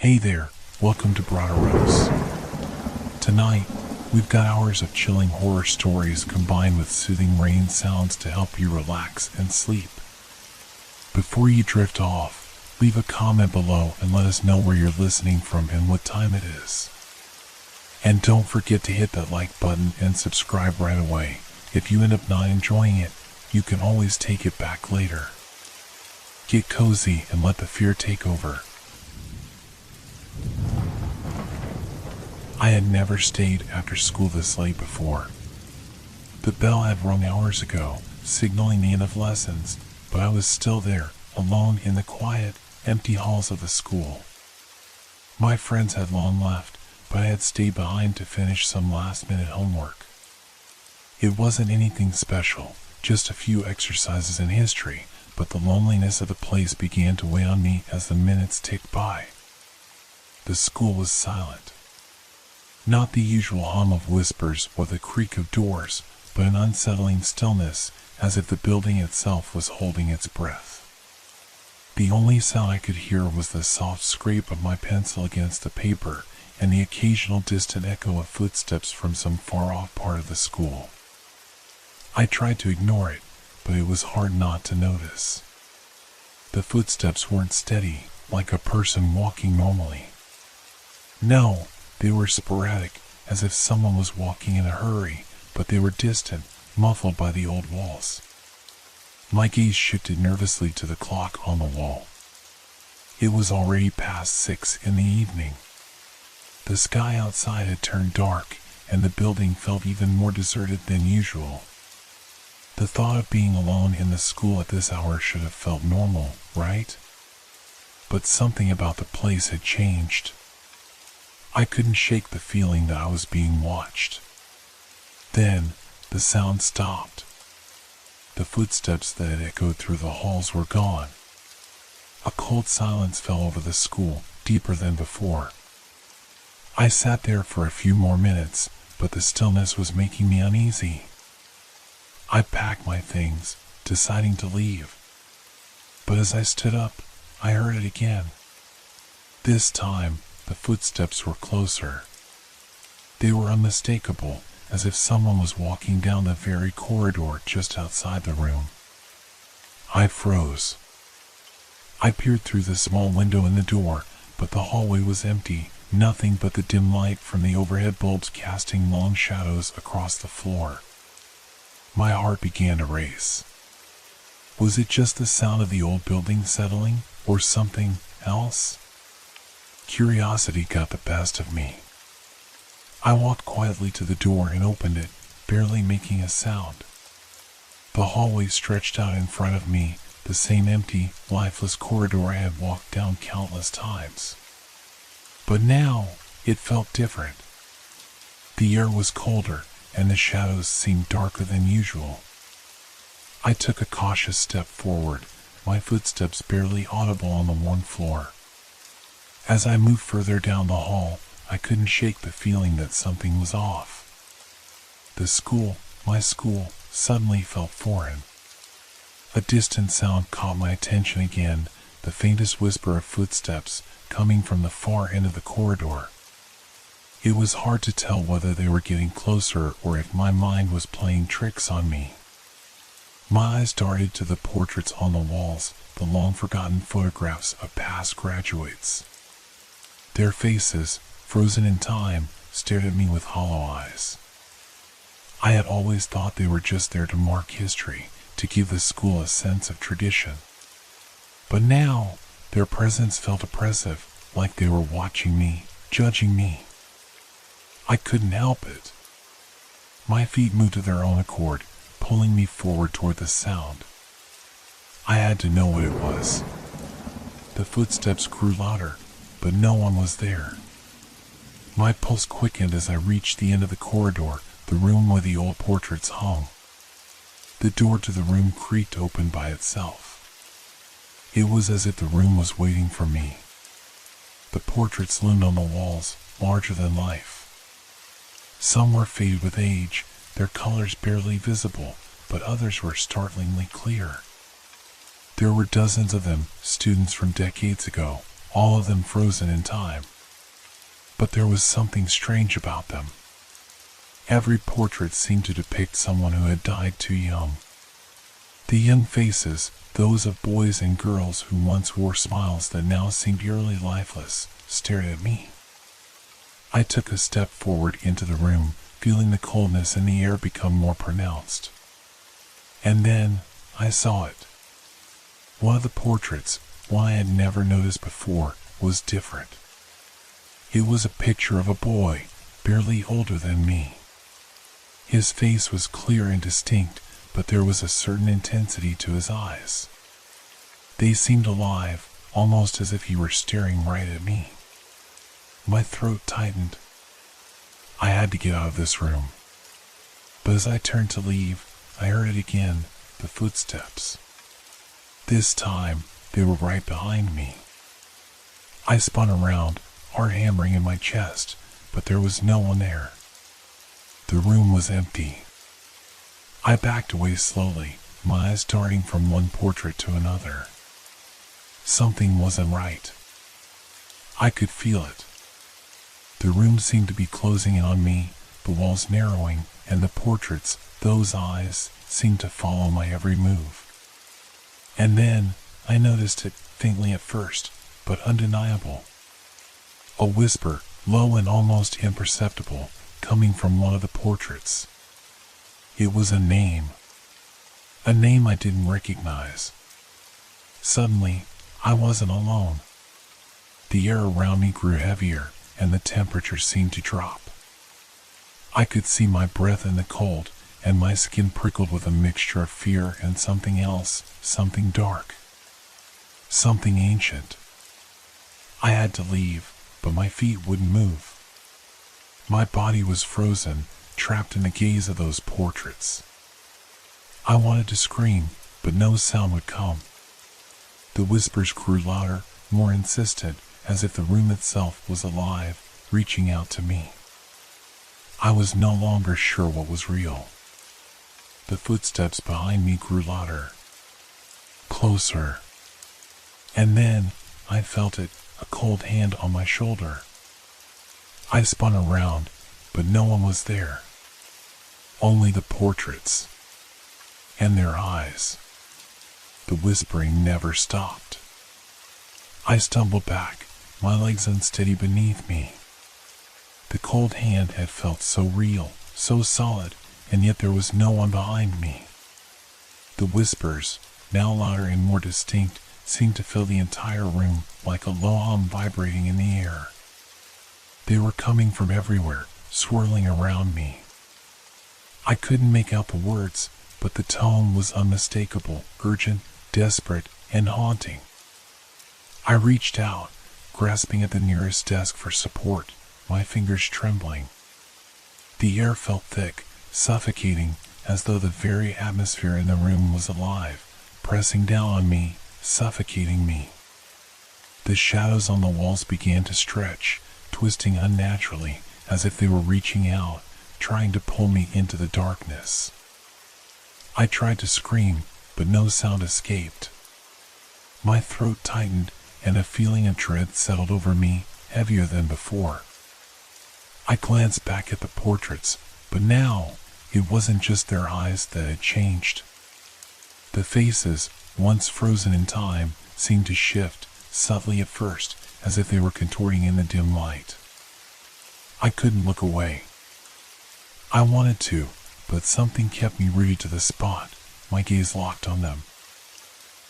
Hey there, welcome to Broderos. Tonight, we've got hours of chilling horror stories combined with soothing rain sounds to help you relax and sleep. Before you drift off, leave a comment below and let us know where you're listening from and what time it is. And don't forget to hit that like button and subscribe right away. If you end up not enjoying it, you can always take it back later. Get cozy and let the fear take over. I had never stayed after school this late before. The bell had rung hours ago, signaling the end of lessons, but I was still there, alone in the quiet, empty halls of the school. My friends had long left, but I had stayed behind to finish some last-minute homework. It wasn't anything special, just a few exercises in history, but the loneliness of the place began to weigh on me as the minutes ticked by. The school was silent. Not the usual hum of whispers or the creak of doors, but an unsettling stillness, as if the building itself was holding its breath. The only sound I could hear was the soft scrape of my pencil against the paper and the occasional distant echo of footsteps from some far-off part of the school. I tried to ignore it, but it was hard not to notice. The footsteps weren't steady, like a person walking normally. No, they were sporadic, as if someone was walking in a hurry, but they were distant, muffled by the old walls. My gaze shifted nervously to the clock on the wall. It was already past 6 in the evening. The sky outside had turned dark, and the building felt even more deserted than usual. The thought of being alone in the school at this hour should have felt normal, right? But something about the place had changed. I couldn't shake the feeling that I was being watched. Then, the sound stopped. The footsteps that had echoed through the halls were gone. A cold silence fell over the school, deeper than before. I sat there for a few more minutes, but the stillness was making me uneasy. I packed my things, deciding to leave. But as I stood up, I heard it again. This time, the footsteps were closer. They were unmistakable, as if someone was walking down the very corridor just outside the room. I froze. I peered through the small window in the door, but the hallway was empty, nothing but the dim light from the overhead bulbs casting long shadows across the floor. My heart began to race. Was it just the sound of the old building settling, or something else? Curiosity got the best of me. I walked quietly to the door and opened it, barely making a sound. The hallway stretched out in front of me, the same empty, lifeless corridor I had walked down countless times. But now, it felt different. The air was colder, and the shadows seemed darker than usual. I took a cautious step forward, my footsteps barely audible on the worn floor. As I moved further down the hall, I couldn't shake the feeling that something was off. The school, my school, suddenly felt foreign. A distant sound caught my attention again, the faintest whisper of footsteps coming from the far end of the corridor. It was hard to tell whether they were getting closer or if my mind was playing tricks on me. My eyes darted to the portraits on the walls, the long-forgotten photographs of past graduates. Their faces, frozen in time, stared at me with hollow eyes. I had always thought they were just there to mark history, to give the school a sense of tradition. But now, their presence felt oppressive, like they were watching me, judging me. I couldn't help it. My feet moved of their own accord, pulling me forward toward the sound. I had to know what it was. The footsteps grew louder, but no one was there. My pulse quickened as I reached the end of the corridor, the room where the old portraits hung. The door to the room creaked open by itself. It was as if the room was waiting for me. The portraits loomed on the walls, larger than life. Some were faded with age, their colors barely visible, but others were startlingly clear. There were dozens of them, students from decades ago, all of them frozen in time. But there was something strange about them. Every portrait seemed to depict someone who had died too young. The young faces, those of boys and girls who once wore smiles that now seemed eerily lifeless, stared at me. I took a step forward into the room, feeling the coldness in the air become more pronounced. And then I saw it. One of the portraits, one I had never noticed before, was different. It was a picture of a boy, barely older than me. His face was clear and distinct, but there was a certain intensity to his eyes. They seemed alive, almost as if he were staring right at me. My throat tightened. I had to get out of this room. But as I turned to leave, I heard it again, the footsteps. This time, they were right behind me. I spun around, heart hammering in my chest, but there was no one there. The room was empty. I backed away slowly, my eyes darting from one portrait to another. Something wasn't right. I could feel it. The room seemed to be closing in on me, the walls narrowing, and the portraits, those eyes, seemed to follow my every move. And then, I noticed it, faintly at first, but undeniable. A whisper, low and almost imperceptible, coming from one of the portraits. It was a name I didn't recognize. Suddenly, I wasn't alone. The air around me grew heavier, and the temperature seemed to drop. I could see my breath in the cold, and my skin prickled with a mixture of fear and something else, something dark. Something ancient. I had to leave, but my feet wouldn't move. My body was frozen, trapped in the gaze of those portraits. I wanted to scream, but no sound would come. The whispers grew louder, more insistent, as if the room itself was alive, reaching out to me. I was no longer sure what was real. The footsteps behind me grew louder, closer. And then, I felt it, a cold hand on my shoulder. I spun around, but no one was there. Only the portraits. And their eyes. The whispering never stopped. I stumbled back, my legs unsteady beneath me. The cold hand had felt so real, so solid, and yet there was no one behind me. The whispers, now louder and more distinct, seemed to fill the entire room like a low hum vibrating in the air. They were coming from everywhere, swirling around me. I couldn't make out the words, but the tone was unmistakable, urgent, desperate, and haunting. I reached out, grasping at the nearest desk for support, my fingers trembling. The air felt thick, suffocating, as though the very atmosphere in the room was alive, pressing down on me, suffocating me. The shadows on the walls began to stretch, twisting unnaturally, as if they were reaching out, trying to pull me into the darkness. I tried to scream, but no sound escaped. My throat tightened, and a feeling of dread settled over me, heavier than before. I glanced back at the portraits, but now, it wasn't just their eyes that had changed. The faces, once frozen in time, seemed to shift, subtly at first, as if they were contorting in the dim light. I couldn't look away. I wanted to, but something kept me rooted to the spot, my gaze locked on them.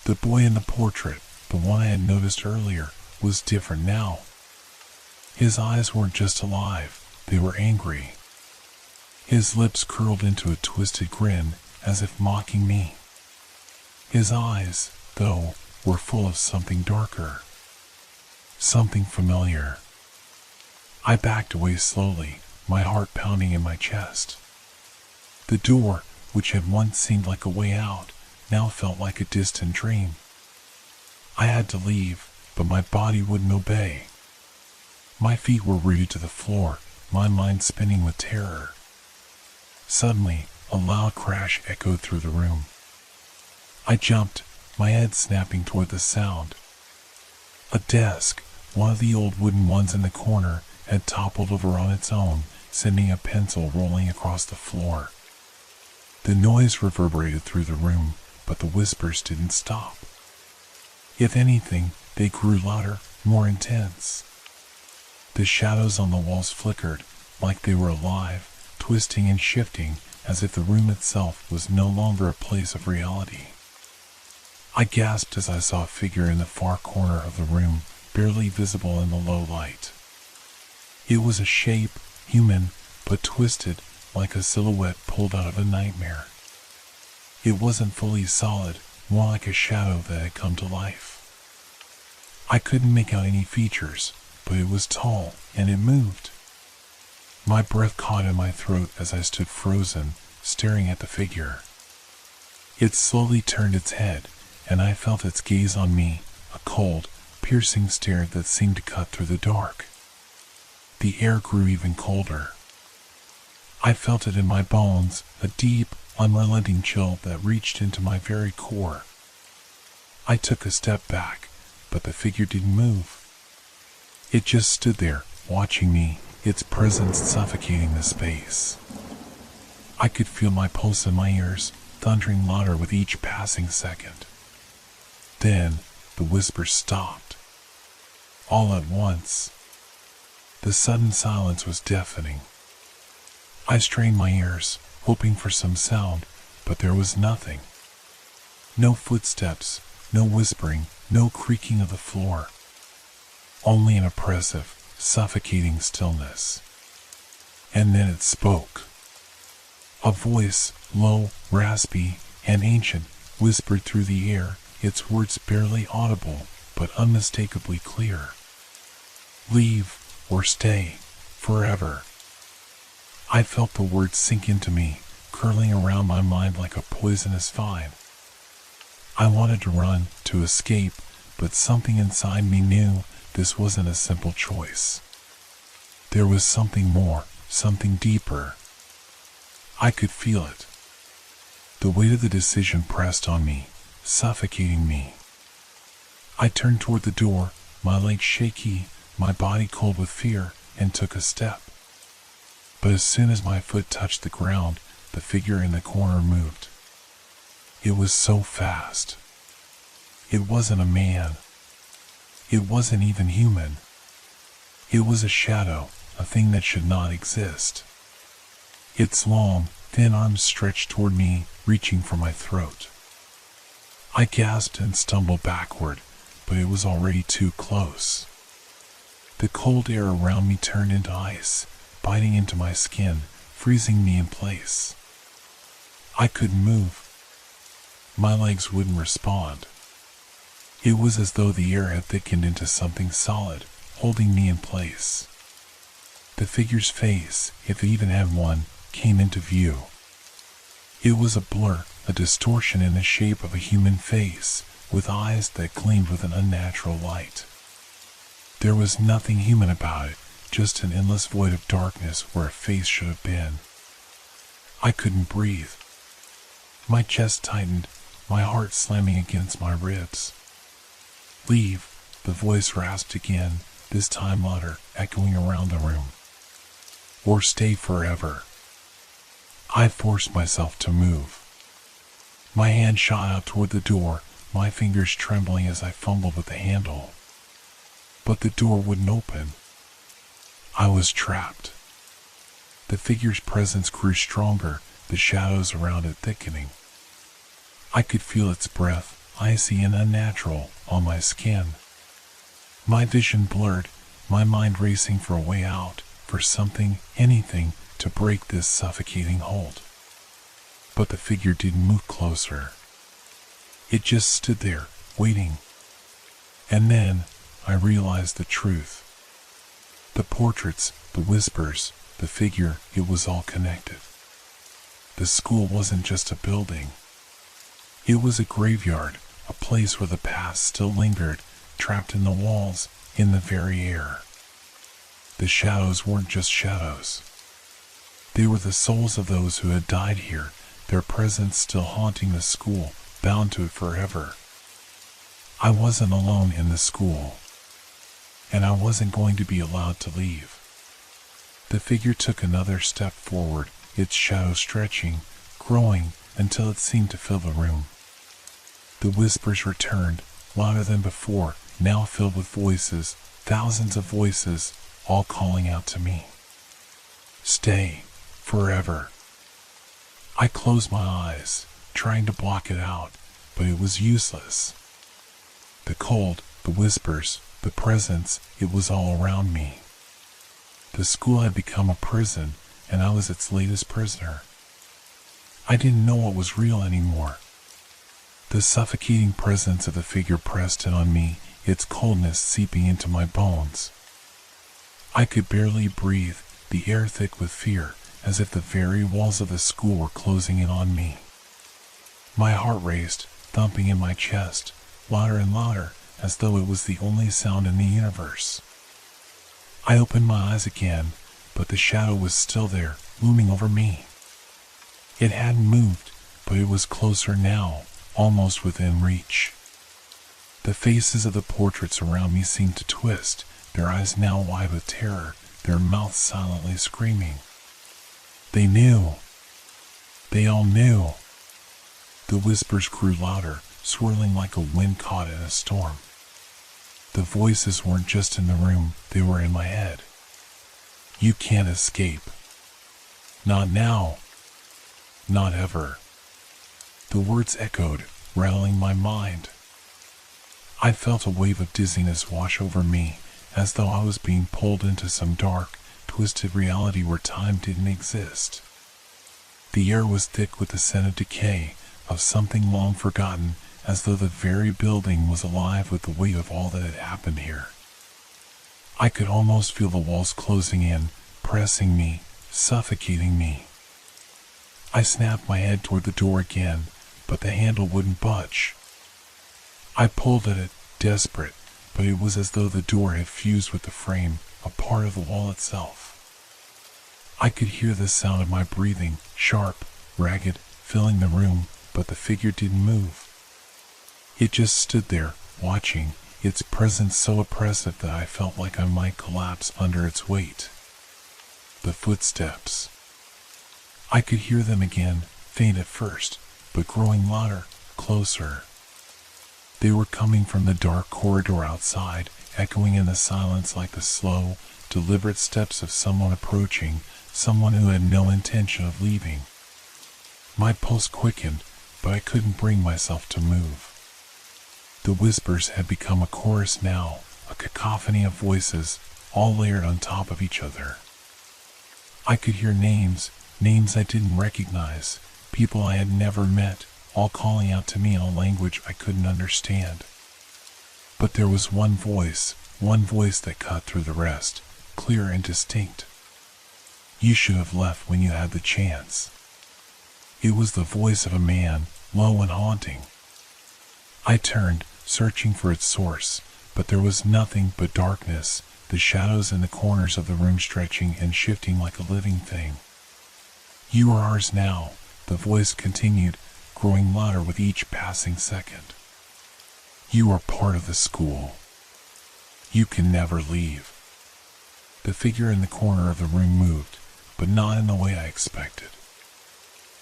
The boy in the portrait, the one I had noticed earlier, was different now. His eyes weren't just alive, they were angry. His lips curled into a twisted grin, as if mocking me. His eyes, though, were full of something darker. Something familiar. I backed away slowly, my heart pounding in my chest. The door, which had once seemed like a way out, now felt like a distant dream. I had to leave, but my body wouldn't obey. My feet were rooted to the floor, my mind spinning with terror. Suddenly, a loud crash echoed through the room. I jumped, my head snapping toward the sound. A desk, One of the old wooden ones in the corner had toppled over on its own, sending a pencil rolling across the floor. The noise reverberated through the room, but the whispers didn't stop. If anything, they grew louder, more intense. The shadows on the walls flickered, like they were alive, twisting and shifting, as if the room itself was no longer a place of reality. I gasped as I saw a figure in the far corner of the room, barely visible in the low light. It was a shape, human, but twisted, like a silhouette pulled out of a nightmare. It wasn't fully solid, more like a shadow that had come to life. I couldn't make out any features, but it was tall, and it moved. My breath caught in my throat as I stood frozen, staring at the figure. It slowly turned its head, and I felt its gaze on me, a cold, piercing stare that seemed to cut through the dark. The air grew even colder. I felt it in my bones, a deep, unrelenting chill that reached into my very core. I took a step back, but the figure didn't move. It just stood there, watching me, its presence suffocating the space. I could feel my pulse in my ears, thundering louder with each passing second. Then, the whispers stopped. All at once. The sudden silence was deafening. I strained my ears, hoping for some sound, but there was nothing. No footsteps, no whispering, no creaking of the floor. Only an oppressive, suffocating stillness. And then it spoke. A voice, low, raspy, and ancient, whispered through the air, its words barely audible, but unmistakably clear. Leave, or stay, forever. I felt the words sink into me, curling around my mind like a poisonous vine. I wanted to run, to escape, but something inside me knew this wasn't a simple choice. There was something more, something deeper. I could feel it. The weight of the decision pressed on me, suffocating me. I turned toward the door, my legs shaky, my body cold with fear, and took a step. But as soon as my foot touched the ground, the figure in the corner moved. It was so fast. It wasn't a man. It wasn't even human. It was a shadow, a thing that should not exist. Its long, thin arms stretched toward me, reaching for my throat. I gasped and stumbled backward, but it was already too close. The cold air around me turned into ice, biting into my skin, freezing me in place. I couldn't move. My legs wouldn't respond. It was as though the air had thickened into something solid, holding me in place. The figure's face, if it even had one, came into view. It was a blur, a distortion in the shape of a human face, with eyes that gleamed with an unnatural light. There was nothing human about it, just an endless void of darkness where a face should have been. I couldn't breathe. My chest tightened, my heart slamming against my ribs. Leave, the voice rasped again, this time louder, echoing around the room. Or stay forever. I forced myself to move. My hand shot out toward the door, my fingers trembling as I fumbled with the handle. But the door wouldn't open. I was trapped. The figure's presence grew stronger, the shadows around it thickening. I could feel its breath, icy and unnatural, on my skin. My vision blurred, my mind racing for a way out, for something, anything, to break this suffocating hold. But the figure didn't move closer. It just stood there, waiting. And then, I realized the truth. The portraits, the whispers, the figure, it was all connected. The school wasn't just a building. It was a graveyard, a place where the past still lingered, trapped in the walls, in the very air. The shadows weren't just shadows. They were the souls of those who had died here, their presence still haunting the school, bound to it forever. I wasn't alone in the school. and I wasn't going to be allowed to leave. The figure took another step forward, its shadow stretching, growing, until it seemed to fill the room. The whispers returned, louder than before, now filled with voices, thousands of voices, all calling out to me. Stay, forever. I closed my eyes, trying to block it out, but it was useless. The cold, the whispers, the presence, it was all around me. The school had become a prison, and I was its latest prisoner. I didn't know what was real anymore. The suffocating presence of the figure pressed in on me, its coldness seeping into my bones. I could barely breathe, the air thick with fear, as if the very walls of the school were closing in on me. My heart raced, thumping in my chest, louder and louder, as though it was the only sound in the universe. I opened my eyes again, but the shadow was still there, looming over me. It hadn't moved, but it was closer now, almost within reach. The faces of the portraits around me seemed to twist, their eyes now wide with terror, their mouths silently screaming. They knew. They all knew. The whispers grew louder, swirling like a wind caught in a storm. The voices weren't just in the room, they were in my head. You can't escape. Not now. Not ever. The words echoed, rattling my mind. I felt a wave of dizziness wash over me, as though I was being pulled into some dark, twisted reality where time didn't exist. The air was thick with the scent of decay, of something long forgotten, as though the very building was alive with the weight of all that had happened here. I could almost feel the walls closing in, pressing me, suffocating me. I snapped my head toward the door again, but the handle wouldn't budge. I pulled at it, desperate, but it was as though the door had fused with the frame, a part of the wall itself. I could hear the sound of my breathing, sharp, ragged, filling the room, but the figure didn't move. It just stood there, watching, its presence so oppressive that I felt like I might collapse under its weight. The footsteps. I could hear them again, faint at first, but growing louder, closer. They were coming from the dark corridor outside, echoing in the silence like the slow, deliberate steps of someone approaching, someone who had no intention of leaving. My pulse quickened, but I couldn't bring myself to move. The whispers had become a chorus now, a cacophony of voices, all layered on top of each other. I could hear names I didn't recognize, people I had never met, all calling out to me in a language I couldn't understand. But there was one voice that cut through the rest, clear and distinct. You should have left when you had the chance. It was the voice of a man, low and haunting. I turned, searching for its source, but there was nothing but darkness, the shadows in the corners of the room stretching and shifting like a living thing. You are ours now, the voice continued, growing louder with each passing second. You are part of the school. You can never leave. The figure in the corner of the room moved, but not in the way I expected.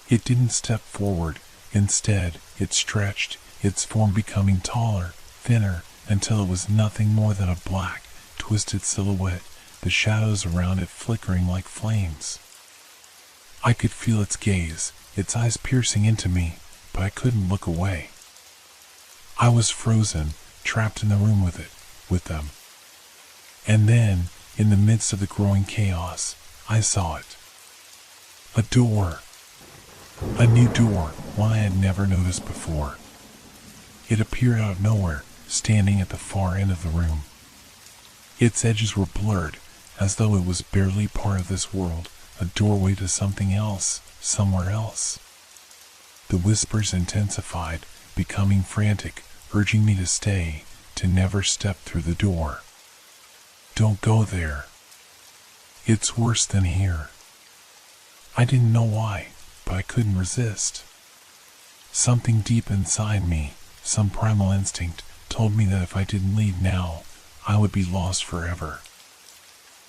It didn't step forward. Instead, it stretched, its form becoming taller, thinner, until it was nothing more than a black, twisted silhouette, the shadows around it flickering like flames. I could feel its gaze, its eyes piercing into me, but I couldn't look away. I was frozen, trapped in the room with them. And then, in the midst of the growing chaos, I saw it. A door. A new door, one I had never noticed before. It appeared out of nowhere, standing at the far end of the room. Its edges were blurred, as though it was barely part of this world, a doorway to something else, somewhere else. The whispers intensified, becoming frantic, urging me to stay, to never step through the door. Don't go there. It's worse than here. I didn't know why, but I couldn't resist. Something deep inside me, some primal instinct, told me that if I didn't leave now, I would be lost forever.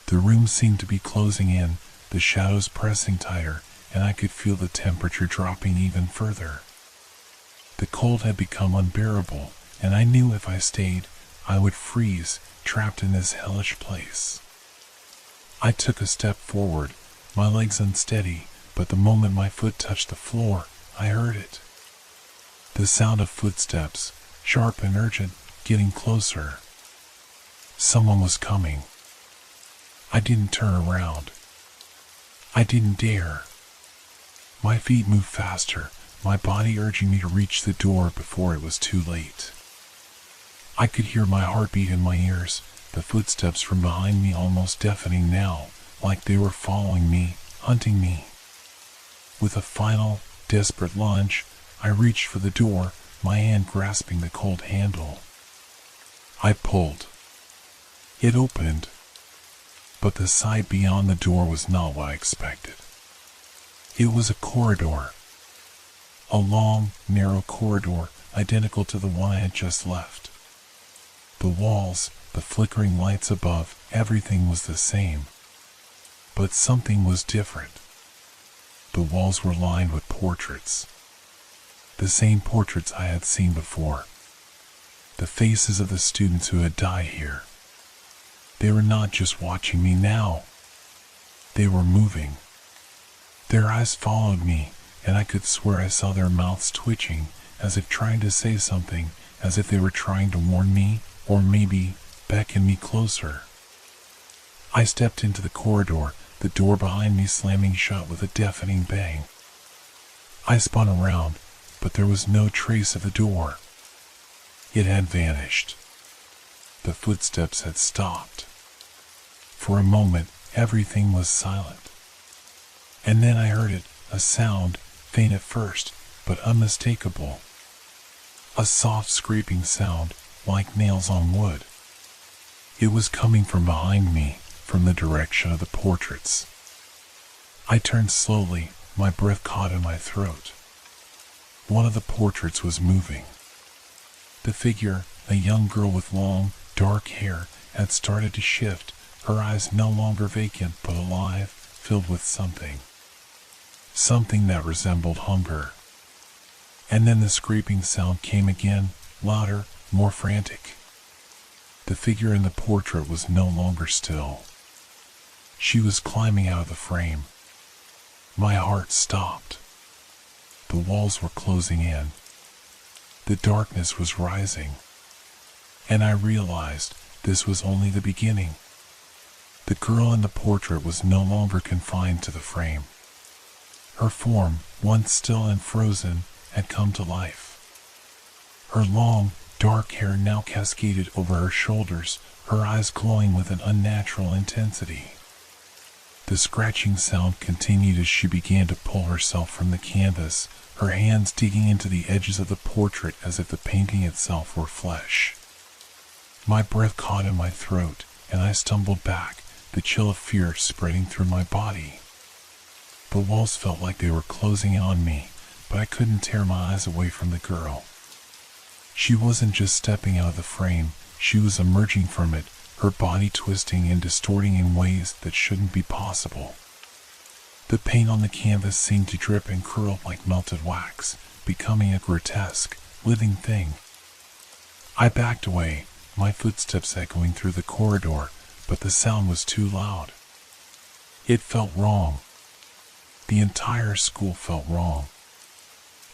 The room seemed to be closing in, the shadows pressing tighter, and I could feel the temperature dropping even further. The cold had become unbearable, and I knew if I stayed, I would freeze, trapped in this hellish place. I took a step forward, my legs unsteady, but the moment my foot touched the floor, I heard it. The sound of footsteps, sharp and urgent, getting closer. Someone was coming. I didn't turn around. I didn't dare. My feet moved faster, my body urging me to reach the door before it was too late. I could hear my heartbeat in my ears, the footsteps from behind me almost deafening now, like they were following me, hunting me. With a final, desperate lunge, I reached for the door, my hand grasping the cold handle. I pulled. It opened. But the sight beyond the door was not what I expected. It was a corridor. A long, narrow corridor, identical to the one I had just left. The walls, the flickering lights above, everything was the same. But something was different. The walls were lined with portraits. The same portraits I had seen before. The faces of the students who had died here. They were not just watching me now. They were moving. Their eyes followed me, and I could swear I saw their mouths twitching, as if trying to say something, as if they were trying to warn me, or maybe beckon me closer. I stepped into the corridor, the door behind me slamming shut with a deafening bang. I spun around, but there was no trace of the door. It had vanished. The footsteps had stopped. For a moment, everything was silent. And then I heard it, a sound, faint at first, but unmistakable. A soft scraping sound, like nails on wood. It was coming from behind me, from the direction of the portraits. I turned slowly, my breath caught in my throat. One of the portraits was moving. The figure, a young girl with long, dark hair, had started to shift, her eyes no longer vacant but alive, filled with something. Something that resembled hunger. And then the scraping sound came again, louder, more frantic. The figure in the portrait was no longer still. She was climbing out of the frame. My heart stopped. The walls were closing in. The darkness was rising. And I realized this was only the beginning. The girl in the portrait was no longer confined to the frame. Her form, once still and frozen, had come to life. Her long, dark hair now cascaded over her shoulders, her eyes glowing with an unnatural intensity. The scratching sound continued as she began to pull herself from the canvas, her hands digging into the edges of the portrait as if the painting itself were flesh. My breath caught in my throat, and I stumbled back, the chill of fear spreading through my body. The walls felt like they were closing in on me, but I couldn't tear my eyes away from the girl. She wasn't just stepping out of the frame, she was emerging from it, her body twisting and distorting in ways that shouldn't be possible. The paint on the canvas seemed to drip and curl like melted wax, becoming a grotesque, living thing. I backed away, my footsteps echoing through the corridor, but the sound was too loud. It felt wrong. The entire school felt wrong.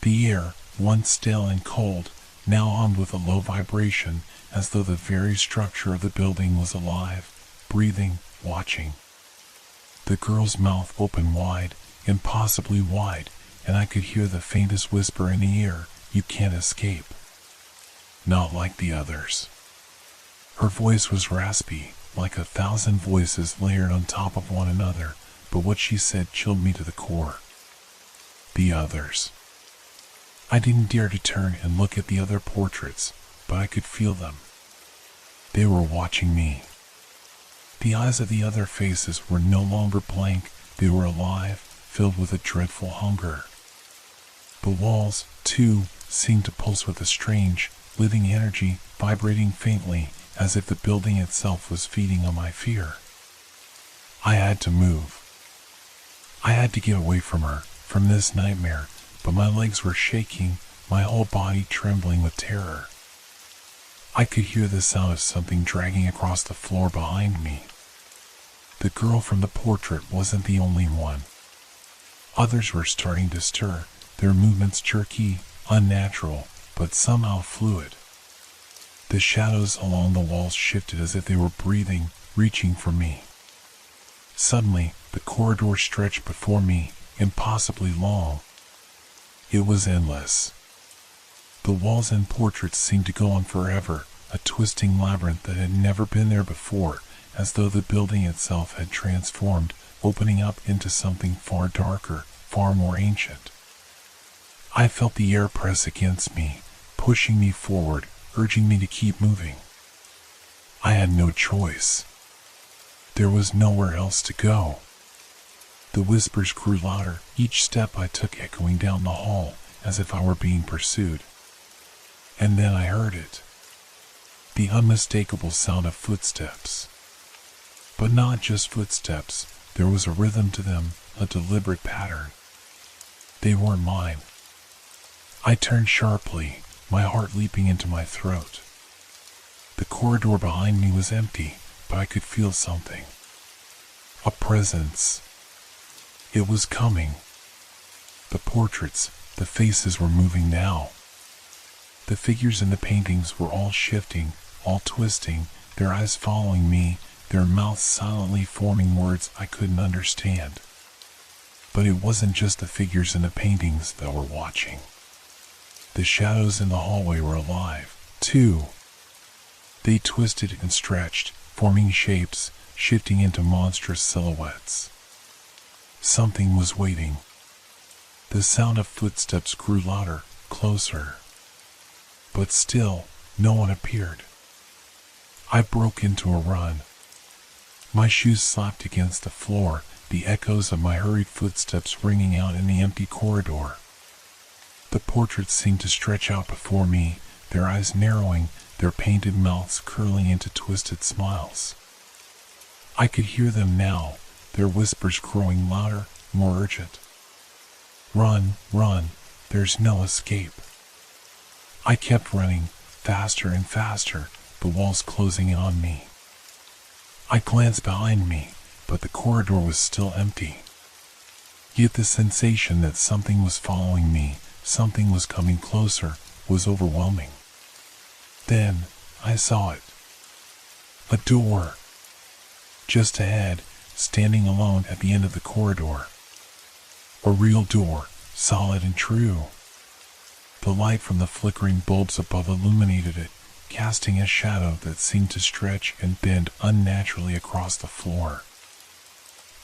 The air, once stale and cold, now hummed with a low vibration, as though the very structure of the building was alive, breathing, watching. The girl's mouth opened wide, impossibly wide, and I could hear the faintest whisper in the ear, "You can't escape." Not like the others. Her voice was raspy, like 1,000 voices layered on top of one another, but what she said chilled me to the core. The others. I didn't dare to turn and look at the other portraits, but I could feel them. They were watching me. The eyes of the other faces were no longer blank, they were alive, filled with a dreadful hunger. The walls, too, seemed to pulse with a strange, living energy, vibrating faintly, as if the building itself was feeding on my fear. I had to move. I had to get away from her, from this nightmare, but my legs were shaking, my whole body trembling with terror. I could hear the sound of something dragging across the floor behind me. The girl from the portrait wasn't the only one. Others were starting to stir, their movements jerky, unnatural, but somehow fluid. The shadows along the walls shifted as if they were breathing, reaching for me. Suddenly, the corridor stretched before me, impossibly long. It was endless. The walls and portraits seemed to go on forever, a twisting labyrinth that had never been there before, as though the building itself had transformed, opening up into something far darker, far more ancient. I felt the air press against me, pushing me forward, urging me to keep moving. I had no choice. There was nowhere else to go. The whispers grew louder, each step I took echoing down the hall, as if I were being pursued. And then I heard it. The unmistakable sound of footsteps. But not just footsteps, there was a rhythm to them, a deliberate pattern. They weren't mine. I turned sharply, my heart leaping into my throat. The corridor behind me was empty, but I could feel something. A presence. It was coming. The portraits, the faces were moving now. The figures in the paintings were all shifting, all twisting, their eyes following me, their mouths silently forming words I couldn't understand. But it wasn't just the figures in the paintings that were watching. The shadows in the hallway were alive, too. They twisted and stretched, forming shapes, shifting into monstrous silhouettes. Something was waiting. The sound of footsteps grew louder, closer. But still, no one appeared. I broke into a run. My shoes slapped against the floor, the echoes of my hurried footsteps ringing out in the empty corridor. The portraits seemed to stretch out before me, their eyes narrowing, their painted mouths curling into twisted smiles. I could hear them now, their whispers growing louder, more urgent. Run, run, there's no escape. I kept running, faster and faster, the walls closing in on me. I glanced behind me, but the corridor was still empty. Yet the sensation that something was following me, something was coming closer, was overwhelming. Then, I saw it. A door. Just ahead, standing alone at the end of the corridor. A real door, solid and true. The light from the flickering bulbs above illuminated it, casting a shadow that seemed to stretch and bend unnaturally across the floor.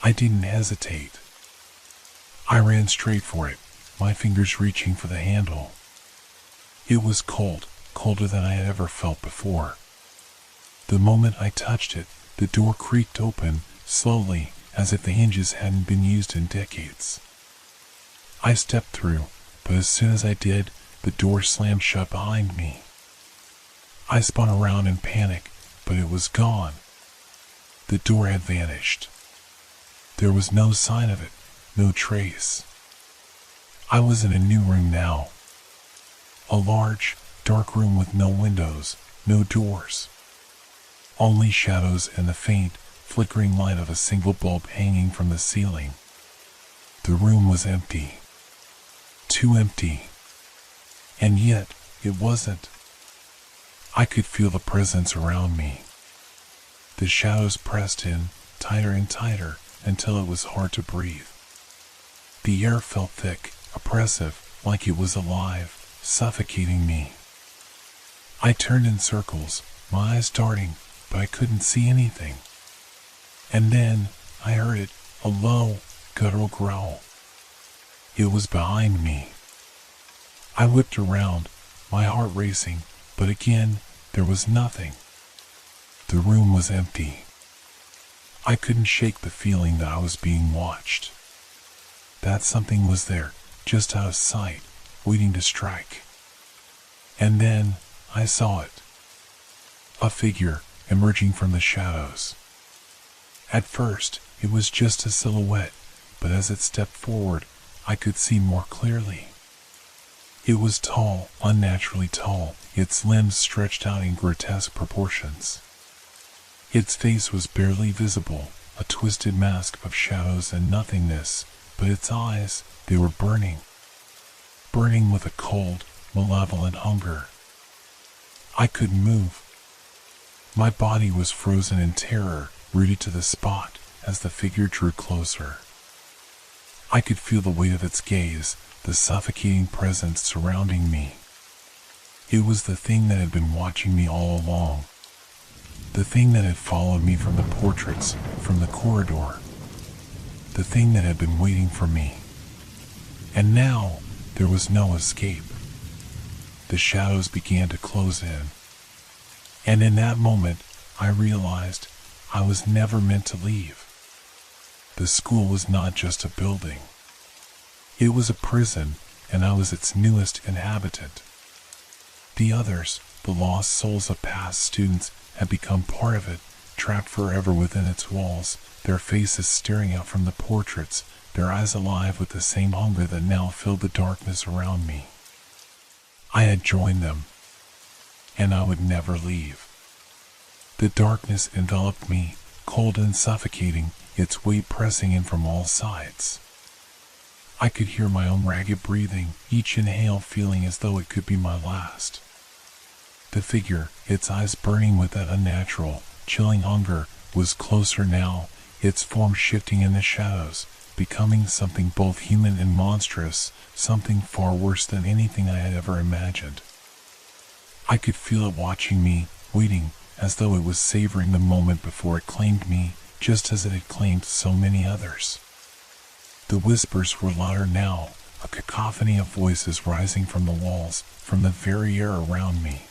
I didn't hesitate. I ran straight for it, my fingers reaching for the handle. It was cold, colder than I had ever felt before. The moment I touched it, the door creaked open, slowly, as if the hinges hadn't been used in decades. I stepped through, but as soon as I did, the door slammed shut behind me. I spun around in panic, but it was gone. The door had vanished. There was no sign of it, no trace. I was in a new room now. A large, dark room with no windows, no doors. Only shadows and the faint, flickering light of a single bulb hanging from the ceiling. The room was empty. Too empty. And yet, it wasn't. I could feel the presence around me. The shadows pressed in, tighter and tighter, until it was hard to breathe. The air felt thick, oppressive, like it was alive, suffocating me. I turned in circles, my eyes darting, but I couldn't see anything. And then, I heard it, a low, guttural growl. It was behind me. I whipped around, my heart racing, but again, there was nothing. The room was empty. I couldn't shake the feeling that I was being watched. That something was there, just out of sight, waiting to strike. And then, I saw it. a figure emerging from the shadows. At first, it was just a silhouette, but as it stepped forward, I could see more clearly. It was tall, unnaturally tall, its limbs stretched out in grotesque proportions. Its face was barely visible, a twisted mask of shadows and nothingness, but its eyes, they were burning. Burning with a cold, malevolent hunger. I couldn't move. My body was frozen in terror, rooted to the spot as the figure drew closer. I could feel the weight of its gaze, the suffocating presence surrounding me. It was the thing that had been watching me all along. The thing that had followed me from the portraits, from the corridor. The thing that had been waiting for me. And now, there was no escape. The shadows began to close in. And in that moment, I realized I was never meant to leave. The school was not just a building. It was a prison, and I was its newest inhabitant. The others, the lost souls of past students, had become part of it, trapped forever within its walls, their faces staring out from the portraits, their eyes alive with the same hunger that now filled the darkness around me. I had joined them, and I would never leave. The darkness enveloped me, cold and suffocating, its weight pressing in from all sides. I could hear my own ragged breathing, each inhale feeling as though it could be my last. The figure, its eyes burning with that unnatural, chilling hunger, was closer now, its form shifting in the shadows, becoming something both human and monstrous, something far worse than anything I had ever imagined. I could feel it watching me, waiting, as though it was savoring the moment before it claimed me, just as it had claimed so many others. The whispers were louder now, a cacophony of voices rising from the walls, from the very air around me.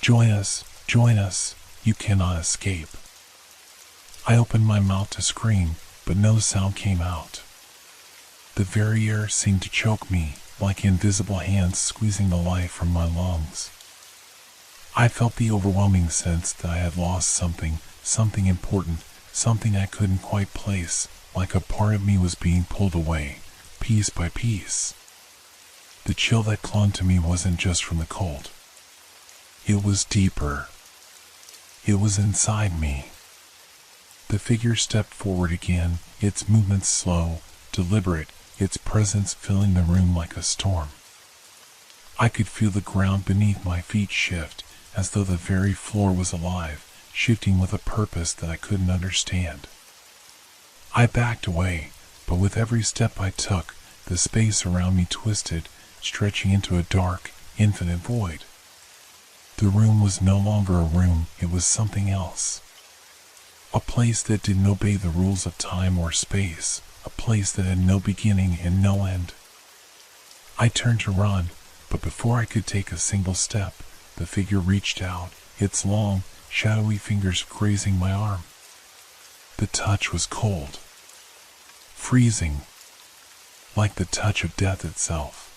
Join us, you cannot escape. I opened my mouth to scream, but no sound came out. The very air seemed to choke me, like invisible hands squeezing the life from my lungs. I felt the overwhelming sense that I had lost something important, something I couldn't quite place, like a part of me was being pulled away, piece by piece. The chill that clung to me wasn't just from the cold. It was deeper. It was inside me. The figure stepped forward again, its movements slow, deliberate, its presence filling the room like a storm. I could feel the ground beneath my feet shift, as though the very floor was alive, shifting with a purpose that I couldn't understand. I backed away, but with every step I took, the space around me twisted, stretching into a dark, infinite void. The room was no longer a room, it was something else. A place that didn't obey the rules of time or space, a place that had no beginning and no end. I turned to run, but before I could take a single step, the figure reached out, its long, shadowy fingers grazing my arm. The touch was cold. Freezing. Like the touch of death itself.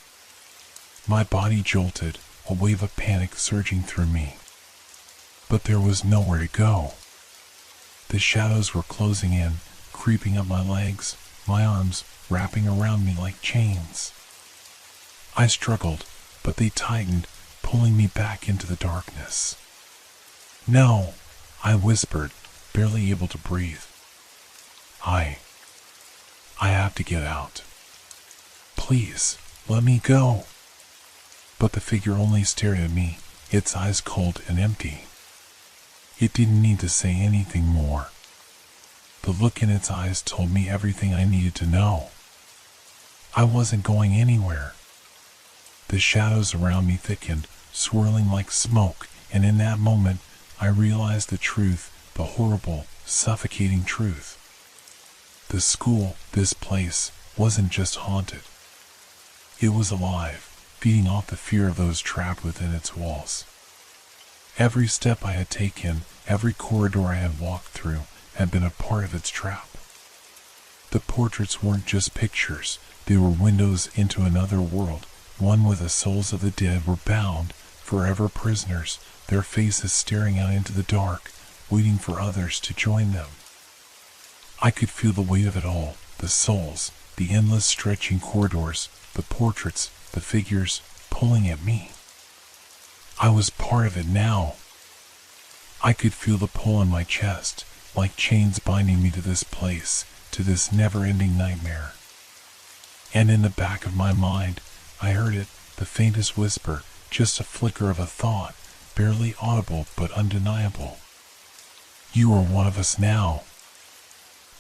My body jolted, a wave of panic surging through me. But there was nowhere to go. The shadows were closing in, creeping up my legs, my arms wrapping around me like chains. I struggled, but they tightened, pulling me back into the darkness. No, I whispered, barely able to breathe. I have to get out. Please, let me go. But the figure only stared at me, its eyes cold and empty. It didn't need to say anything more. The look in its eyes told me everything I needed to know. I wasn't going anywhere. The shadows around me thickened, swirling like smoke, and in that moment, I realized the truth, the horrible, suffocating truth. The school, this place, wasn't just haunted. It was alive, feeding off the fear of those trapped within its walls. Every step I had taken, every corridor I had walked through, had been a part of its trap. The portraits weren't just pictures, they were windows into another world, one where the souls of the dead were bound, forever prisoners, their faces staring out into the dark, waiting for others to join them. I could feel the weight of it all, the souls, the endless stretching corridors, the portraits, the figures, pulling at me. I was part of it now. I could feel the pull on my chest, like chains binding me to this place, to this never-ending nightmare. And in the back of my mind, I heard it, the faintest whisper, just a flicker of a thought, barely audible but undeniable. You are one of us now.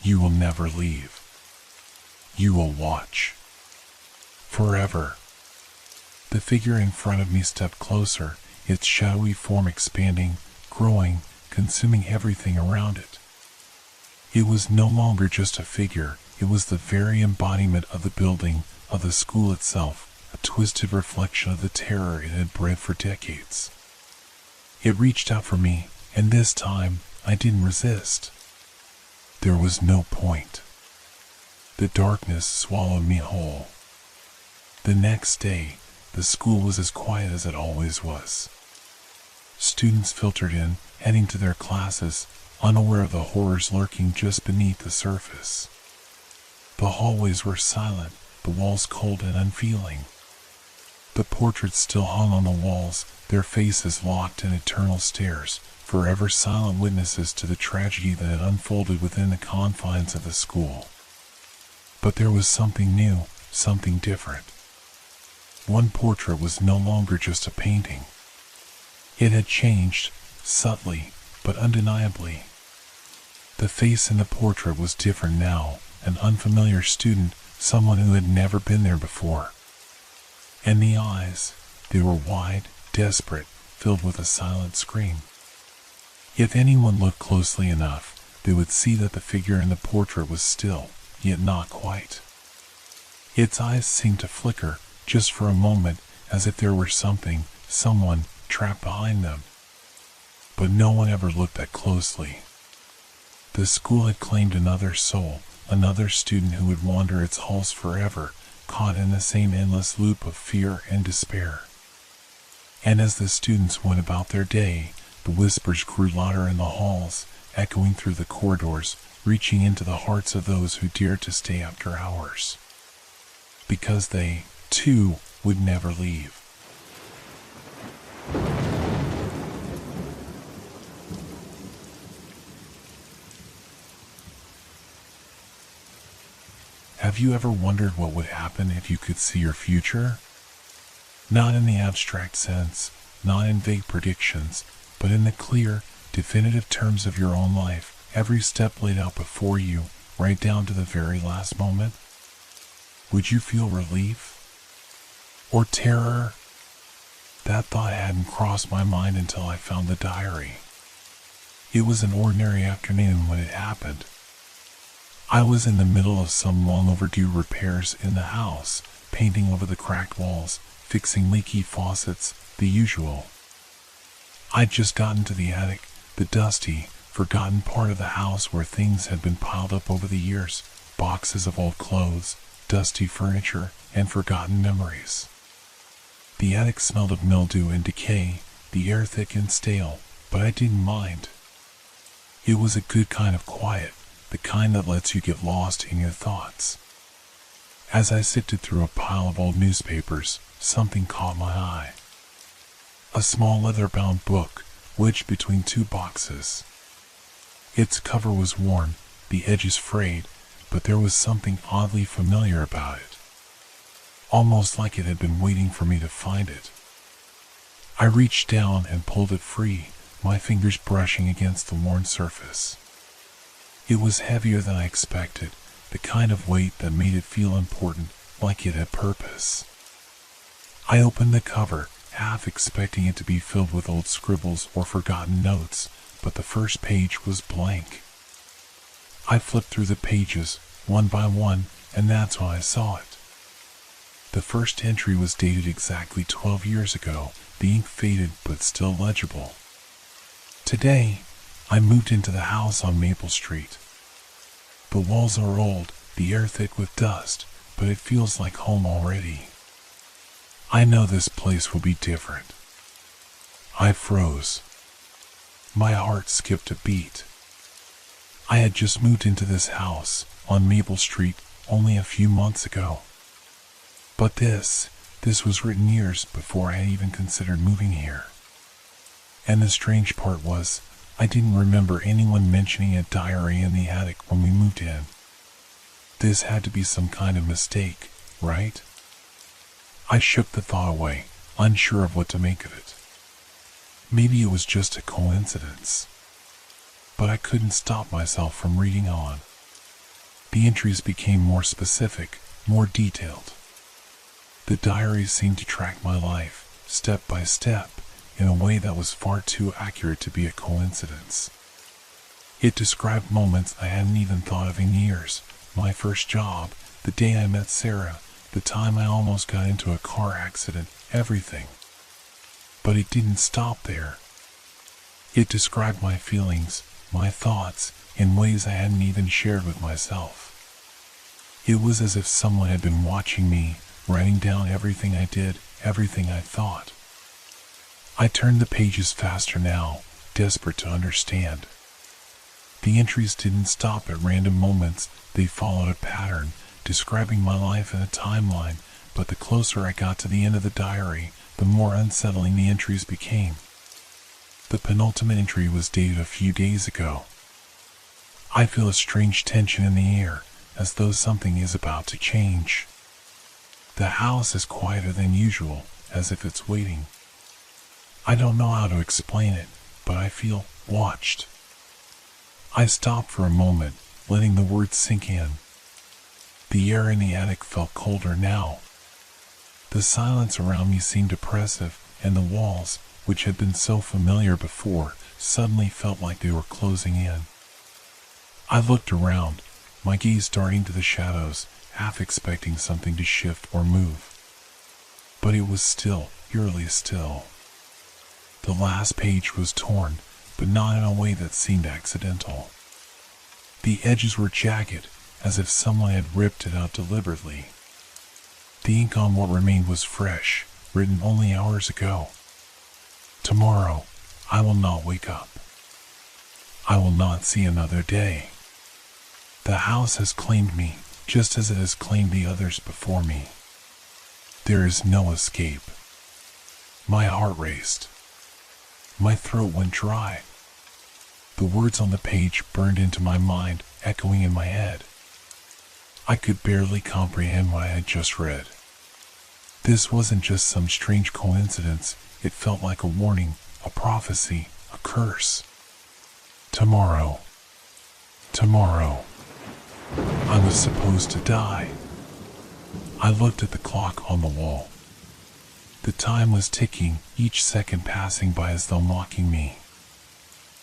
You will never leave. You will watch. Forever. The figure in front of me stepped closer, its shadowy form expanding, growing, consuming everything around it. It was no longer just a figure, it was the very embodiment of the building, of the school itself, a twisted reflection of the terror it had bred for decades. It reached out for me, and this time, I didn't resist. There was no point. The darkness swallowed me whole. The next day, the school was as quiet as it always was. Students filtered in, heading to their classes, unaware of the horrors lurking just beneath the surface. The hallways were silent, the walls cold and unfeeling. The portraits still hung on the walls, their faces locked in eternal stares, forever silent witnesses to the tragedy that had unfolded within the confines of the school. But there was something new, something different. One portrait was no longer just a painting. It had changed, subtly, but undeniably. The face in the portrait was different now, an unfamiliar student, someone who had never been there before. And the eyes, they were wide, desperate, filled with a silent scream. If anyone looked closely enough, they would see that the figure in the portrait was still, yet not quite. Its eyes seemed to flicker, just for a moment, as if there were something, someone, trapped behind them. But no one ever looked that closely. The school had claimed another soul, another student who would wander its halls forever, caught in the same endless loop of fear and despair. And as the students went about their day, the whispers grew louder in the halls, echoing through the corridors, reaching into the hearts of those who dared to stay after hours. Because they, too, would never leave. Have you ever wondered what would happen if you could see your future? Not in the abstract sense, not in vague predictions, but in the clear, definitive terms of your own life, every step laid out before you, right down to the very last moment? Would you feel relief? Or terror? That thought hadn't crossed my mind until I found the diary. It was an ordinary afternoon when it happened. I was in the middle of some long overdue repairs in the house, painting over the cracked walls, fixing leaky faucets, the usual. I'd just gotten to the attic, the dusty, forgotten part of the house where things had been piled up over the years, boxes of old clothes, dusty furniture, and forgotten memories. The attic smelled of mildew and decay, the air thick and stale, but I didn't mind. It was a good kind of quiet, the kind that lets you get lost in your thoughts. As I sifted through a pile of old newspapers, something caught my eye. A small leather-bound book, wedged between two boxes. Its cover was worn, the edges frayed, but there was something oddly familiar about it. Almost like it had been waiting for me to find it. I reached down and pulled it free, my fingers brushing against the worn surface. It was heavier than I expected, the kind of weight that made it feel important, like it had purpose. I opened the cover, half expecting it to be filled with old scribbles or forgotten notes, but the first page was blank. I flipped through the pages, one by one, and that's when I saw it. The first entry was dated exactly 12 years ago, the ink faded but still legible. Today, I moved into the house on Maple Street. The walls are old, the air thick with dust, but it feels like home already. I know this place will be different. I froze. My heart skipped a beat. I had just moved into this house on Maple Street only a few months ago. But this was written years before I had even considered moving here. And the strange part was, I didn't remember anyone mentioning a diary in the attic when we moved in. This had to be some kind of mistake, right? I shook the thought away, unsure of what to make of it. Maybe it was just a coincidence. But I couldn't stop myself from reading on. The entries became more specific, more detailed. The diary seemed to track my life, step by step, in a way that was far too accurate to be a coincidence. It described moments I hadn't even thought of in years. My first job, the day I met Sarah, the time I almost got into a car accident, everything. But it didn't stop there. It described my feelings, my thoughts, in ways I hadn't even shared with myself. It was as if someone had been watching me, writing down everything I did, everything I thought. I turned the pages faster now, desperate to understand. The entries didn't stop at random moments, they followed a pattern, describing my life in a timeline, but the closer I got to the end of the diary, the more unsettling the entries became. The penultimate entry was dated a few days ago. I feel a strange tension in the air, as though something is about to change. The house is quieter than usual, as if it's waiting. I don't know how to explain it, but I feel watched. I stopped for a moment, letting the words sink in. The air in the attic felt colder now. The silence around me seemed oppressive, and the walls, which had been so familiar before, suddenly felt like they were closing in. I looked around, my gaze darting to the shadows, half expecting something to shift or move. But it was still, eerily still. The last page was torn, but not in a way that seemed accidental. The edges were jagged, as if someone had ripped it out deliberately. The ink on what remained was fresh, written only hours ago. Tomorrow, I will not wake up. I will not see another day. The house has claimed me, just as it has claimed the others before me. There is no escape. My heart raced. My throat went dry. The words on the page burned into my mind, echoing in my head. I could barely comprehend what I had just read. This wasn't just some strange coincidence, it felt like a warning, a prophecy, a curse. Tomorrow. Tomorrow. I was supposed to die. I looked at the clock on the wall. The time was ticking, each second passing by as though mocking me.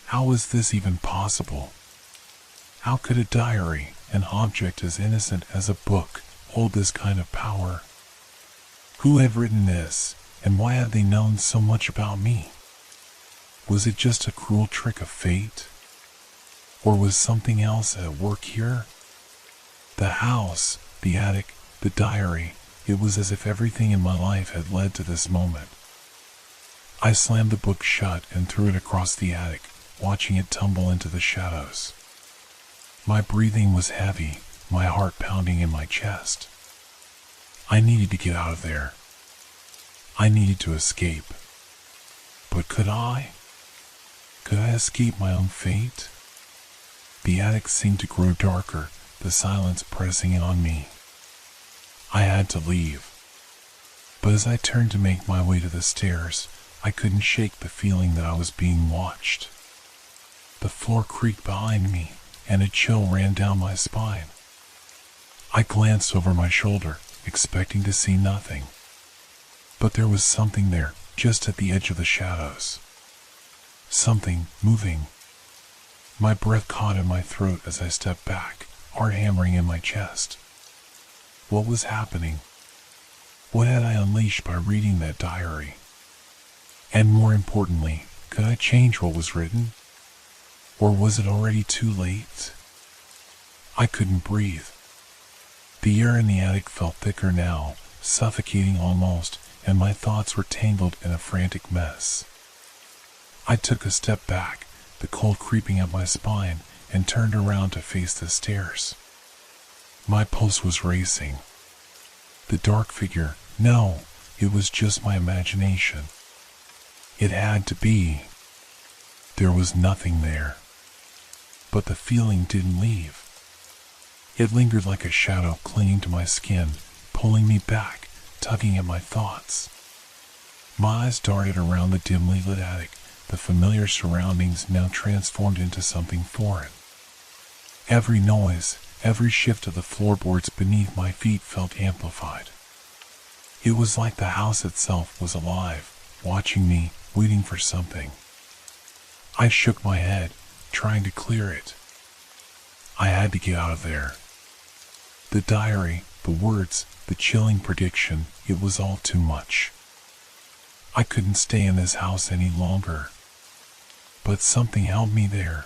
How was this even possible? How could a diary, an object as innocent as a book, hold this kind of power? Who had written this, and why had they known so much about me? Was it just a cruel trick of fate? Or was something else at work here? The house, the attic, the diary, it was as if everything in my life had led to this moment. I slammed the book shut and threw it across the attic, watching it tumble into the shadows. My breathing was heavy, my heart pounding in my chest. I needed to get out of there. I needed to escape. But could I? Could I escape my own fate? The attic seemed to grow darker, the silence pressing in on me. I had to leave. But as I turned to make my way to the stairs, I couldn't shake the feeling that I was being watched. The floor creaked behind me, and a chill ran down my spine. I glanced over my shoulder, expecting to see nothing. But there was something there, just at the edge of the shadows. Something moving. My breath caught in my throat as I stepped back, heart hammering in my chest. What was happening? What had I unleashed by reading that diary? And more importantly, could I change what was written? Or was it already too late? I couldn't breathe. The air in the attic felt thicker now, suffocating almost, and my thoughts were tangled in a frantic mess. I took a step back, the cold creeping up my spine, and turned around to face the stairs. My pulse was racing. The dark figure, no, it was just my imagination. It had to be. There was nothing there. But the feeling didn't leave. It lingered like a shadow clinging to my skin, pulling me back, tugging at my thoughts. My eyes darted around the dimly lit attic, the familiar surroundings now transformed into something foreign. Every noise, every shift of the floorboards beneath my feet felt amplified. It was like the house itself was alive, watching me, waiting for something. I shook my head, trying to clear it. I had to get out of there. The diary, the words, the chilling prediction, it was all too much. I couldn't stay in this house any longer. But something held me there.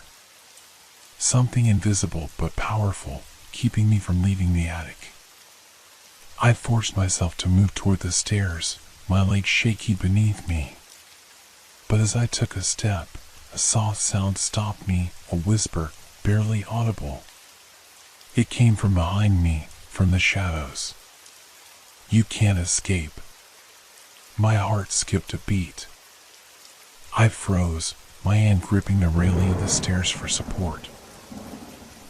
Something invisible but powerful, keeping me from leaving the attic. I forced myself to move toward the stairs, my legs shaky beneath me. But as I took a step, a soft sound stopped me, a whisper, barely audible. It came from behind me, from the shadows. "You can't escape." My heart skipped a beat. I froze, my hand gripping the railing of the stairs for support.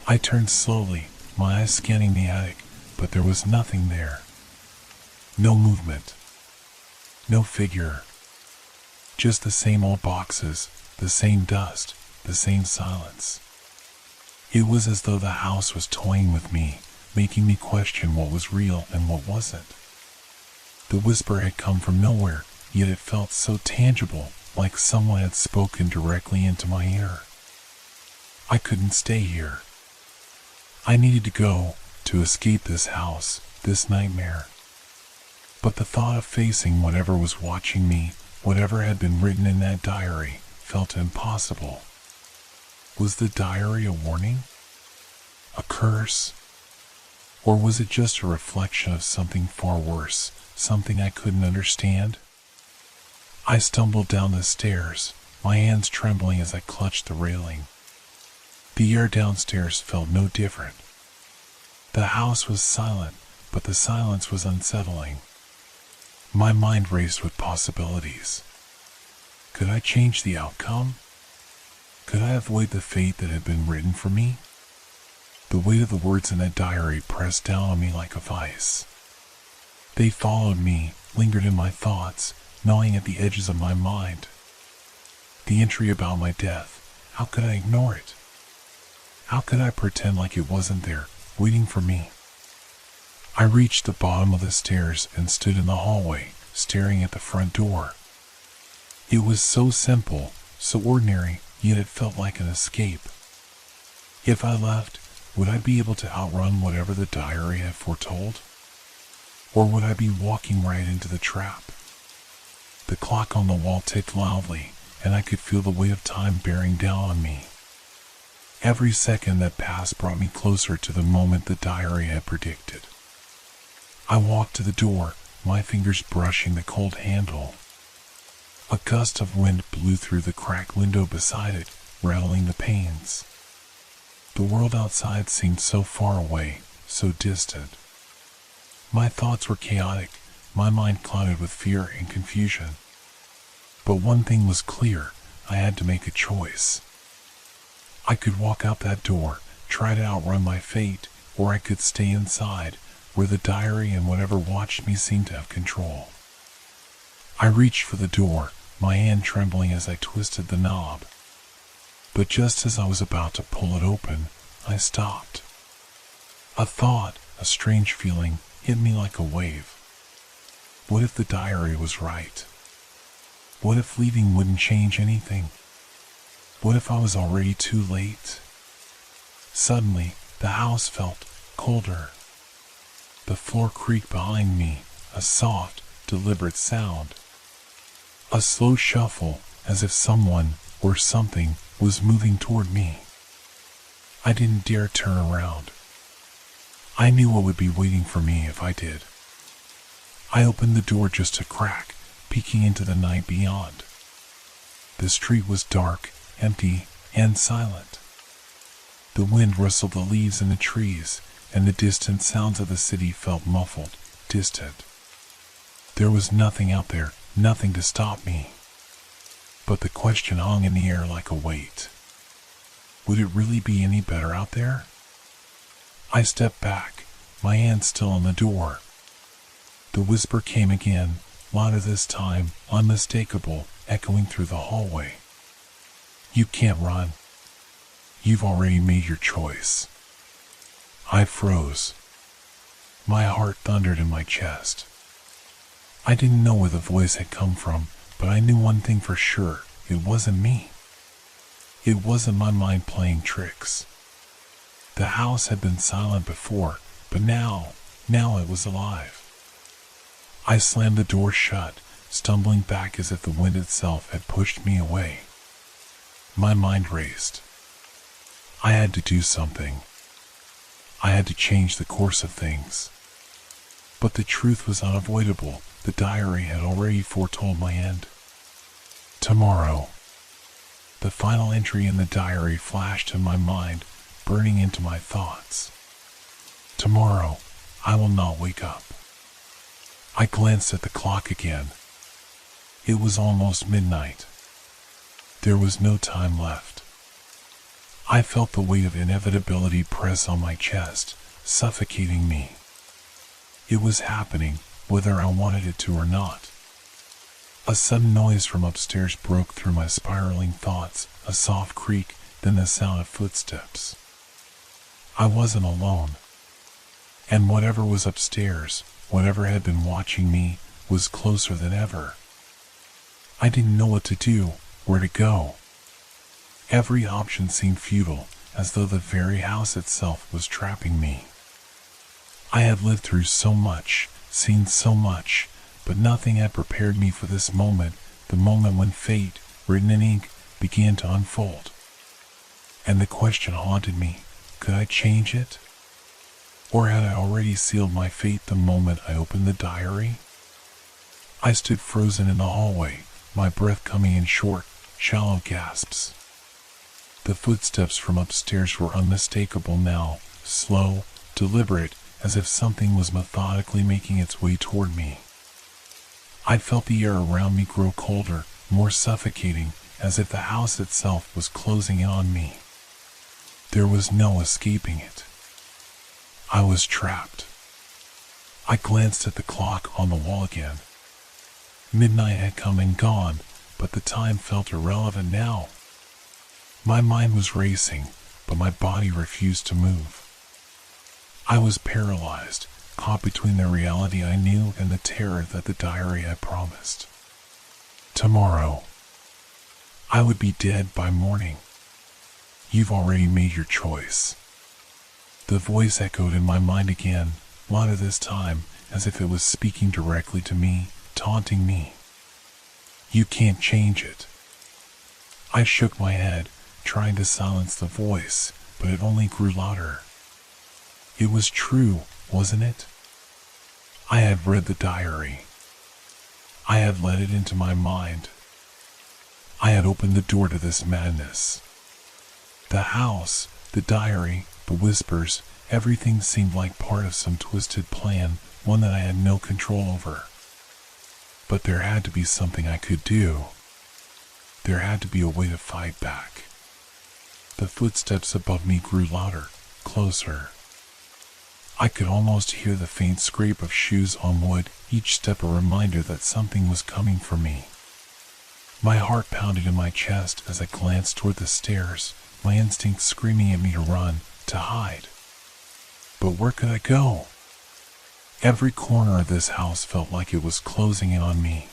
I turned slowly, my eyes scanning the attic, but there was nothing there. No movement. No figure. Just the same old boxes, the same dust, the same silence. It was as though the house was toying with me, making me question what was real and what wasn't. The whisper had come from nowhere, yet it felt so tangible, like someone had spoken directly into my ear. I couldn't stay here. I needed to go, to escape this house, this nightmare. But the thought of facing whatever was watching me, whatever had been written in that diary, felt impossible. Was the diary a warning? A curse? Or was it just a reflection of something far worse, something I couldn't understand? I stumbled down the stairs, my hands trembling as I clutched the railing. The air downstairs felt no different. The house was silent, but the silence was unsettling. My mind raced with possibilities. Could I change the outcome? Could I avoid the fate that had been written for me? The weight of the words in that diary pressed down on me like a vice. They followed me, lingered in my thoughts, gnawing at the edges of my mind. The entry about my death, how could I ignore it? How could I pretend like it wasn't there, waiting for me? I reached the bottom of the stairs and stood in the hallway, staring at the front door. It was so simple, so ordinary, yet it felt like an escape. If I left, would I be able to outrun whatever the diary had foretold? Or would I be walking right into the trap? The clock on the wall ticked loudly, and I could feel the weight of time bearing down on me. Every second that passed brought me closer to the moment the diary had predicted. I walked to the door, my fingers brushing the cold handle. A gust of wind blew through the cracked window beside it, rattling the panes. The world outside seemed so far away, so distant. My thoughts were chaotic, my mind clouded with fear and confusion. But one thing was clear, I had to make a choice. I could walk out that door, try to outrun my fate, or I could stay inside, where the diary and whatever watched me seemed to have control. I reached for the door, my hand trembling as I twisted the knob. But just as I was about to pull it open, I stopped. A thought, a strange feeling, hit me like a wave. What if the diary was right? What if leaving wouldn't change anything? What if I was already too late? Suddenly, the house felt colder. The floor creaked behind me, a soft, deliberate sound. A slow shuffle, as if someone, or something, was moving toward me. I didn't dare turn around. I knew what would be waiting for me if I did. I opened the door just a crack, peeking into the night beyond. The street was dark, empty, and silent. The wind rustled the leaves in the trees, and the distant sounds of the city felt muffled, distant. There was nothing out there, nothing to stop me. But the question hung in the air like a weight. Would it really be any better out there? I stepped back, my hand still on the door. The whisper came again, louder this time, unmistakable, echoing through the hallway. You can't run. You've already made your choice. I froze. My heart thundered in my chest. I didn't know where the voice had come from, but I knew one thing for sure. It wasn't me. It wasn't my mind playing tricks. The house had been silent before, but now it was alive. I slammed the door shut, stumbling back as if the wind itself had pushed me away. My mind raced. I had to do something. I had to change the course of things. But the truth was unavoidable. The diary had already foretold my end. Tomorrow. The final entry in the diary flashed in my mind, burning into my thoughts. Tomorrow, I will not wake up. I glanced at the clock again. It was almost midnight. There was no time left. I felt the weight of inevitability press on my chest, suffocating me. It was happening, whether I wanted it to or not. A sudden noise from upstairs broke through my spiraling thoughts, a soft creak, then the sound of footsteps. I wasn't alone. And whatever was upstairs, whatever had been watching me, was closer than ever. I didn't know what to do, where to go. Every option seemed futile, as though the very house itself was trapping me. I had lived through so much, seen so much, but nothing had prepared me for this moment, the moment when fate, written in ink, began to unfold. And the question haunted me, could I change it? Or had I already sealed my fate the moment I opened the diary? I stood frozen in the hallway, my breath coming in short, shallow gasps. The footsteps from upstairs were unmistakable now, slow, deliberate, as if something was methodically making its way toward me. I felt the air around me grow colder, more suffocating, as if the house itself was closing in on me. There was no escaping it. I was trapped. I glanced at the clock on the wall again. Midnight had come and gone, but the time felt irrelevant now. My mind was racing, but my body refused to move. I was paralyzed, caught between the reality I knew and the terror that the diary had promised. Tomorrow. I would be dead by morning. You've already made your choice. The voice echoed in my mind again, louder this time, as if it was speaking directly to me, taunting me. You can't change it. I shook my head, trying to silence the voice, but it only grew louder. It was true, wasn't it? I had read the diary. I had let it into my mind. I had opened the door to this madness. The house, the diary, the whispers, everything seemed like part of some twisted plan, one that I had no control over. But there had to be something I could do. There had to be a way to fight back. The footsteps above me grew louder, closer. I could almost hear the faint scrape of shoes on wood, each step a reminder that something was coming for me. My heart pounded in my chest as I glanced toward the stairs, my instincts screaming at me to run, to hide. But where could I go? Every corner of this house felt like it was closing in on me.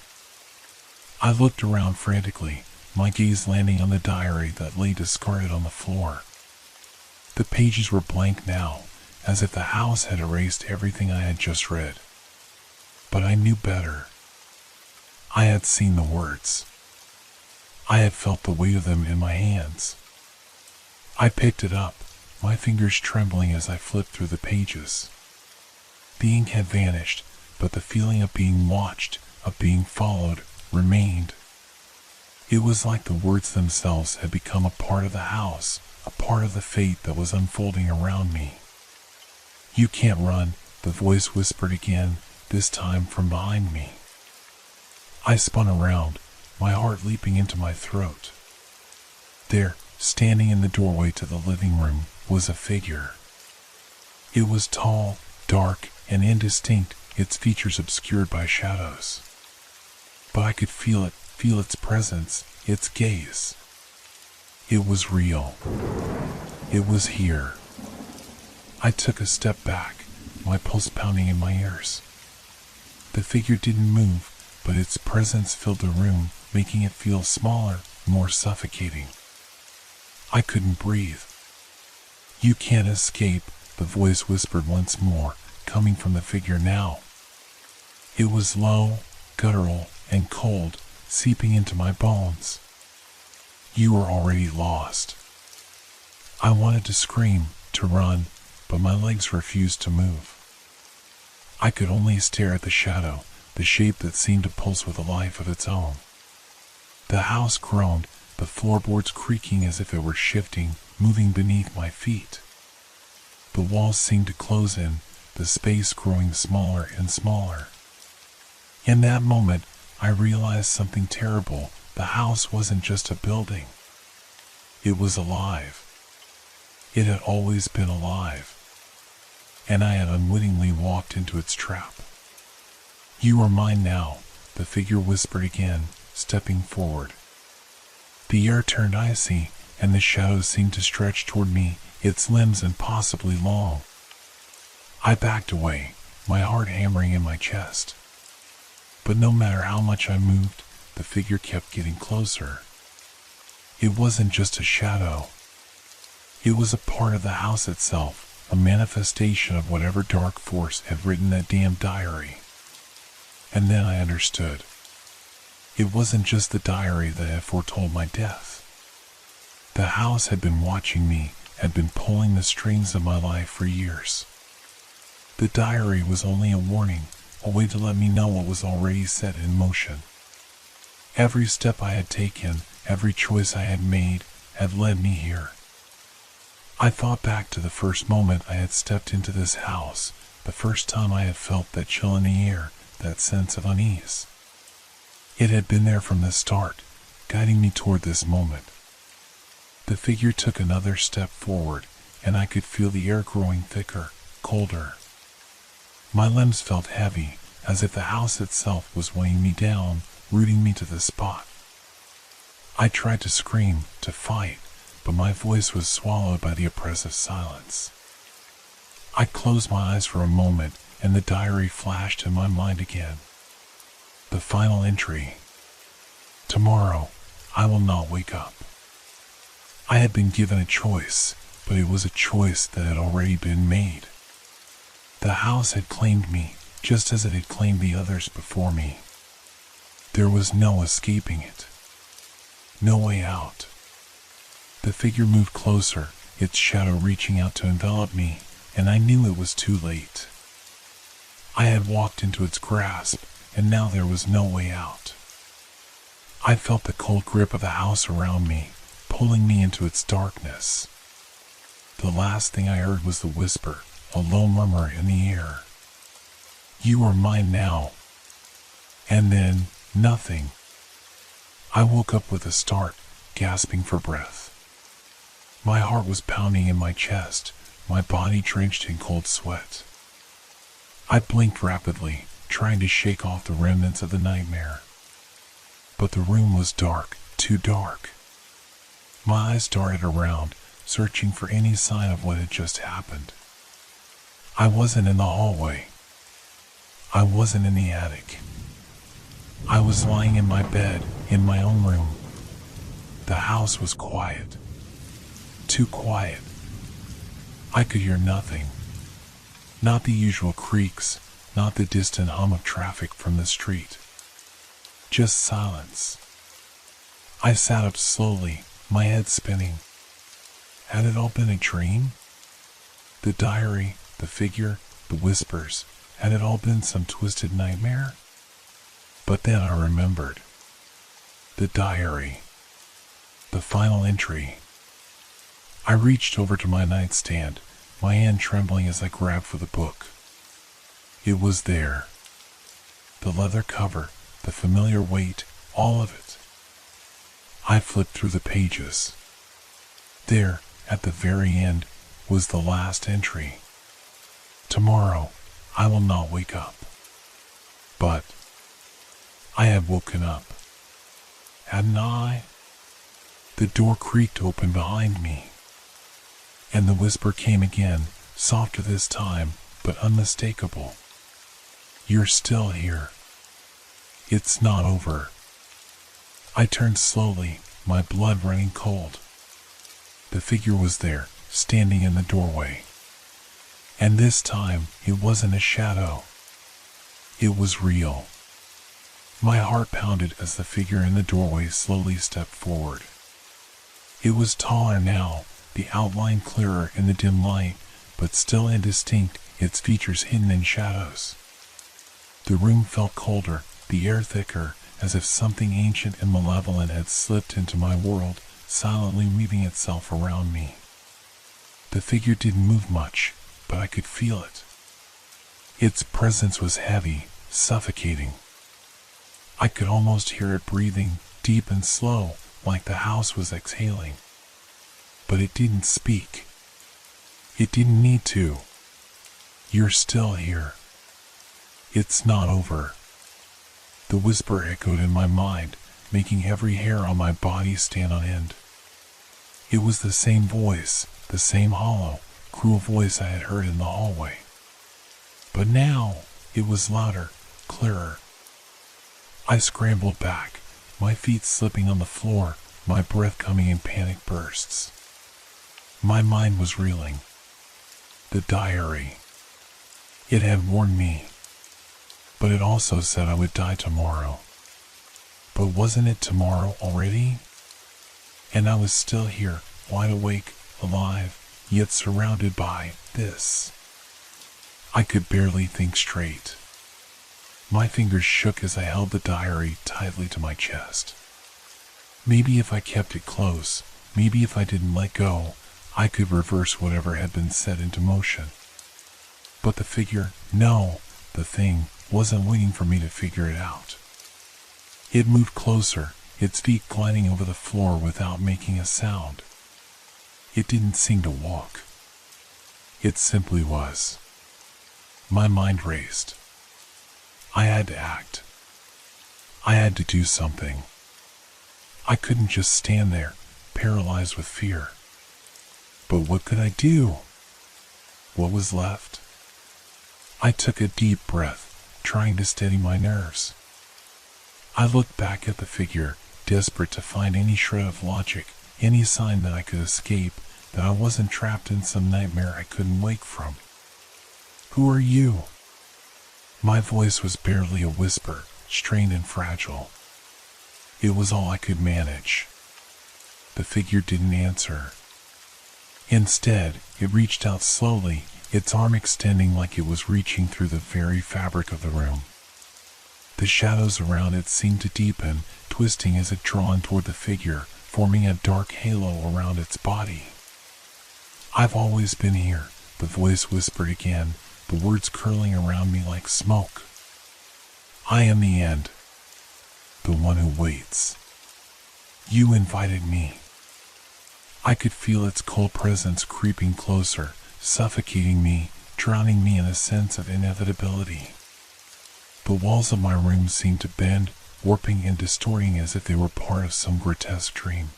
I looked around frantically, my gaze landing on the diary that lay discarded on the floor. The pages were blank now, as if the house had erased everything I had just read. But I knew better. I had seen the words. I had felt the weight of them in my hands. I picked it up, my fingers trembling as I flipped through the pages. The ink had vanished, but the feeling of being watched, of being followed, remained. It was like the words themselves had become a part of the house, a part of the fate that was unfolding around me. "You can't run," the voice whispered again, this time from behind me. I spun around, my heart leaping into my throat. There, standing in the doorway to the living room, was a figure. It was tall, dark, and indistinct, its features obscured by shadows. But I could feel its presence, its gaze. It was real. It was here. I took a step back, my pulse pounding in my ears. The figure didn't move, but its presence filled the room, making it feel smaller, more suffocating. I couldn't breathe. "You can't escape," the voice whispered once more, coming from the figure now. It was low, guttural, and cold, seeping into my bones. "You are already lost." I wanted to scream, to run, but my legs refused to move. I could only stare at the shadow, the shape that seemed to pulse with a life of its own. The house groaned, the floorboards creaking as if it were shifting, moving beneath my feet. The walls seemed to close in, the space growing smaller and smaller. In that moment, I realized something terrible. The house wasn't just a building. It was alive. It had always been alive. And I had unwittingly walked into its trap. "You are mine now," the figure whispered again, stepping forward. The air turned icy, and the shadow seemed to stretch toward me, its limbs impossibly long. I backed away, my heart hammering in my chest. But no matter how much I moved, the figure kept getting closer. It wasn't just a shadow. It was a part of the house itself, a manifestation of whatever dark force had written that damn diary. And then I understood. It wasn't just the diary that had foretold my death. The house had been watching me, had been pulling the strings of my life for years. The diary was only a warning, a way to let me know what was already set in motion. Every step I had taken, every choice I had made, had led me here. I thought back to the first moment I had stepped into this house, the first time I had felt that chill in the air, that sense of unease. It had been there from the start, guiding me toward this moment. The figure took another step forward, and I could feel the air growing thicker, colder. My limbs felt heavy, as if the house itself was weighing me down, rooting me to the spot. I tried to scream, to fight, but my voice was swallowed by the oppressive silence. I closed my eyes for a moment, and the diary flashed in my mind again. The final entry. "Tomorrow, I will not wake up." I had been given a choice, but it was a choice that had already been made. The house had claimed me, just as it had claimed the others before me. There was no escaping it. No way out. The figure moved closer, its shadow reaching out to envelop me, and I knew it was too late. I had walked into its grasp, and now there was no way out. I felt the cold grip of the house around me, pulling me into its darkness. The last thing I heard was the whisper, a low murmur in the air. "You are mine now." And then, nothing. I woke up with a start, gasping for breath. My heart was pounding in my chest, my body drenched in cold sweat. I blinked rapidly, trying to shake off the remnants of the nightmare. But the room was dark, too dark. My eyes darted around, searching for any sign of what had just happened. I wasn't in the hallway. I wasn't in the attic. I was lying in my bed, in my own room. The house was quiet. Too quiet. I could hear nothing. Not the usual creaks, not the distant hum of traffic from the street. Just silence. I sat up slowly, my head spinning. Had it all been a dream? The diary, the figure, the whispers, had it all been some twisted nightmare? But then I remembered. The diary. The final entry. I reached over to my nightstand, my hand trembling as I grabbed for the book. It was there. The leather cover, the familiar weight, all of it. I flipped through the pages. There, at the very end, was the last entry. Tomorrow, I will not wake up. But I had woken up. Hadn't I? The door creaked open behind me, and the whisper came again, softer this time, but unmistakable. You're still here. It's not over. I turned slowly, my blood running cold. The figure was there, standing in the doorway. And this time, it wasn't a shadow. It was real. My heart pounded as the figure in the doorway slowly stepped forward. It was taller now, the outline clearer in the dim light, but still indistinct, its features hidden in shadows. The room felt colder, the air thicker, as if something ancient and malevolent had slipped into my world, silently weaving itself around me. The figure didn't move much, but I could feel it. Its presence was heavy, suffocating. I could almost hear it breathing, deep and slow, like the house was exhaling. But it didn't speak. It didn't need to. You're still here. It's not over. The whisper echoed in my mind, making every hair on my body stand on end. It was the same voice, the same hollow, cruel voice I had heard in the hallway. But now, it was louder, clearer. I scrambled back, my feet slipping on the floor, my breath coming in panic bursts. My mind was reeling. The diary. It had warned me. But it also said I would die tomorrow. But wasn't it tomorrow already? And I was still here, wide awake, alive, yet surrounded by this. I could barely think straight. My fingers shook as I held the diary tightly to my chest. Maybe if I kept it close, maybe if I didn't let go, I could reverse whatever had been set into motion. But the figure, no, the thing, wasn't waiting for me to figure it out. It moved closer, its feet gliding over the floor without making a sound. It didn't seem to walk. It simply was. My mind raced. I had to act. I had to do something. I couldn't just stand there, paralyzed with fear. But what could I do? What was left? I took a deep breath, trying to steady my nerves. I looked back at the figure, desperate to find any shred of logic, any sign that I could escape, that I wasn't trapped in some nightmare I couldn't wake from. Who are you? My voice was barely a whisper, strained and fragile. It was all I could manage. The figure didn't answer. Instead, it reached out slowly, its arm extending like it was reaching through the very fabric of the room. The shadows around it seemed to deepen, twisting as it drawn toward the figure, forming a dark halo around its body. I've always been here, the voice whispered again, the words curling around me like smoke. I am the end. The one who waits. You invited me. I could feel its cold presence creeping closer, suffocating me, drowning me in a sense of inevitability. The walls of my room seemed to bend, warping and distorting as if they were part of some grotesque dream.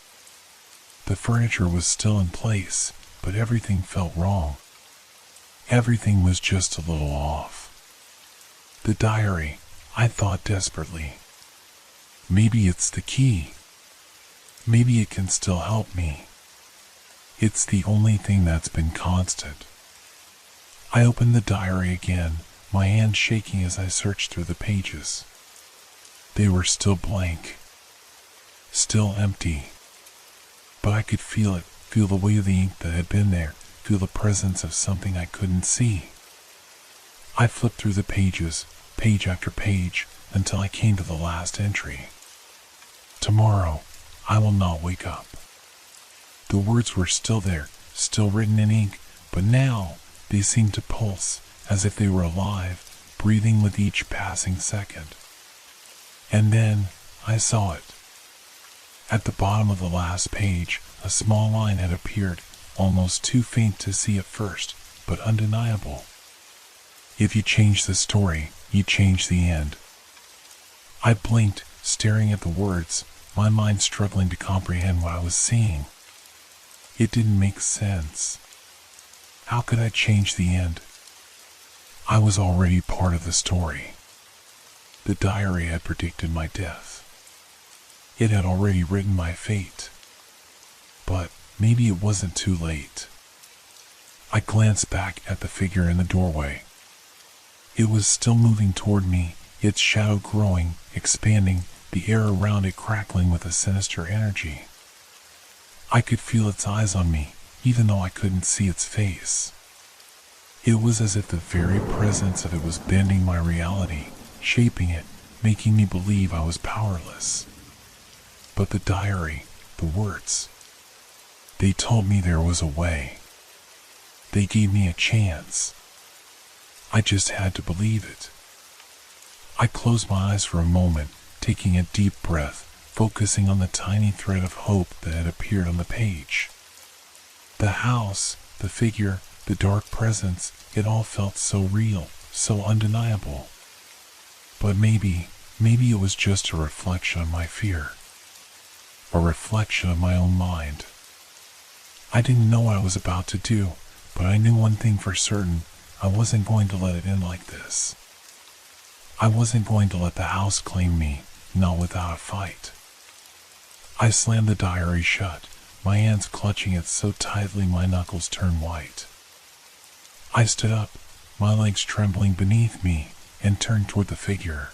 The furniture was still in place, but everything felt wrong. Everything was just a little off. The diary, I thought desperately. Maybe it's the key. Maybe it can still help me. It's the only thing that's been constant. I opened the diary again, my hand shaking as I searched through the pages. They were still blank. Still empty. But I could feel it, feel the weight of the ink that had been there, feel the presence of something I couldn't see. I flipped through the pages, page after page, until I came to the last entry. Tomorrow, I will not wake up. The words were still there, still written in ink, but now they seemed to pulse as if they were alive, breathing with each passing second. And then I saw it. At the bottom of the last page, a small line had appeared, almost too faint to see at first, but undeniable. If you change the story, you change the end. I blinked, staring at the words, my mind struggling to comprehend what I was seeing. It didn't make sense. How could I change the end? I was already part of the story. The diary had predicted my death. It had already written my fate. But maybe it wasn't too late. I glanced back at the figure in the doorway. It was still moving toward me, its shadow growing, expanding, the air around it crackling with a sinister energy. I could feel its eyes on me, even though I couldn't see its face. It was as if the very presence of it was bending my reality, shaping it, making me believe I was powerless. But the diary, the words, they told me there was a way. They gave me a chance. I just had to believe it. I closed my eyes for a moment, taking a deep breath, focusing on the tiny thread of hope that had appeared on the page. The house, the figure, the dark presence, it all felt so real, so undeniable. But maybe it was just a reflection of my fear. A reflection of my own mind. I didn't know what I was about to do, but I knew one thing for certain. I wasn't going to let it end like this. I wasn't going to let the house claim me, not without a fight. I slammed the diary shut, my hands clutching it so tightly my knuckles turned white. I stood up, my legs trembling beneath me, and turned toward the figure.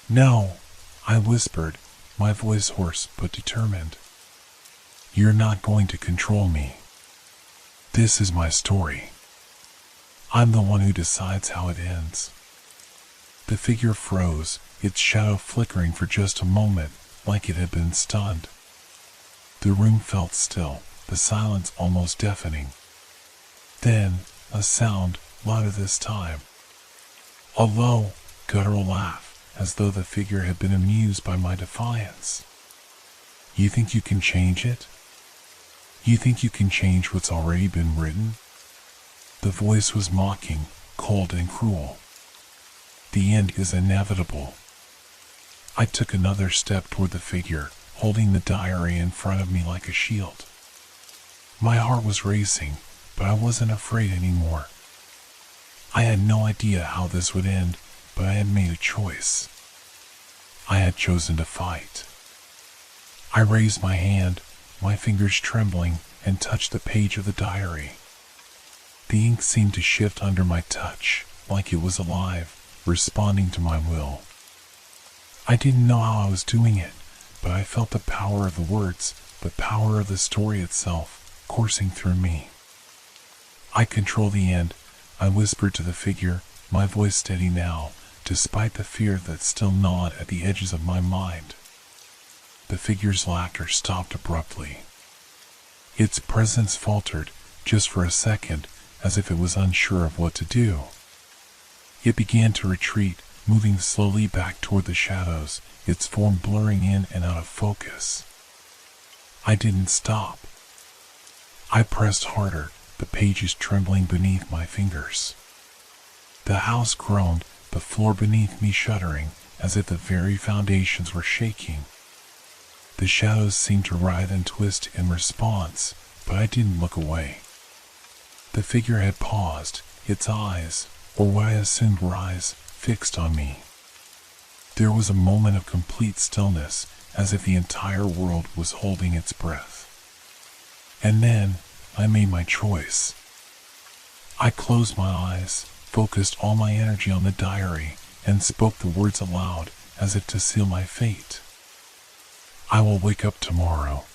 "No," I whispered, my voice hoarse but determined. "You're not going to control me. This is my story. I'm the one who decides how it ends." The figure froze, its shadow flickering for just a moment, like it had been stunned. The room felt still, the silence almost deafening. Then, a sound, louder this time. A low, guttural laugh, as though the figure had been amused by my defiance. "You think you can change it? You think you can change what's already been written?" The voice was mocking, cold and cruel. "The end is inevitable." I took another step toward the figure, holding the diary in front of me like a shield. My heart was racing, but I wasn't afraid anymore. I had no idea how this would end, but I had made a choice. I had chosen to fight. I raised my hand, my fingers trembling, and touched the page of the diary. The ink seemed to shift under my touch, like it was alive, responding to my will. I didn't know how I was doing it, but I felt the power of the words, the power of the story itself, coursing through me. "I control the end," I whispered to the figure, my voice steady now, despite the fear that still gnawed at the edges of my mind. The figure's laughter stopped abruptly. Its presence faltered, just for a second, as if it was unsure of what to do. It began to retreat, moving slowly back toward the shadows, its form blurring in and out of focus. I didn't stop. I pressed harder, the pages trembling beneath my fingers. The house groaned, the floor beneath me shuddering, as if the very foundations were shaking. The shadows seemed to writhe and twist in response, but I didn't look away. The figure had paused, its eyes, or what I assumed were eyes, fixed on me. There was a moment of complete stillness, as if the entire world was holding its breath. And then, I made my choice. I closed my eyes, focused all my energy on the diary, and spoke the words aloud, as if to seal my fate. "I will wake up tomorrow."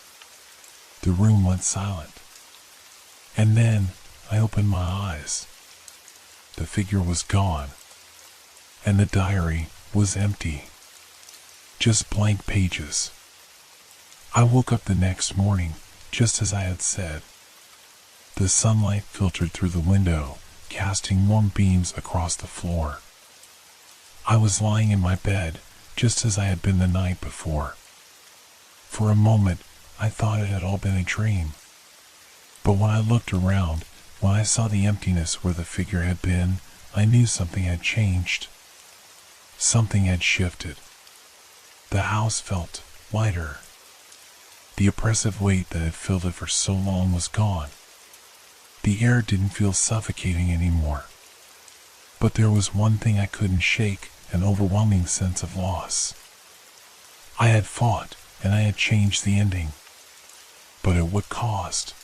The room went silent. And then, I opened my eyes. The figure was gone, and the diary was empty. Just blank pages. I woke up the next morning, just as I had said. The sunlight filtered through the window, casting warm beams across the floor. I was lying in my bed, just as I had been the night before. For a moment, I thought it had all been a dream. But when I looked around, when I saw the emptiness where the figure had been, I knew something had changed. Something had shifted. The house felt lighter. The oppressive weight that had filled it for so long was gone. The air didn't feel suffocating anymore. But there was one thing I couldn't shake, an overwhelming sense of loss. I had fought, and I had changed the ending. But at what cost?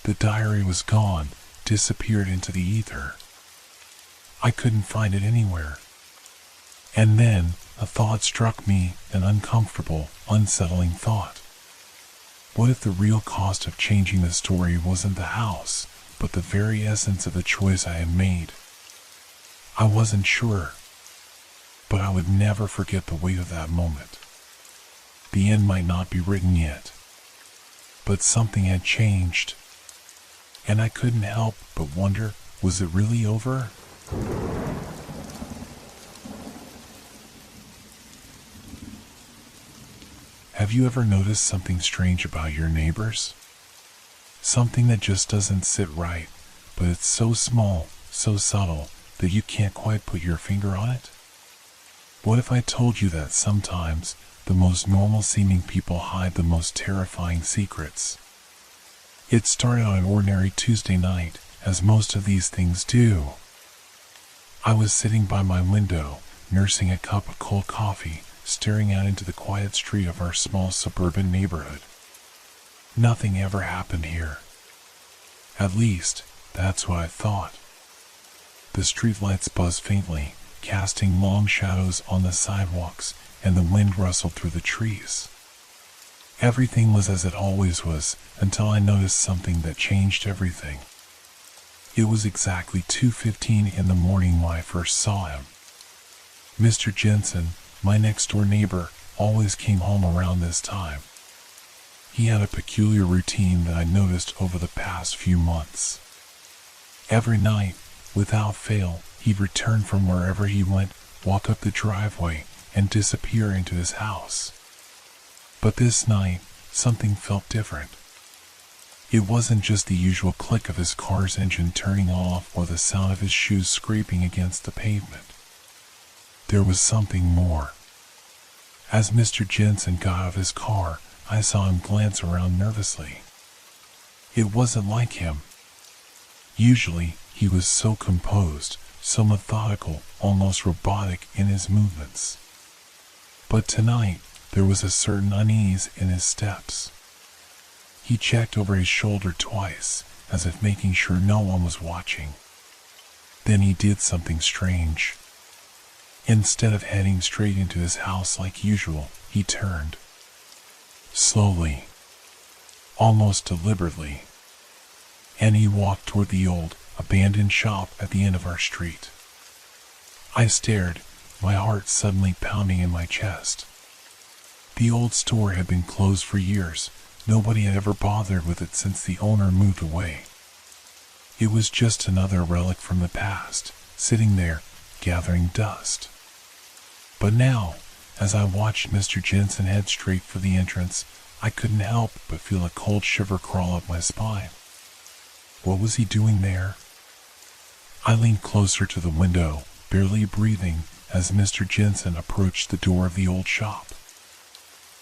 The diary was gone, disappeared into the ether. I couldn't find it anywhere. And then a thought struck me, an uncomfortable, unsettling thought. What if the real cost of changing the story wasn't the house, but the very essence of the choice I had made? I wasn't sure, but I would never forget the weight of that moment. The end might not be written yet, but something had changed, and I couldn't help but wonder, was it really over? Have you ever noticed something strange about your neighbors? Something that just doesn't sit right, but it's so small, so subtle, that you can't quite put your finger on it? What if I told you that sometimes the most normal-seeming people hide the most terrifying secrets? It started on an ordinary Tuesday night, as most of these things do. I was sitting by my window, nursing a cup of cold coffee, staring out into the quiet street of our small suburban neighborhood. Nothing ever happened here. At least, that's what I thought. The streetlights buzzed faintly, casting long shadows on the sidewalks, and the wind rustled through the trees. Everything was as it always was, until I noticed something that changed everything. It was exactly 2:15 in the morning when I first saw him. Mr. Jensen, my next-door neighbor, always came home around this time. He had a peculiar routine that I noticed over the past few months. Every night, without fail, he'd return from wherever he went, walk up the driveway, and disappear into his house. But this night, something felt different. It wasn't just the usual click of his car's engine turning off or the sound of his shoes scraping against the pavement. There was something more. As Mr. Jensen got out of his car, I saw him glance around nervously. It wasn't like him. Usually, he was so composed, so methodical, almost robotic in his movements. But tonight, there was a certain unease in his steps. He checked over his shoulder twice, as if making sure no one was watching. Then he did something strange. Instead of heading straight into his house like usual, he turned. Slowly, almost deliberately, and he walked toward the old, abandoned shop at the end of our street. I stared, my heart suddenly pounding in my chest. The old store had been closed for years. Nobody had ever bothered with it since the owner moved away. It was just another relic from the past, sitting there, gathering dust. But now, as I watched Mr. Jensen head straight for the entrance, I couldn't help but feel a cold shiver crawl up my spine. What was he doing there? I leaned closer to the window, barely breathing, as Mr. Jensen approached the door of the old shop.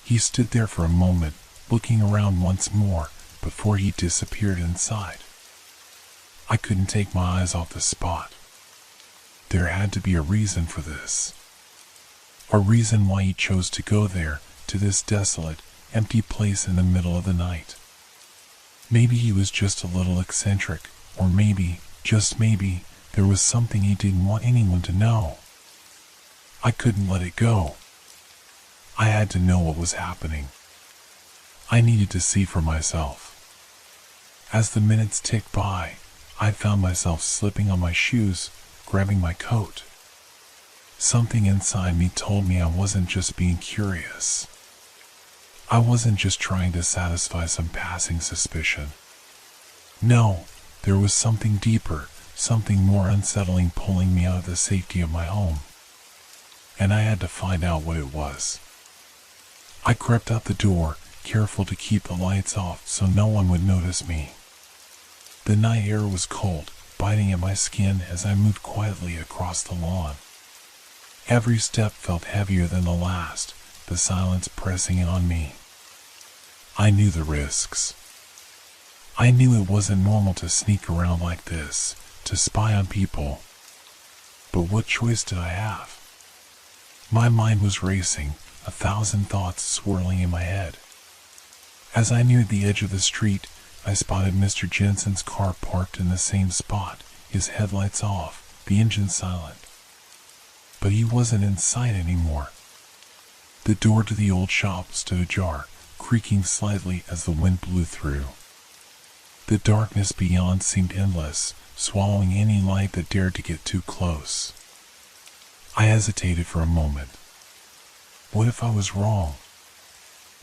He stood there for a moment, looking around once more, before he disappeared inside. I couldn't take my eyes off the spot. There had to be a reason for this. A reason why he chose to go there, to this desolate, empty place in the middle of the night. Maybe he was just a little eccentric, or maybe, just maybe, there was something he didn't want anyone to know. I couldn't let it go. I had to know what was happening. I needed to see for myself. As the minutes ticked by, I found myself slipping on my shoes, grabbing my coat. Something inside me told me I wasn't just being curious. I wasn't just trying to satisfy some passing suspicion. No, there was something deeper, something more unsettling pulling me out of the safety of my home. And I had to find out what it was. I crept out the door, careful to keep the lights off so no one would notice me. The night air was cold, biting at my skin as I moved quietly across the lawn. Every step felt heavier than the last, the silence pressing in on me. I knew the risks. I knew it wasn't normal to sneak around like this, to spy on people. But what choice did I have? My mind was racing, 1,000 thoughts swirling in my head. As I neared the edge of the street, I spotted Mr. Jensen's car parked in the same spot, his headlights off, the engine silent. But he wasn't in sight anymore. The door to the old shop stood ajar, creaking slightly as the wind blew through. The darkness beyond seemed endless, swallowing any light that dared to get too close. I hesitated for a moment. What if I was wrong?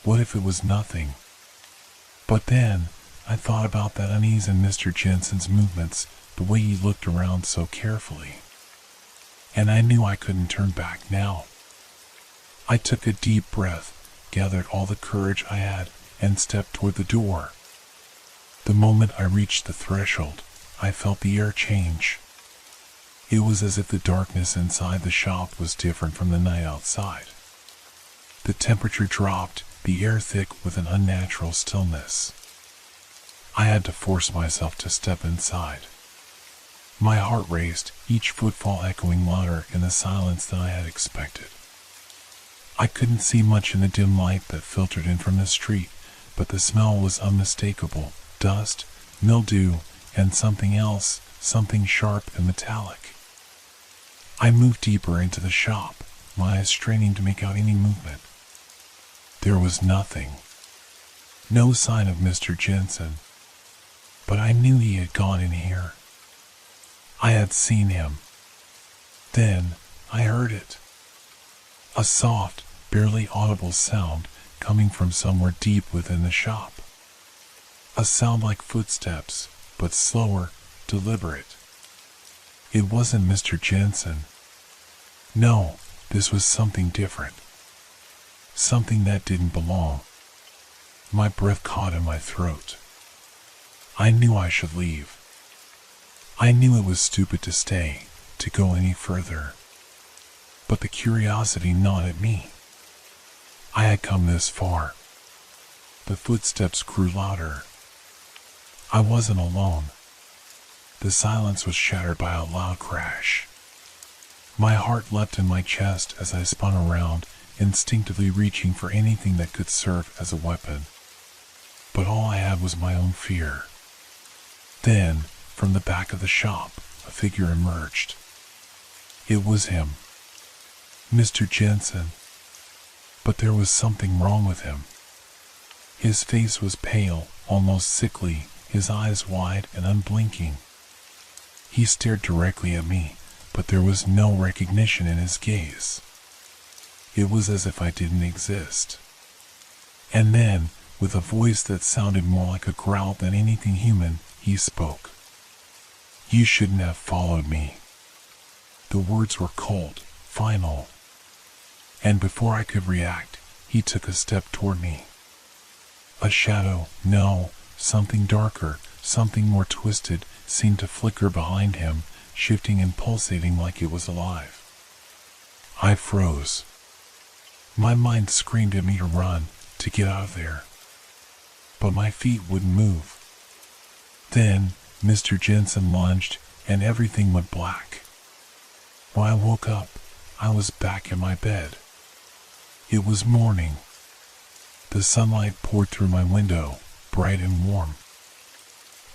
What if it was nothing? But then, I thought about that unease in Mr. Jensen's movements, the way he looked around so carefully. And I knew I couldn't turn back now. I took a deep breath, gathered all the courage I had, and stepped toward the door. The moment I reached the threshold, I felt the air change. It was as if the darkness inside the shop was different from the night outside. The temperature dropped, the air thick with an unnatural stillness. I had to force myself to step inside. My heart raced, each footfall echoing louder in the silence than I had expected. I couldn't see much in the dim light that filtered in from the street, but the smell was unmistakable: dust, mildew, and something else, something sharp and metallic. I moved deeper into the shop, my eyes straining to make out any movement. There was nothing. No sign of Mr. Jensen. But I knew he had gone in here. I had seen him. Then I heard it. A soft, barely audible sound coming from somewhere deep within the shop. A sound like footsteps, but slower, deliberate. It wasn't Mr. Jensen. No, this was something different. Something that didn't belong. My breath caught in my throat. I knew I should leave. I knew it was stupid to stay, to go any further. But the curiosity gnawed at me. I had come this far. The footsteps grew louder. I wasn't alone. The silence was shattered by a loud crash. My heart leapt in my chest as I spun around, instinctively reaching for anything that could serve as a weapon. But all I had was my own fear. Then, from the back of the shop, a figure emerged. It was him. Mr. Jensen. But there was something wrong with him. His face was pale, almost sickly, his eyes wide and unblinking. He stared directly at me, but there was no recognition in his gaze. It was as if I didn't exist. And then, with a voice that sounded more like a growl than anything human, he spoke. "You shouldn't have followed me." The words were cold, final. And before I could react, he took a step toward me. A shadow, no, something darker, something more twisted, seemed to flicker behind him, shifting and pulsating like it was alive. I froze. My mind screamed at me to run, to get out of there. But my feet wouldn't move. Then, Mr. Jensen lunged, and everything went black. When I woke up, I was back in my bed. It was morning. The sunlight poured through my window, bright and warm.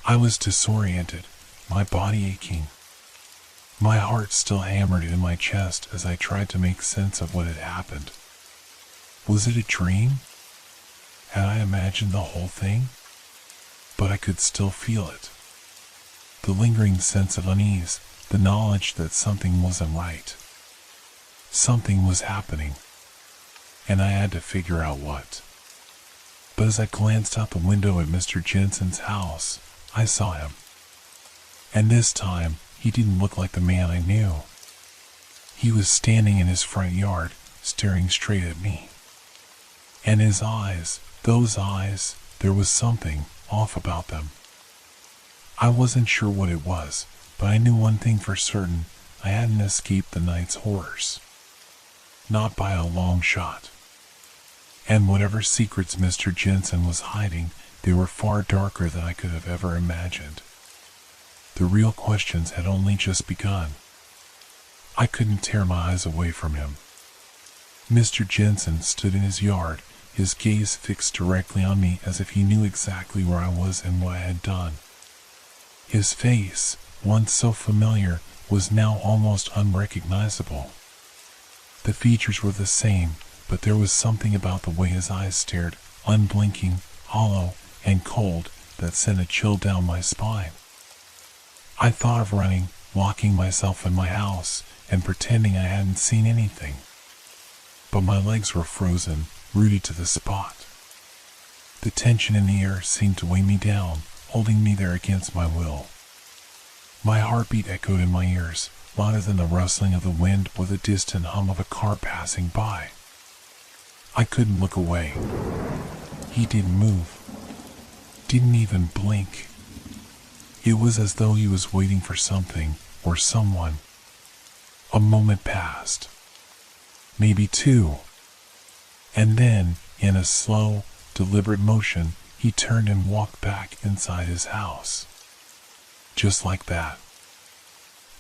I was disoriented, my body aching. My heart still hammered in my chest as I tried to make sense of what had happened. Was it a dream? Had I imagined the whole thing? But I could still feel it. The lingering sense of unease, the knowledge that something wasn't right. Something was happening, and I had to figure out what. But as I glanced out the window at Mr. Jensen's house, I saw him. And this time, he didn't look like the man I knew. He was standing in his front yard, staring straight at me. And his eyes, those eyes, there was something off about them. I wasn't sure what it was, but I knew one thing for certain: I hadn't escaped the night's horrors. Not by a long shot. And whatever secrets Mr. Jensen was hiding, they were far darker than I could have ever imagined. The real questions had only just begun. I couldn't tear my eyes away from him. Mr. Jensen stood in his yard, his gaze fixed directly on me as if he knew exactly where I was and what I had done. His face, once so familiar, was now almost unrecognizable. The features were the same, but there was something about the way his eyes stared, unblinking, hollow, and cold, that sent a chill down my spine. I thought of running, locking myself in my house, and pretending I hadn't seen anything. But my legs were frozen, rooted to the spot. The tension in the air seemed to weigh me down, holding me there against my will. My heartbeat echoed in my ears, louder than the rustling of the wind or the distant hum of a car passing by. I couldn't look away. He didn't move. Didn't even blink. It was as though he was waiting for something or someone. A moment passed. Maybe two. And then, in a slow, deliberate motion, he turned and walked back inside his house. Just like that.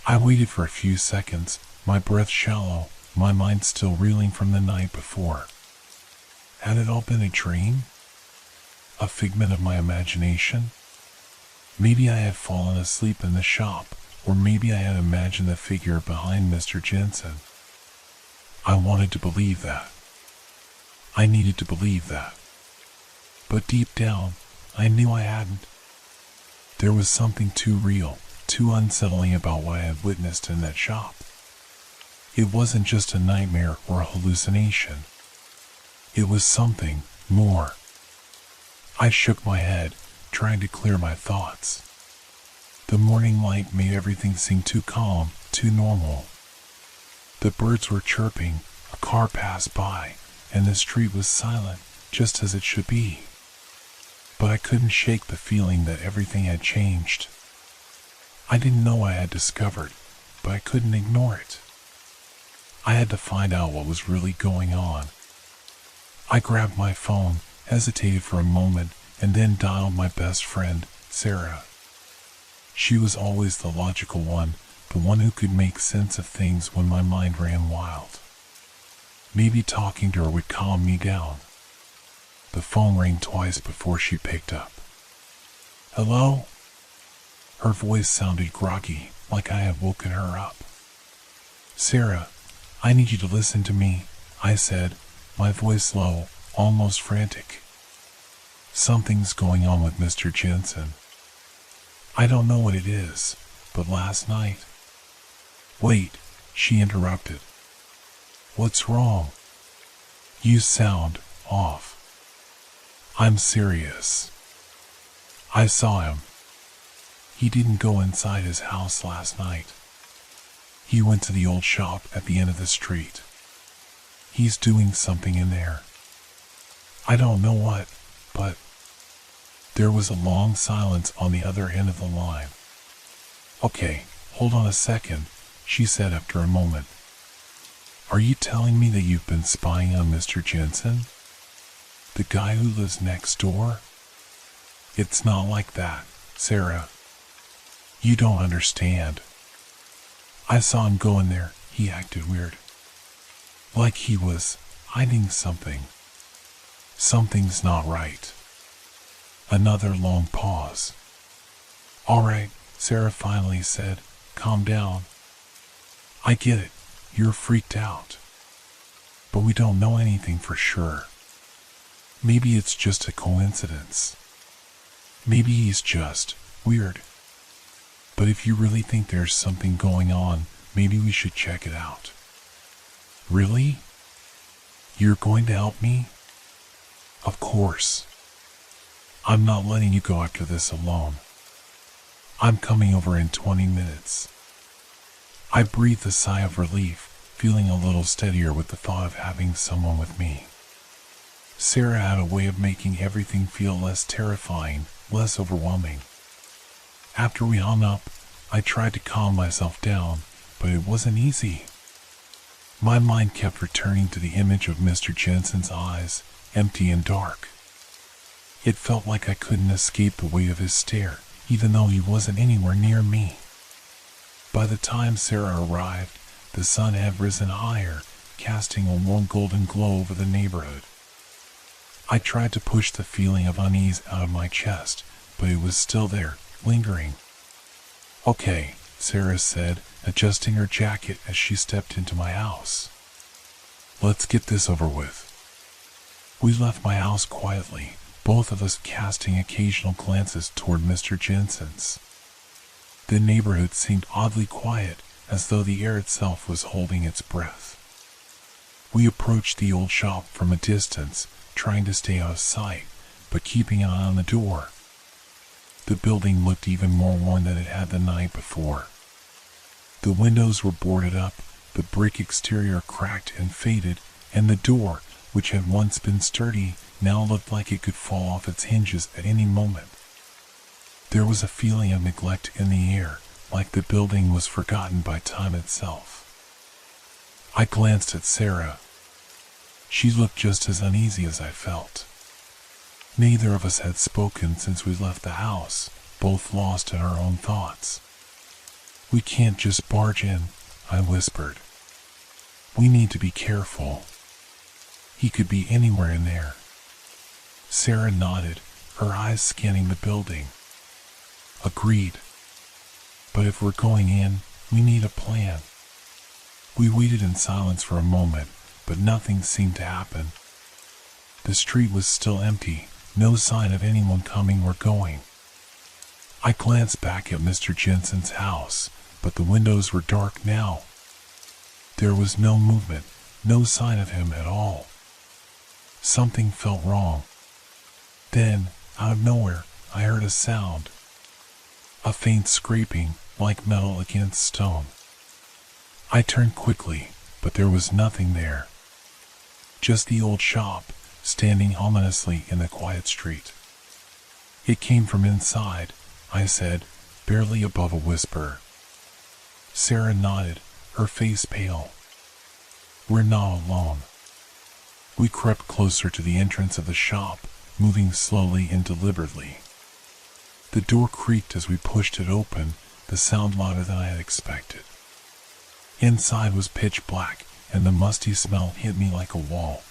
I waited for a few seconds, my breath shallow, my mind still reeling from the night before. Had it all been a dream? A figment of my imagination? Maybe I had fallen asleep in the shop, or maybe I had imagined the figure behind Mr. Jensen. I wanted to believe that. I needed to believe that. But deep down, I knew I hadn't. There was something too real, too unsettling about what I had witnessed in that shop. It wasn't just a nightmare or a hallucination. It was something more. I shook my head, trying to clear my thoughts. The morning light made everything seem too calm, too normal. The birds were chirping, a car passed by, and the street was silent, just as it should be. But I couldn't shake the feeling that everything had changed. I didn't know what I had discovered, but I couldn't ignore it. I had to find out what was really going on. I grabbed my phone, hesitated for a moment, and then dialed my best friend, Sarah. She was always the logical one, the one who could make sense of things when my mind ran wild. Maybe talking to her would calm me down. The phone rang twice before she picked up. Hello? Her voice sounded groggy, like I had woken her up. Sarah, I need you to listen to me, I said, my voice low, almost frantic. Something's going on with Mr. Jensen. I don't know what it is, but last night... Wait, she interrupted. What's wrong? You sound off. I'm serious. I saw him. He didn't go inside his house last night. He went to the old shop at the end of the street. He's doing something in there. I don't know what, but... There was a long silence on the other end of the line. Okay, hold on a second, she said after a moment. Are you telling me that you've been spying on Mr. Jensen? The guy who lives next door? It's not like that, Sarah. You don't understand. I saw him go in there. He acted weird. Like he was hiding something. Something's not right. Another long pause. All right, Sarah finally said, calm down. I get it. You're freaked out. But we don't know anything for sure. Maybe it's just a coincidence. Maybe he's just weird. But if you really think there's something going on, maybe we should check it out. Really? You're going to help me? Of course. I'm not letting you go after this alone. I'm coming over in 20 minutes. I breathed a sigh of relief, feeling a little steadier with the thought of having someone with me. Sarah had a way of making everything feel less terrifying, less overwhelming. After we hung up, I tried to calm myself down, but it wasn't easy. My mind kept returning to the image of Mr. Jensen's eyes, empty and dark. It felt like I couldn't escape the weight of his stare, even though he wasn't anywhere near me. By the time Sarah arrived, the sun had risen higher, casting a warm golden glow over the neighborhood. I tried to push the feeling of unease out of my chest, but it was still there, lingering. "Okay," Sarah said, adjusting her jacket as she stepped into my house. "Let's get this over with." We left my house quietly, both of us casting occasional glances toward Mr. Jensen's. The neighborhood seemed oddly quiet, as though the air itself was holding its breath. We approached the old shop from a distance, trying to stay out of sight, but keeping an eye on the door. The building looked even more worn than it had the night before. The windows were boarded up, the brick exterior cracked and faded, and the door, which had once been sturdy, now looked like it could fall off its hinges at any moment. There was a feeling of neglect in the air, like the building was forgotten by time itself. I glanced at Sarah. She looked just as uneasy as I felt. Neither of us had spoken since we left the house, both lost in our own thoughts. "We can't just barge in," I whispered. "We need to be careful. He could be anywhere in there." Sarah nodded, her eyes scanning the building. "Agreed. But if we're going in, we need a plan." We waited in silence for a moment, but nothing seemed to happen. The street was still empty, no sign of anyone coming or going. I glanced back at Mr. Jensen's house, but the windows were dark now. There was no movement, no sign of him at all. Something felt wrong. Then, out of nowhere, I heard a sound. A faint scraping, like metal against stone. I turned quickly, but there was nothing there. Just the old shop, standing ominously in the quiet street. "It came from inside," I said, barely above a whisper. Sarah nodded, her face pale. "We're not alone." We crept closer to the entrance of the shop, moving slowly and deliberately. The door creaked as we pushed it open, the sound louder than I had expected. Inside was pitch black, and the musty smell hit me like a wall.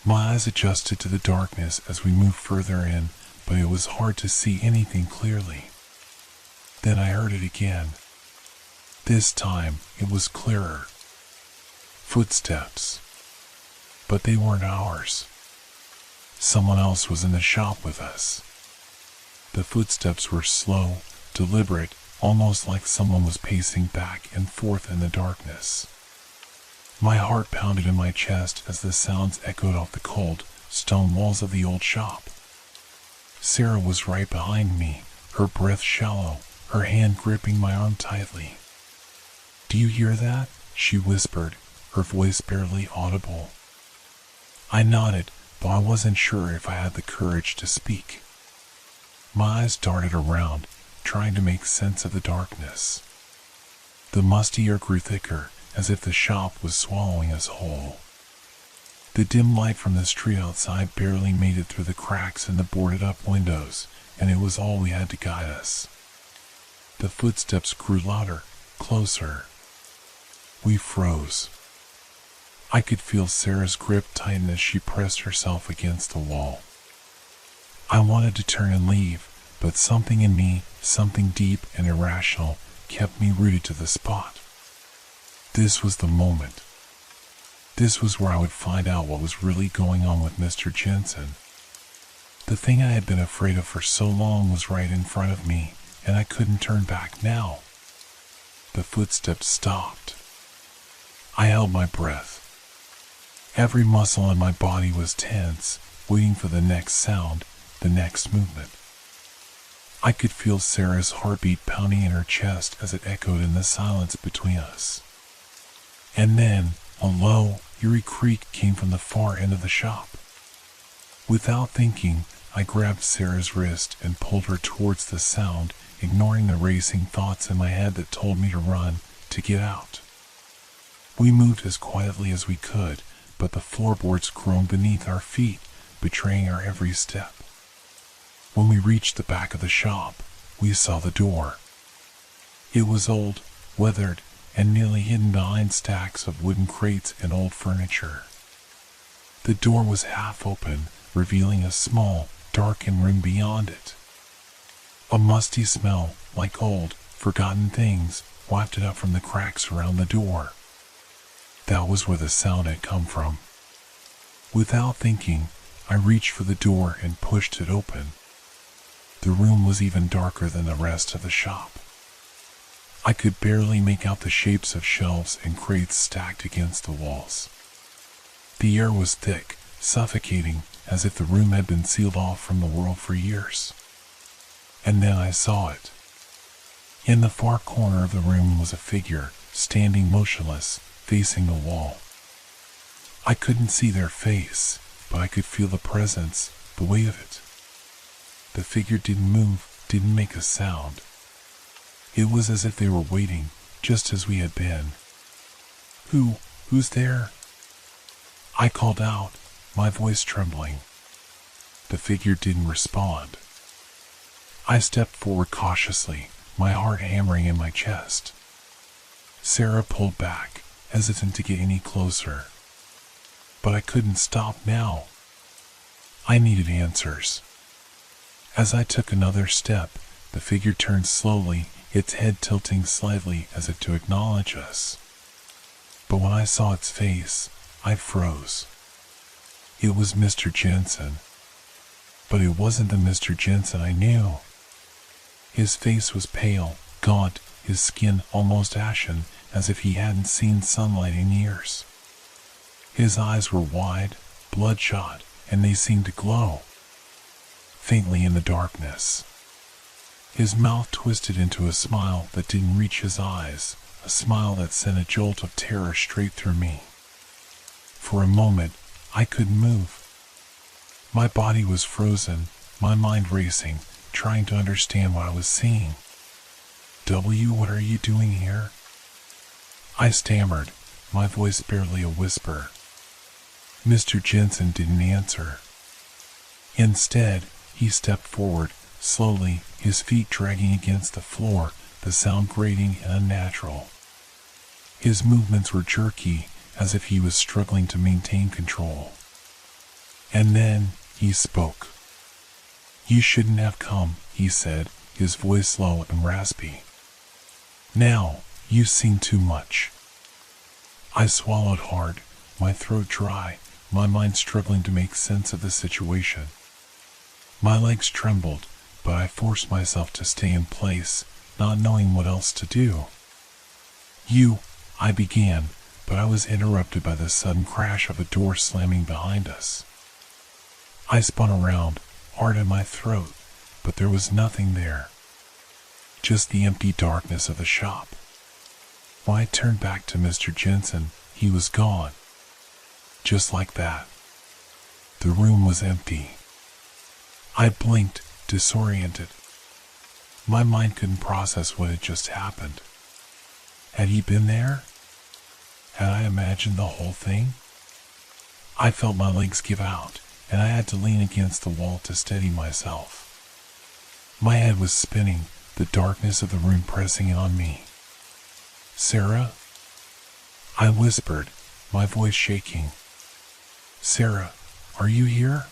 My eyes adjusted to the darkness as we moved further in, but it was hard to see anything clearly. Then I heard it again. This time, it was clearer. Footsteps. But they weren't ours. Someone else was in the shop with us. The footsteps were slow, deliberate, almost like someone was pacing back and forth in the darkness. My heart pounded in my chest as the sounds echoed off the cold, stone walls of the old shop. Sarah was right behind me, her breath shallow, her hand gripping my arm tightly. "Do you hear that?" she whispered, her voice barely audible. I nodded, though I wasn't sure if I had the courage to speak. My eyes darted around, trying to make sense of the darkness. The musty air grew thicker, as if the shop was swallowing us whole. The dim light from the street outside barely made it through the cracks in the boarded-up windows, and it was all we had to guide us. The footsteps grew louder, closer. We froze. I could feel Sarah's grip tighten as she pressed herself against the wall. I wanted to turn and leave, but something in me, something deep and irrational, kept me rooted to the spot. This was the moment. This was where I would find out what was really going on with Mr. Jensen. The thing I had been afraid of for so long was right in front of me, and I couldn't turn back now. The footsteps stopped. I held my breath. Every muscle in my body was tense, waiting for the next sound, the next movement. I could feel Sarah's heartbeat pounding in her chest as it echoed in the silence between us. And then, a low, eerie creak came from the far end of the shop. Without thinking, I grabbed Sarah's wrist and pulled her towards the sound, ignoring the racing thoughts in my head that told me to run, to get out. We moved as quietly as we could, but the floorboards groaned beneath our feet, betraying our every step. When we reached the back of the shop, we saw the door. It was old, weathered, and nearly hidden behind stacks of wooden crates and old furniture. The door was half open, revealing a small, darkened room beyond it. A musty smell, like old, forgotten things, wafted up from the cracks around the door. That was where the sound had come from. Without thinking, I reached for the door and pushed it open. The room was even darker than the rest of the shop. I could barely make out the shapes of shelves and crates stacked against the walls. The air was thick, suffocating, as if the room had been sealed off from the world for years. And then I saw it. In the far corner of the room was a figure, standing motionless, facing the wall. I couldn't see their face, but I could feel the presence, the weight of it. The figure didn't move, didn't make a sound. It was as if they were waiting, just as we had been. Who's there? I called out, my voice trembling. The figure didn't respond. I stepped forward cautiously, my heart hammering in my chest. Sarah pulled back, hesitant to get any closer. But I couldn't stop now. I needed answers. As I took another step, the figure turned slowly, its head tilting slightly as if to acknowledge us. But when I saw its face, I froze. It was Mr. Jensen. But it wasn't the Mr. Jensen I knew. His face was pale, gaunt, his skin almost ashen, as if he hadn't seen sunlight in years. His eyes were wide, bloodshot, and they seemed to glow faintly in the darkness. His mouth twisted into a smile that didn't reach his eyes, a smile that sent a jolt of terror straight through me. For a moment, I couldn't move. My body was frozen, my mind racing, trying to understand what I was seeing. What are you doing here? I stammered, my voice barely a whisper. Mr. Jensen didn't answer. Instead, he stepped forward, slowly, his feet dragging against the floor, the sound grating and unnatural. His movements were jerky, as if he was struggling to maintain control. And then, he spoke. You shouldn't have come, he said, his voice low and raspy. Now, you've seen too much. I swallowed hard, my throat dry, my mind struggling to make sense of the situation. My legs trembled, but I forced myself to stay in place, not knowing what else to do. I began, but I was interrupted by the sudden crash of a door slamming behind us. I spun around, hard in my throat, but there was nothing there. Just the empty darkness of the shop. When I turned back to Mr. Jensen, he was gone. Just like that. The room was empty. I blinked, disoriented. My mind couldn't process what had just happened. Had he been there? Had I imagined the whole thing? I felt my legs give out, and I had to lean against the wall to steady myself. My head was spinning, the darkness of the room pressing in on me. Sarah? I whispered, my voice shaking. Sarah, are you here?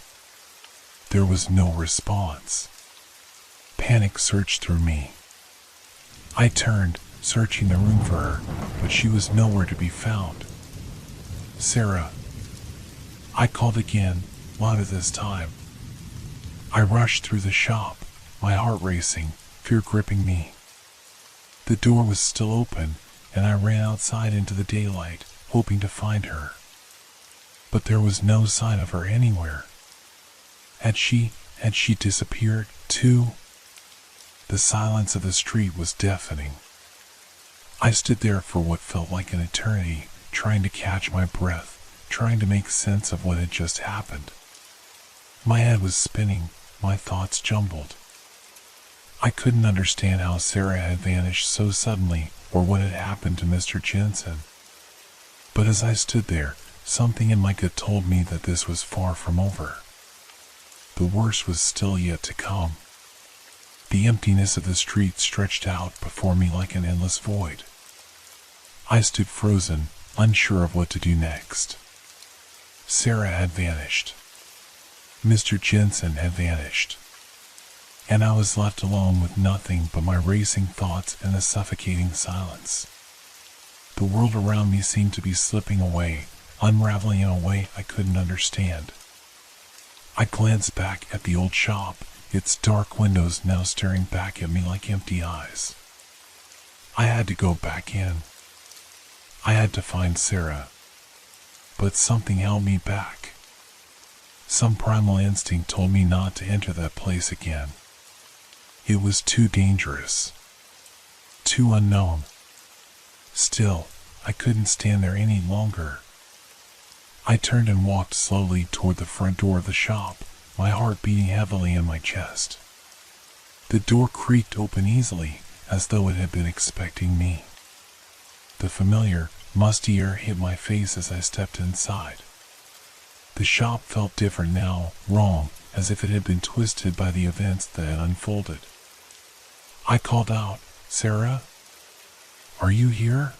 There was no response. Panic surged through me. I turned, searching the room for her, but she was nowhere to be found. Sarah. I called again, louder this time. I rushed through the shop, my heart racing, fear gripping me. The door was still open, and I ran outside into the daylight, hoping to find her. But there was no sign of her anywhere. Had she Had she disappeared, too? The silence of the street was deafening. I stood there for what felt like an eternity, trying to catch my breath, trying to make sense of what had just happened. My head was spinning, my thoughts jumbled. I couldn't understand how Sarah had vanished so suddenly or what had happened to Mr. Jensen. But as I stood there, something in my gut told me that this was far from over. The worst was still yet to come. The emptiness of the street stretched out before me like an endless void. I stood frozen, unsure of what to do next. Sarah had vanished. Mr. Jensen had vanished. And I was left alone with nothing but my racing thoughts and a suffocating silence. The world around me seemed to be slipping away, unraveling in a way I couldn't understand. I glanced back at the old shop, its dark windows now staring back at me like empty eyes. I had to go back in. I had to find Sarah. But something held me back. Some primal instinct told me not to enter that place again. It was too dangerous. Too unknown. Still, I couldn't stand there any longer. I turned and walked slowly toward the front door of the shop, my heart beating heavily in my chest. The door creaked open easily, as though it had been expecting me. The familiar, musty air hit my face as I stepped inside. The shop felt different now, wrong, as if it had been twisted by the events that had unfolded. I called out, "Sarah? Are you here?"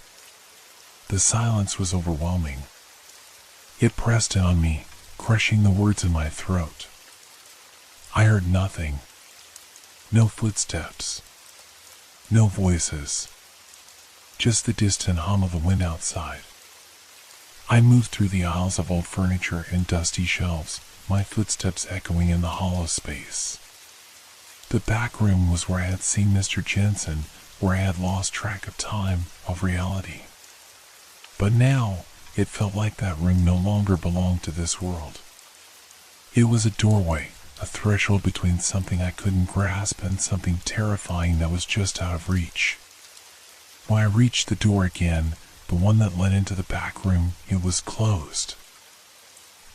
The silence was overwhelming. It pressed in on me, crushing the words in my throat. I heard nothing. No footsteps. No voices. Just the distant hum of the wind outside. I moved through the aisles of old furniture and dusty shelves, my footsteps echoing in the hollow space. The back room was where I had seen Mr. Jensen, where I had lost track of time, of reality. But now, it felt like that room no longer belonged to this world. It was a doorway, a threshold between something I couldn't grasp and something terrifying that was just out of reach. When I reached the door again, the one that led into the back room, it was closed.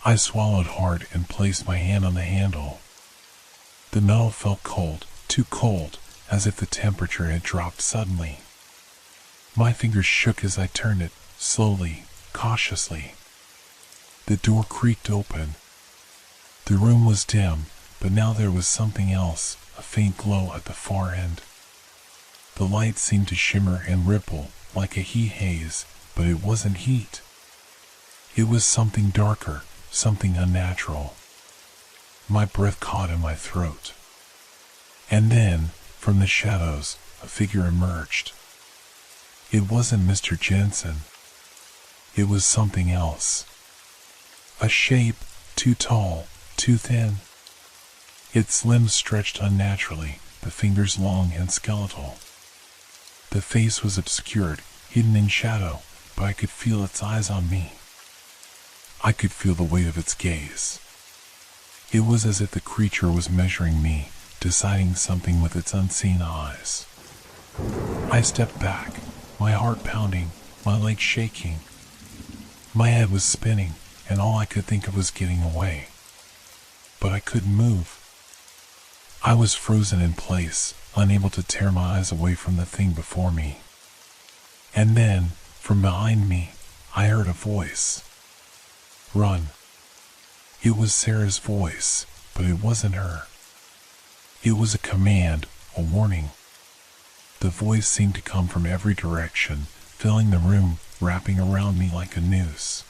I swallowed hard and placed my hand on the handle. The metal felt cold, too cold, as if the temperature had dropped suddenly. My fingers shook as I turned it, slowly, cautiously. The door creaked open. The room was dim, but now there was something else, a faint glow at the far end. The light seemed to shimmer and ripple, like a heat haze, but it wasn't heat. It was something darker, something unnatural. My breath caught in my throat. And then, from the shadows, a figure emerged. It wasn't Mr. Jensen. It was something else. A shape, too tall, too thin. Its limbs stretched unnaturally, the fingers long and skeletal. The face was obscured, hidden in shadow, but I could feel its eyes on me. I could feel the weight of its gaze. It was as if the creature was measuring me, deciding something with its unseen eyes. I stepped back, my heart pounding, my legs shaking. My head was spinning, and all I could think of was getting away. But I couldn't move. I was frozen in place, unable to tear my eyes away from the thing before me. And then, from behind me, I heard a voice. "Run." It was Sarah's voice, but it wasn't her. It was a command, a warning. The voice seemed to come from every direction, filling the room, wrapping around me like a noose.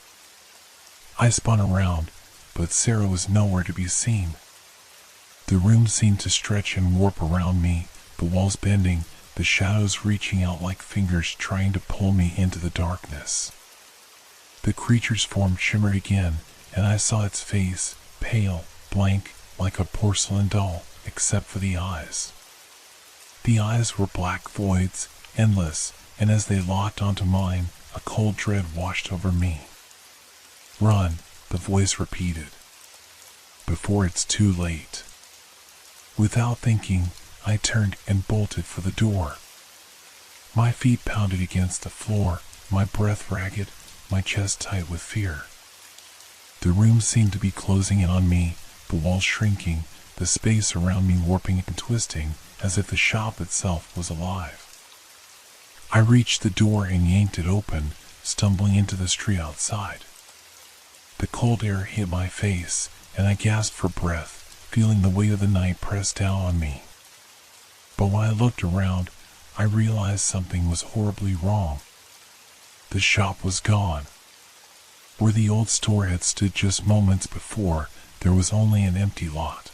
I spun around, but Sarah was nowhere to be seen. The room seemed to stretch and warp around me, the walls bending, the shadows reaching out like fingers trying to pull me into the darkness. The creature's form shimmered again, and I saw its face, pale, blank, like a porcelain doll, except for the eyes. The eyes were black voids, endless, and as they locked onto mine, a cold dread washed over me. "Run," the voice repeated. "Before it's too late." Without thinking, I turned and bolted for the door. My feet pounded against the floor, my breath ragged, my chest tight with fear. The room seemed to be closing in on me, the walls shrinking, the space around me warping and twisting, as if the shop itself was alive. I reached the door and yanked it open, stumbling into the street outside. The cold air hit my face, and I gasped for breath, feeling the weight of the night press down on me. But when I looked around, I realized something was horribly wrong. The shop was gone. Where the old store had stood just moments before, there was only an empty lot.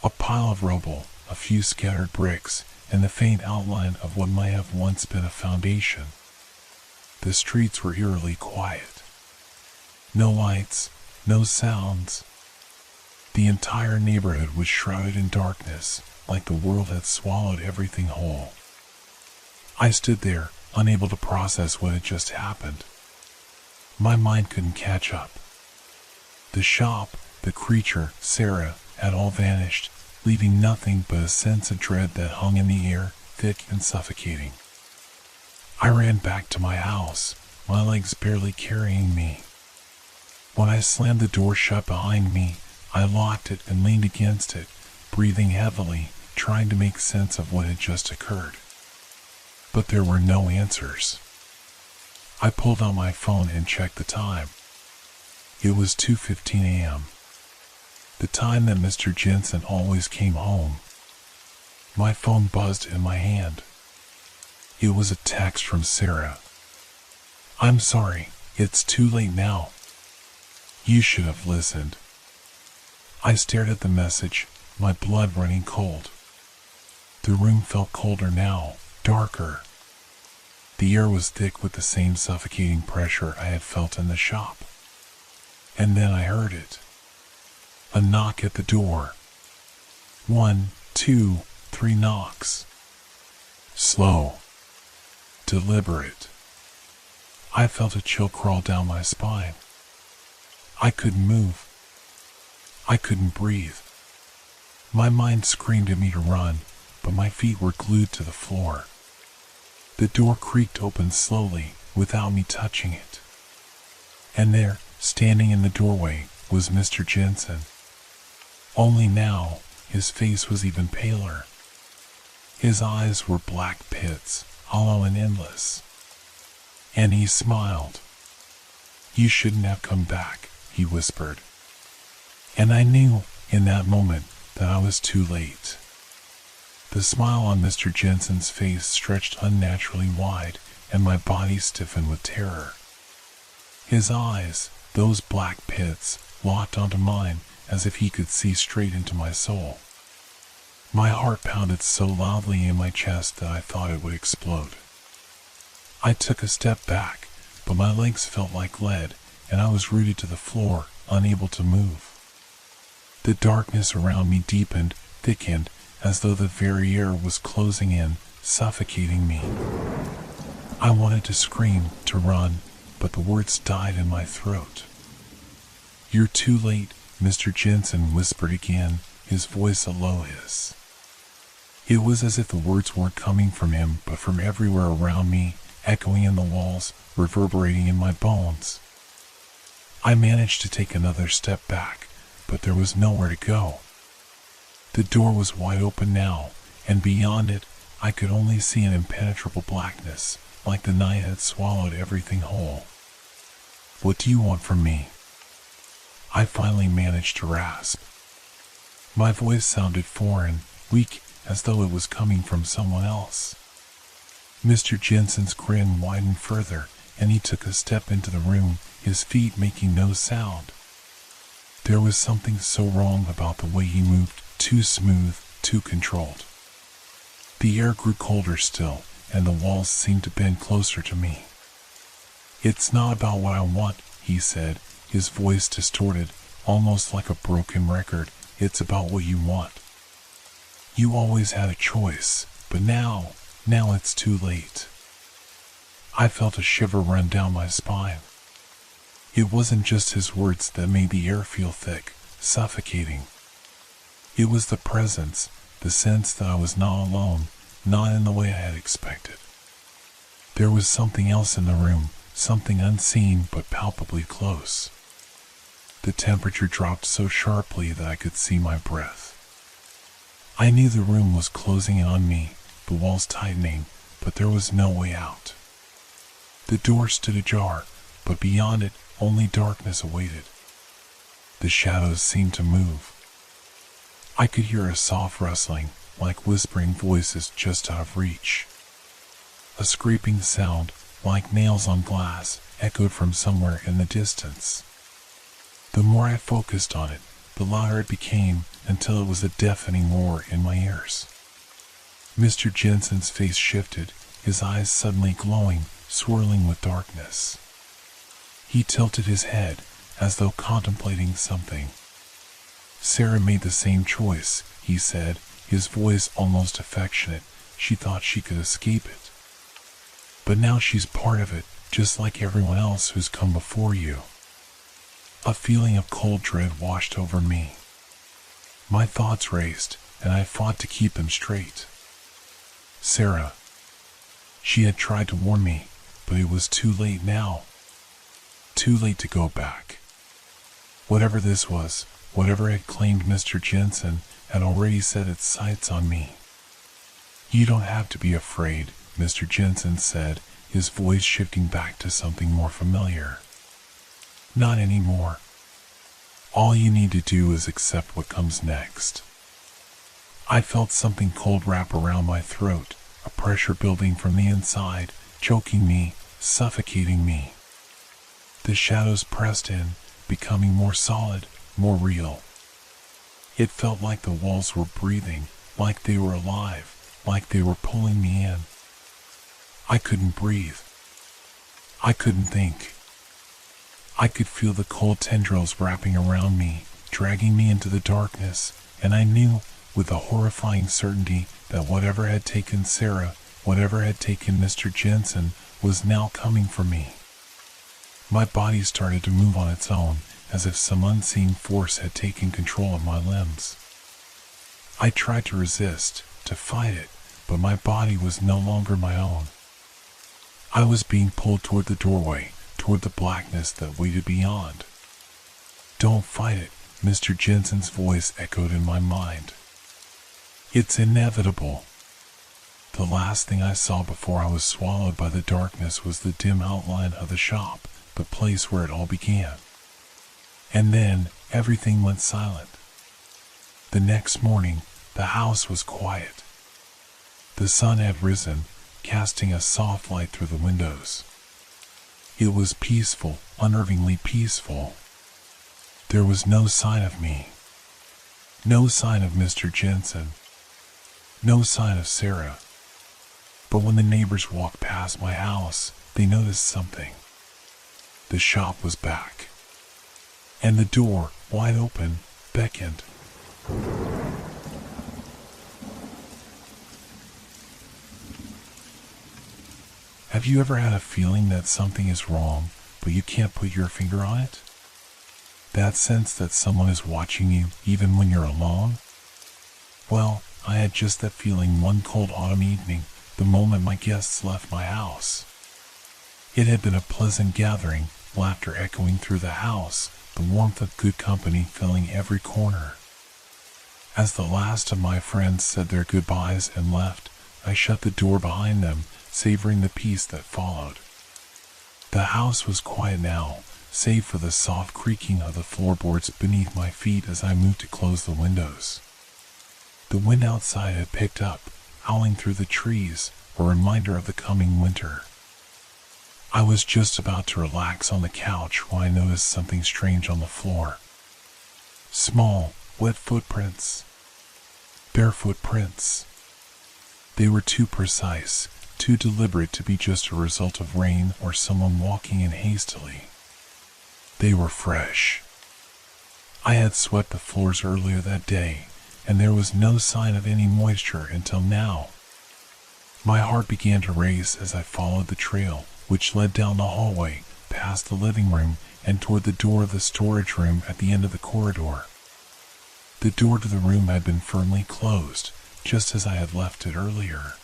A pile of rubble, a few scattered bricks, and the faint outline of what might have once been a foundation. The streets were eerily quiet. No lights, no sounds. The entire neighborhood was shrouded in darkness, like the world had swallowed everything whole. I stood there, unable to process what had just happened. My mind couldn't catch up. The shop, the creature, Sarah, had all vanished, leaving nothing but a sense of dread that hung in the air, thick and suffocating. I ran back to my house, my legs barely carrying me. When I slammed the door shut behind me, I locked it and leaned against it, breathing heavily, trying to make sense of what had just occurred. But there were no answers. I pulled out my phone and checked the time. It was 2:15 a.m., the time that Mr. Jensen always came home. My phone buzzed in my hand. It was a text from Sarah. "I'm sorry, it's too late now. You should have listened." I stared at the message, my blood running cold. The room felt colder now, darker. The air was thick with the same suffocating pressure I had felt in the shop. And then I heard it. A knock at the door. 1, 2, 3 knocks. Slow. Deliberate. I felt a chill crawl down my spine. I couldn't move. I couldn't breathe. My mind screamed at me to run, but my feet were glued to the floor. The door creaked open slowly, without me touching it. And there, standing in the doorway, was Mr. Jensen. Only now, his face was even paler. His eyes were black pits, hollow and endless. And he smiled. "You shouldn't have come back," he whispered. And I knew, in that moment, that I was too late. The smile on Mr. Jensen's face stretched unnaturally wide, and my body stiffened with terror. His eyes, those black pits, locked onto mine as if he could see straight into my soul. My heart pounded so loudly in my chest that I thought it would explode. I took a step back, but my legs felt like lead, and I was rooted to the floor, unable to move. The darkness around me deepened, thickened, as though the very air was closing in, suffocating me. I wanted to scream, to run, but the words died in my throat. "You're too late," Mr. Jensen whispered again, his voice a low hiss. It was as if the words weren't coming from him, but from everywhere around me, echoing in the walls, reverberating in my bones. I managed to take another step back, but there was nowhere to go. The door was wide open now, and beyond it, I could only see an impenetrable blackness, like the night had swallowed everything whole. "What do you want from me?" I finally managed to rasp. My voice sounded foreign, weak, as though it was coming from someone else. Mr. Jensen's grin widened further, and he took a step into the room, his feet making no sound. There was something so wrong about the way he moved, too smooth, too controlled. The air grew colder still, and the walls seemed to bend closer to me. "It's not about what I want," he said, his voice distorted, almost like a broken record. "It's about what you want. You always had a choice, but now it's too late." I felt a shiver run down my spine. It wasn't just his words that made the air feel thick, suffocating. It was the presence, the sense that I was not alone, not in the way I had expected. There was something else in the room, something unseen but palpably close. The temperature dropped so sharply that I could see my breath. I knew the room was closing in on me, the walls tightening, but there was no way out. The door stood ajar, but beyond it, only darkness awaited. The shadows seemed to move. I could hear a soft rustling, like whispering voices just out of reach. A scraping sound, like nails on glass, echoed from somewhere in the distance. The more I focused on it, the louder it became until it was a deafening roar in my ears. Mr. Jensen's face shifted, his eyes suddenly glowing, swirling with darkness. He tilted his head, as though contemplating something. Sarah made the same choice, he said, his voice almost affectionate. She thought she could escape it. But now she's part of it, just like everyone else who's come before you. A feeling of cold dread washed over me. My thoughts raced, and I fought to keep them straight. Sarah. She had tried to warn me, but it was too late now. Too late to go back. Whatever this was, whatever had claimed Mr. Jensen, had already set its sights on me. You don't have to be afraid, Mr. Jensen said, his voice shifting back to something more familiar. Not anymore. All you need to do is accept what comes next. I felt something cold wrap around my throat, a pressure building from the inside, choking me, suffocating me. The shadows pressed in, becoming more solid, more real. It felt like the walls were breathing, like they were alive, like they were pulling me in. I couldn't breathe. I couldn't think. I could feel the cold tendrils wrapping around me, dragging me into the darkness, and I knew, with a horrifying certainty, that whatever had taken Sarah, whatever had taken Mr. Jensen, was now coming for me. My body started to move on its own, as if some unseen force had taken control of my limbs. I tried to resist, to fight it, but my body was no longer my own. I was being pulled toward the doorway, toward the blackness that waited beyond. Don't fight it, Mr. Jensen's voice echoed in my mind. It's inevitable. The last thing I saw before I was swallowed by the darkness was the dim outline of the shop, the place where it all began. And then, everything went silent. The next morning, the house was quiet. The sun had risen, casting a soft light through the windows. It was peaceful, unnervingly peaceful. There was no sign of me. No sign of Mr. Jensen. No sign of Sarah. But when the neighbors walked past my house, they noticed something. The shop was back. And the door, wide open, beckoned. Have you ever had a feeling that something is wrong, but you can't put your finger on it? That sense that someone is watching you even when you're alone? Well, I had just that feeling one cold autumn evening, the moment my guests left my house. It had been a pleasant gathering, laughter echoing through the house, the warmth of good company filling every corner. As the last of my friends said their goodbyes and left, I shut the door behind them, savoring the peace that followed. The house was quiet now, save for the soft creaking of the floorboards beneath my feet as I moved to close the windows. The wind outside had picked up, howling through the trees, a reminder of the coming winter. I was just about to relax on the couch when I noticed something strange on the floor. Small, wet footprints. Barefoot prints. They were too precise, too deliberate to be just a result of rain or someone walking in hastily. They were fresh. I had swept the floors earlier that day, and there was no sign of any moisture until now. My heart began to race as I followed the trail, which led down the hallway, past the living room, and toward the door of the storage room at the end of the corridor. The door to the room had been firmly closed, just as I had left it earlier.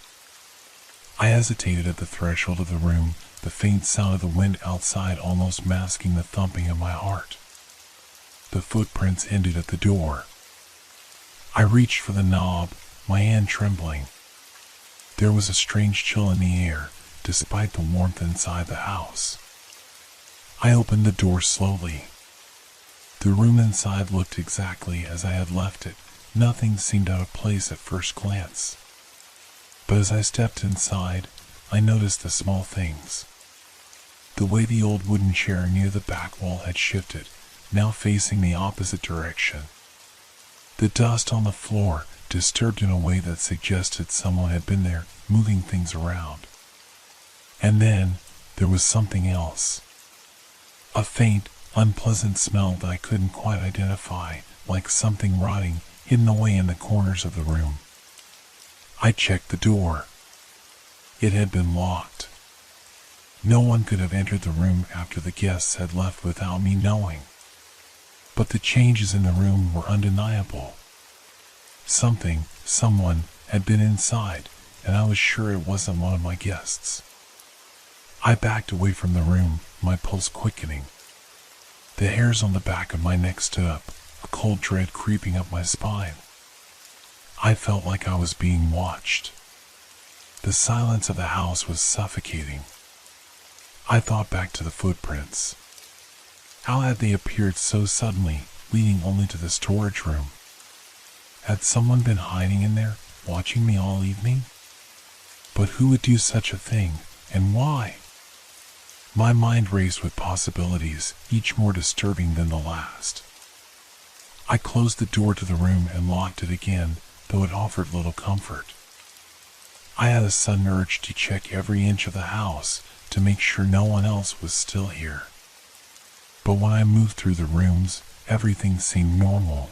I hesitated at the threshold of the room, the faint sound of the wind outside almost masking the thumping of my heart. The footprints ended at the door. I reached for the knob, my hand trembling. There was a strange chill in the air, despite the warmth inside the house. I opened the door slowly. The room inside looked exactly as I had left it. Nothing seemed out of place at first glance. But as I stepped inside, I noticed the small things. The way the old wooden chair near the back wall had shifted, now facing the opposite direction. The dust on the floor, disturbed in a way that suggested someone had been there, moving things around. And then, there was something else. A faint, unpleasant smell that I couldn't quite identify, like something rotting, hidden away in the corners of the room. I checked the door. It had been locked. No one could have entered the room after the guests had left without me knowing. But the changes in the room were undeniable. Someone had been inside, and I was sure it wasn't one of my guests. I backed away from the room, my pulse quickening. The hairs on the back of my neck stood up, a cold dread creeping up my spine. I felt like I was being watched. The silence of the house was suffocating. I thought back to the footprints. How had they appeared so suddenly, leading only to the storage room? Had someone been hiding in there, watching me all evening? But who would do such a thing, and why? My mind raced with possibilities, each more disturbing than the last. I closed the door to the room and locked it again, though it offered little comfort. I had a sudden urge to check every inch of the house to make sure no one else was still here. But when I moved through the rooms, everything seemed normal.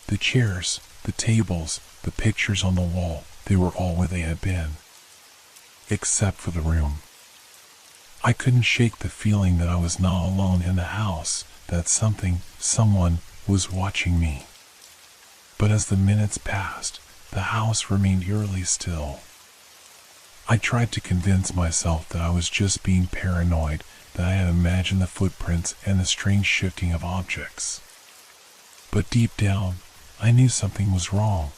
The chairs, the tables, the pictures on the wall, they were all where they had been. Except for the room. I couldn't shake the feeling that I was not alone in the house, that someone was watching me. But as the minutes passed, the house remained eerily still. I tried to convince myself that I was just being paranoid, that I had imagined the footprints and the strange shifting of objects. But deep down, I knew something was wrong.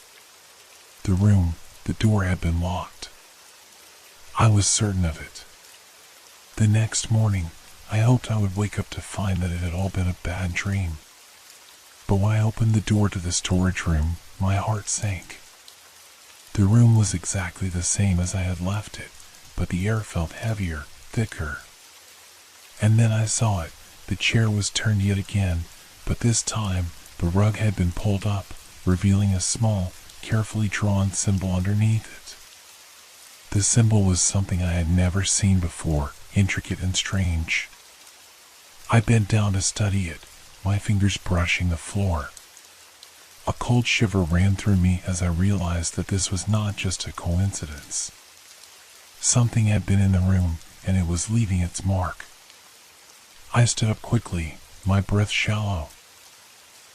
The door had been locked. I was certain of it. The next morning, I hoped I would wake up to find that it had all been a bad dream. But when I opened the door to the storage room, my heart sank. The room was exactly the same as I had left it, but the air felt heavier, thicker. And then I saw it. The chair was turned yet again, but this time the rug had been pulled up, revealing a small, carefully drawn symbol underneath it. The symbol was something I had never seen before, intricate and strange. I bent down to study it, my fingers brushing the floor. A cold shiver ran through me as I realized that this was not just a coincidence. Something had been in the room, and it was leaving its mark. I stood up quickly, my breath shallow.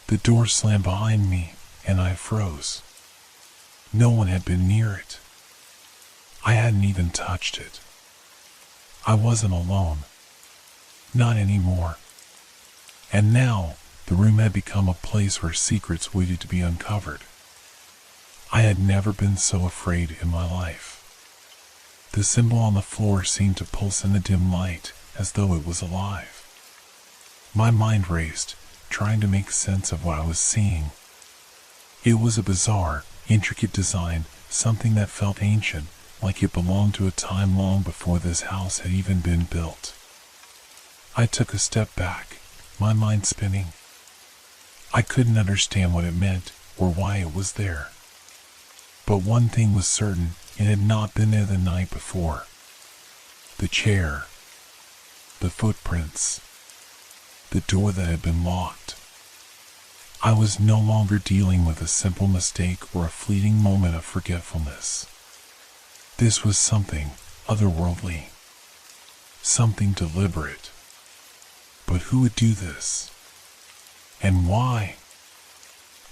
The door slammed behind me, and I froze. No one had been near it. I hadn't even touched it. I wasn't alone. Not anymore. And now, the room had become a place where secrets waited to be uncovered. I had never been so afraid in my life. The symbol on the floor seemed to pulse in the dim light, as though it was alive. My mind raced, trying to make sense of what I was seeing. It was a bizarre, intricate design, something that felt ancient, like it belonged to a time long before this house had even been built. I took a step back, my mind spinning. I couldn't understand what it meant, or why it was there. But one thing was certain, it had not been there the night before. The chair. The footprints. The door that had been locked. I was no longer dealing with a simple mistake or a fleeting moment of forgetfulness. This was something otherworldly. Something deliberate. But who would do this? And why?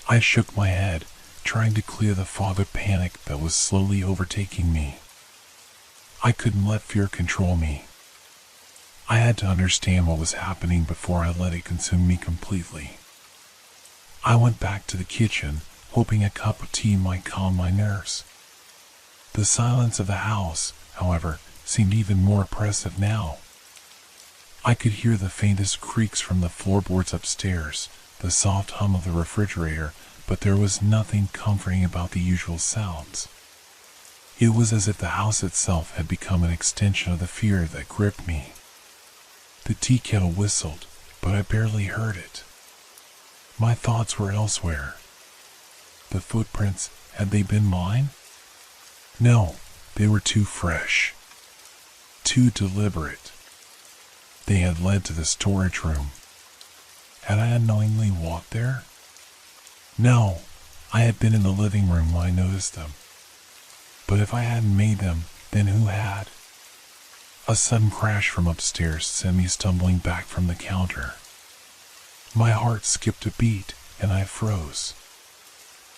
I shook my head, trying to clear the fog of panic that was slowly overtaking me. I couldn't let fear control me. I had to understand what was happening before I let it consume me completely. I went back to the kitchen, hoping a cup of tea might calm my nerves. The silence of the house, however, seemed even more oppressive now. I could hear the faintest creaks from the floorboards upstairs, the soft hum of the refrigerator, but there was nothing comforting about the usual sounds. It was as if the house itself had become an extension of the fear that gripped me. The tea kettle whistled, but I barely heard it. My thoughts were elsewhere. The footprints, had they been mine? No, they were too fresh. Too deliberate. They had led to the storage room. Had I unknowingly walked there? No, I had been in the living room when I noticed them. But if I hadn't made them, then who had? A sudden crash from upstairs sent me stumbling back from the counter. My heart skipped a beat, and I froze.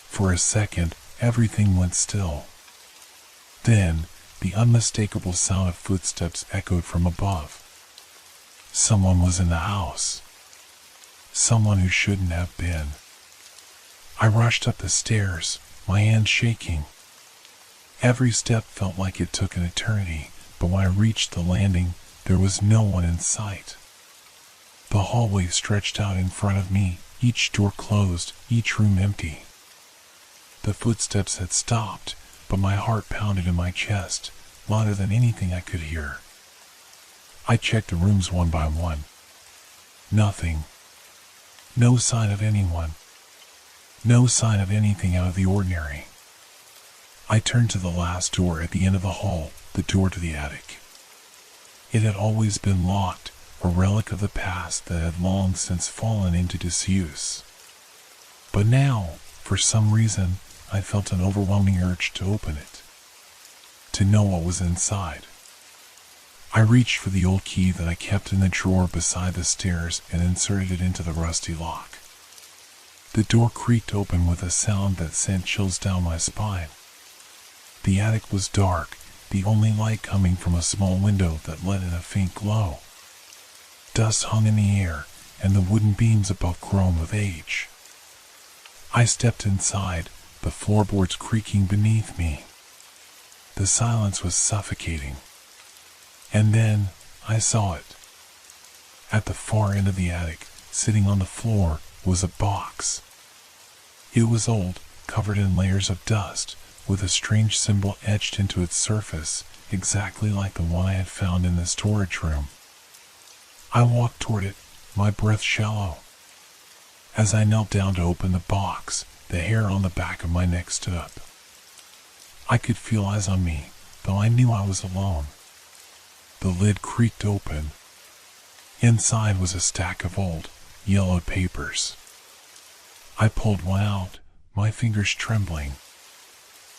For a second, everything went still. Then, the unmistakable sound of footsteps echoed from above. Someone was in the house. Someone who shouldn't have been. I rushed up the stairs, my hands shaking. Every step felt like it took an eternity, but when I reached the landing, there was no one in sight. The hallway stretched out in front of me, each door closed, each room empty. The footsteps had stopped, but my heart pounded in my chest, louder than anything I could hear. I checked the rooms one by one. Nothing. No sign of anyone. No sign of anything out of the ordinary. I turned to the last door at the end of the hall, the door to the attic. It had always been locked, a relic of the past that had long since fallen into disuse. But now, for some reason, I felt an overwhelming urge to open it, to know what was inside. I reached for the old key that I kept in the drawer beside the stairs and inserted it into the rusty lock. The door creaked open with a sound that sent chills down my spine. The attic was dark, the only light coming from a small window that let in a faint glow. Dust hung in the air, and the wooden beams above groaned with age. I stepped inside, the floorboards creaking beneath me. The silence was suffocating. And then I saw it. At the far end of the attic, sitting on the floor, was a box. It was old, covered in layers of dust, with a strange symbol etched into its surface, exactly like the one I had found in the storage room. I walked toward it, my breath shallow. As I knelt down to open the box, the hair on the back of my neck stood up. I could feel eyes on me, though I knew I was alone. The lid creaked open. Inside was a stack of old, yellowed papers. I pulled one out, my fingers trembling.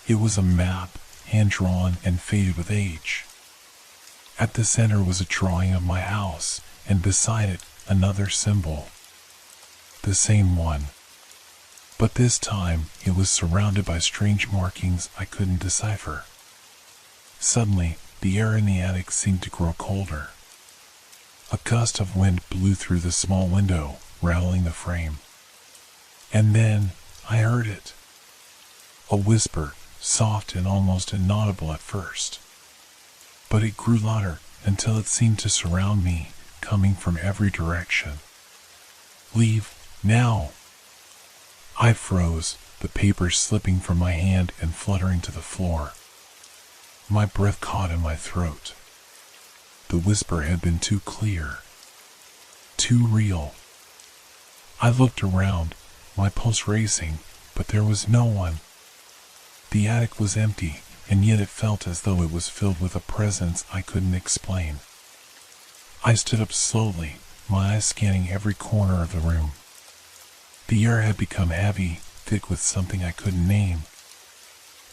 It was a map, hand-drawn and faded with age. At the center was a drawing of my house, and beside it, another symbol. The same one. But this time, it was surrounded by strange markings I couldn't decipher. Suddenly, the air in the attic seemed to grow colder. A gust of wind blew through the small window, rattling the frame. And then, I heard it. A whisper, soft and almost inaudible at first. But it grew louder until it seemed to surround me, coming from every direction. Leave, now! I froze, the papers slipping from my hand and fluttering to the floor. My breath caught in my throat. The whisper had been too clear. Too real. I looked around, my pulse racing, but there was no one. The attic was empty, and yet it felt as though it was filled with a presence I couldn't explain. I stood up slowly, my eyes scanning every corner of the room. The air had become heavy, thick with something I couldn't name.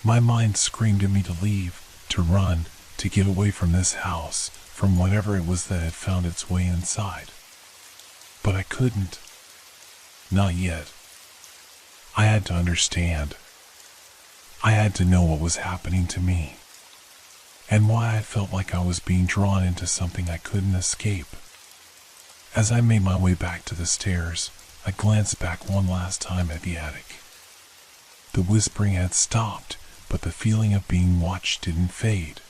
My mind screamed at me to leave, to run, to get away from this house, from whatever it was that had found its way inside. But I couldn't. Not yet. I had to understand. I had to know what was happening to me, and why I felt like I was being drawn into something I couldn't escape. As I made my way back to the stairs, I glanced back one last time at the attic. The whispering had stopped, but the feeling of being watched didn't fade.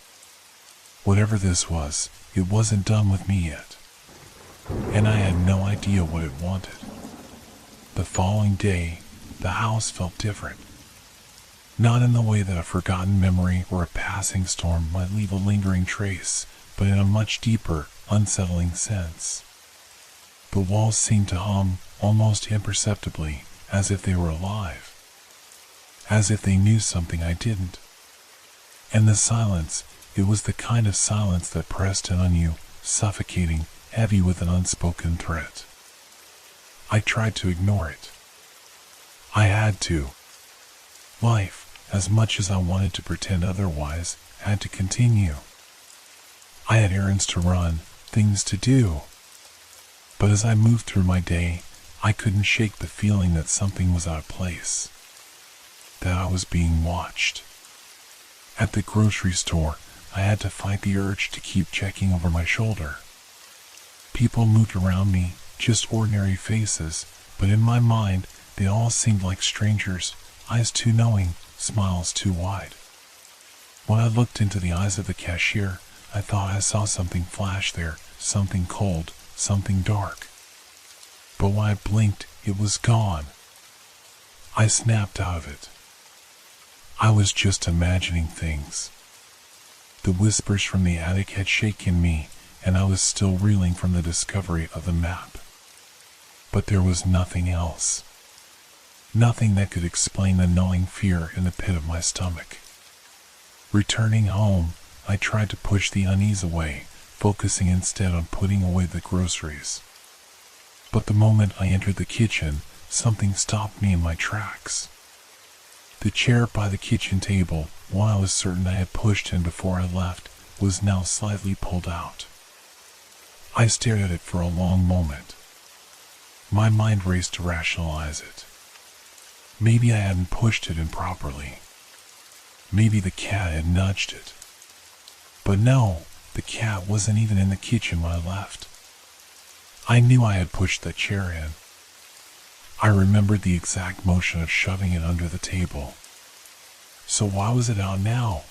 Whatever this was, it wasn't done with me yet, and I had no idea what it wanted. The following day, the house felt different. Not in the way that a forgotten memory or a passing storm might leave a lingering trace, but in a much deeper, unsettling sense. The walls seemed to hum almost imperceptibly, as if they were alive, as if they knew something I didn't. And the silence, it was the kind of silence that pressed in on you, suffocating, heavy with an unspoken threat. I tried to ignore it. I had to. Life, as much as I wanted to pretend otherwise, had to continue. I had errands to run, things to do. But as I moved through my day, I couldn't shake the feeling that something was out of place, that I was being watched. At the grocery store, I had to fight the urge to keep checking over my shoulder. People moved around me, just ordinary faces, but in my mind, they all seemed like strangers, eyes too knowing, smiles too wide. When I looked into the eyes of the cashier, I thought I saw something flash there, something cold, something dark. But when I blinked, it was gone. I snapped out of it. I was just imagining things. The whispers from the attic had shaken me, and I was still reeling from the discovery of the map. But there was nothing else. Nothing that could explain the gnawing fear in the pit of my stomach. Returning home, I tried to push the unease away, focusing instead on putting away the groceries. But the moment I entered the kitchen, something stopped me in my tracks. The chair by the kitchen table, one I was certain I had pushed in before I left, was now slightly pulled out. I stared at it for a long moment. My mind raced to rationalize it. Maybe I hadn't pushed it in properly. Maybe the cat had nudged it. But no, the cat wasn't even in the kitchen when I left. I knew I had pushed that chair in. I remembered the exact motion of shoving it under the table. So why was it out now?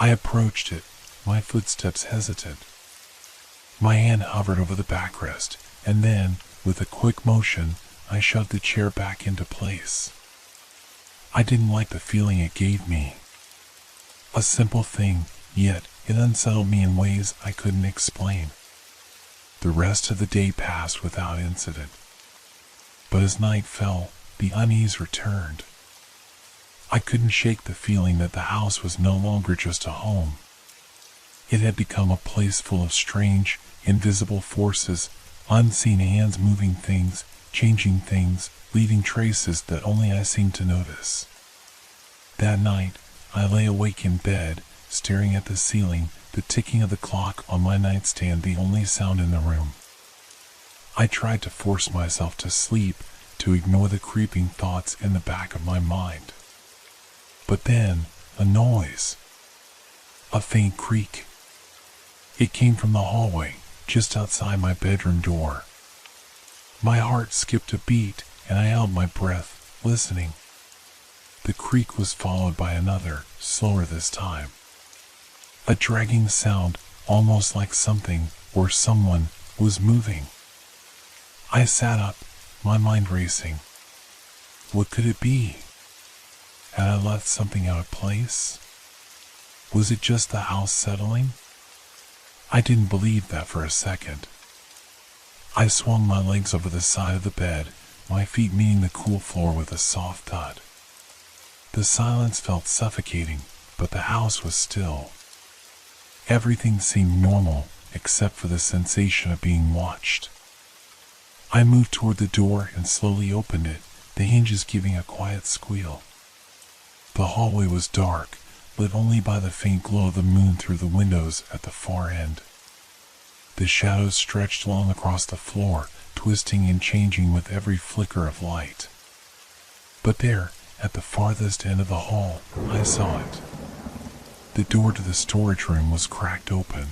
I approached it, my footsteps hesitant. My hand hovered over the backrest, and then, with a quick motion, I shoved the chair back into place. I didn't like the feeling it gave me. A simple thing, yet it unsettled me in ways I couldn't explain. The rest of the day passed without incident. But as night fell, the unease returned. I couldn't shake the feeling that the house was no longer just a home. It had become a place full of strange, invisible forces, unseen hands moving things, changing things, leaving traces that only I seemed to notice. That night, I lay awake in bed, staring at the ceiling, the ticking of the clock on my nightstand the only sound in the room. I tried to force myself to sleep, to ignore the creeping thoughts in the back of my mind. But then, a noise. A faint creak. It came from the hallway, just outside my bedroom door. My heart skipped a beat, and I held my breath, listening. The creak was followed by another, slower this time. A dragging sound, almost like something, or someone, was moving. I sat up, my mind racing. What could it be? Had I left something out of place? Was it just the house settling? I didn't believe that for a second. I swung my legs over the side of the bed, my feet meeting the cool floor with a soft thud. The silence felt suffocating, but the house was still. Everything seemed normal, except for the sensation of being watched. I moved toward the door and slowly opened it, the hinges giving a quiet squeal. The hallway was dark, lit only by the faint glow of the moon through the windows at the far end. The shadows stretched long across the floor, twisting and changing with every flicker of light. But there, at the farthest end of the hall, I saw it. The door to the storage room was cracked open.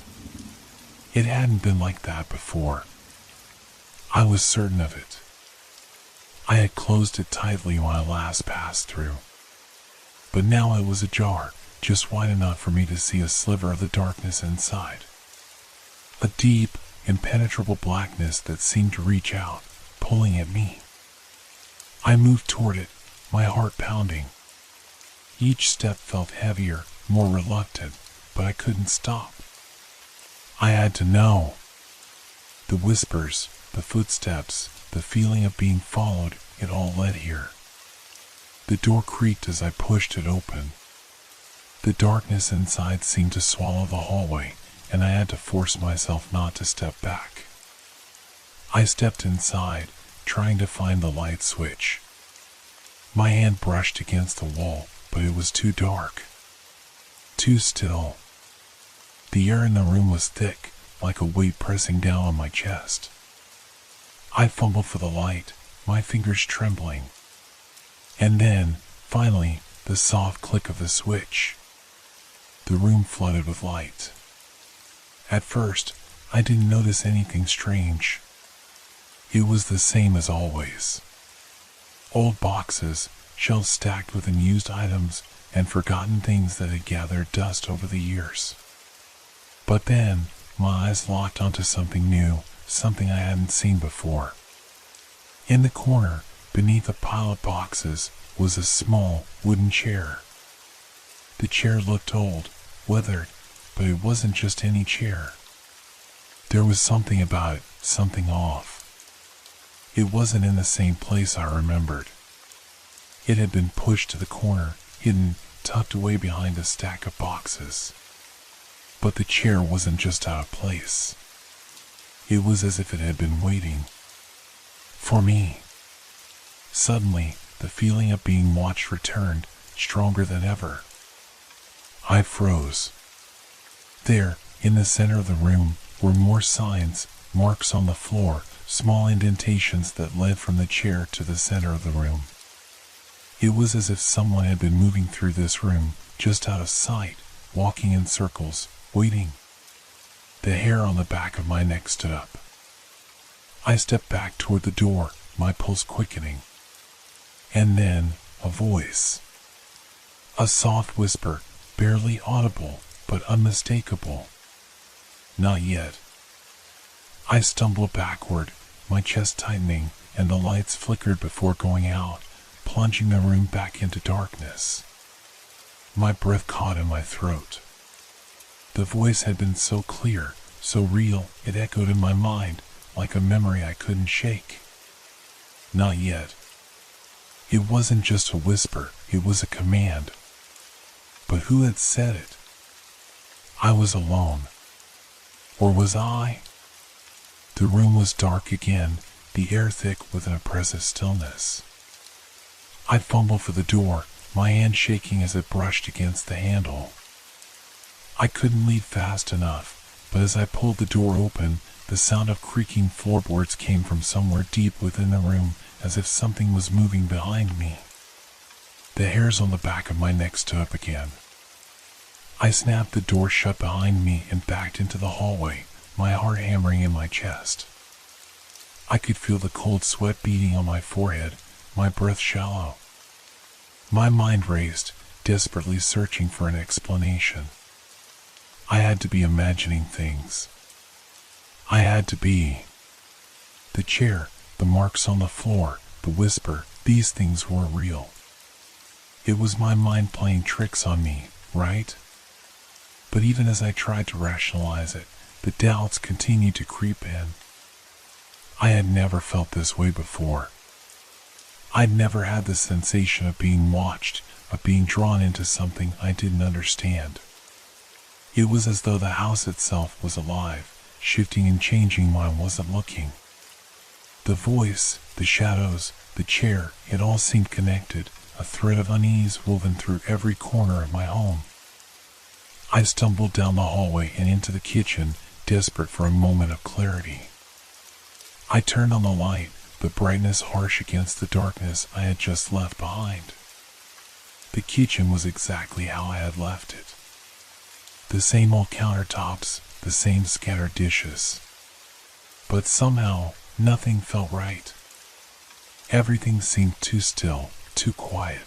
It hadn't been like that before. I was certain of it. I had closed it tightly when I last passed through. But now it was ajar, just wide enough for me to see a sliver of the darkness inside. A deep, impenetrable blackness that seemed to reach out, pulling at me. I moved toward it, my heart pounding. Each step felt heavier, more reluctant, but I couldn't stop. I had to know. The whispers, the footsteps, the feeling of being followed, it all led here. The door creaked as I pushed it open. The darkness inside seemed to swallow the hallway, and I had to force myself not to step back. I stepped inside, trying to find the light switch. My hand brushed against the wall, but it was too dark. Too still. The air in the room was thick, like a weight pressing down on my chest. I fumbled for the light, my fingers trembling. And then, finally, the soft click of the switch. The room flooded with light. At first, I didn't notice anything strange. It was the same as always. Old boxes, shelves stacked with unused items, and forgotten things that had gathered dust over the years. But then, my eyes locked onto something new, something I hadn't seen before. In the corner, beneath a pile of boxes, was a small, wooden chair. The chair looked old, weathered, but it wasn't just any chair. There was something about it, something off. It wasn't in the same place I remembered. It had been pushed to the corner, hidden, tucked away behind a stack of boxes. But the chair wasn't just out of place. It was as if it had been waiting. For me. Suddenly, the feeling of being watched returned, stronger than ever. I froze. There, in the center of the room, were more signs, marks on the floor, small indentations that led from the chair to the center of the room. It was as if someone had been moving through this room, just out of sight, walking in circles, waiting. The hair on the back of my neck stood up. I stepped back toward the door, my pulse quickening. And then, a voice. A soft whisper, barely audible, but unmistakable. Not yet. I stumbled backward, my chest tightening, and the lights flickered before going out, plunging the room back into darkness. My breath caught in my throat. The voice had been so clear, so real, it echoed in my mind, like a memory I couldn't shake. Not yet. It wasn't just a whisper, it was a command. But who had said it? I was alone. Or was I? The room was dark again, the air thick with an oppressive stillness. I fumbled for the door, my hand shaking as it brushed against the handle. I couldn't leave fast enough, but as I pulled the door open, the sound of creaking floorboards came from somewhere deep within the room, as if something was moving behind me. The hairs on the back of my neck stood up again. I snapped the door shut behind me and backed into the hallway, my heart hammering in my chest. I could feel the cold sweat beating on my forehead, my breath shallow. My mind raced, desperately searching for an explanation. I had to be imagining things. I had to be. The chair, the marks on the floor, the whisper, these things were real. It was my mind playing tricks on me, right? But even as I tried to rationalize it, the doubts continued to creep in. I had never felt this way before. I'd never had the sensation of being watched, of being drawn into something I didn't understand. It was as though the house itself was alive, shifting and changing when I wasn't looking. The voice, the shadows, the chair, it all seemed connected, a thread of unease woven through every corner of my home. I stumbled down the hallway and into the kitchen, desperate for a moment of clarity. I turned on the light, the brightness harsh against the darkness I had just left behind. The kitchen was exactly how I had left it. The same old countertops, the same scattered dishes. But somehow, nothing felt right. Everything seemed too still, too quiet.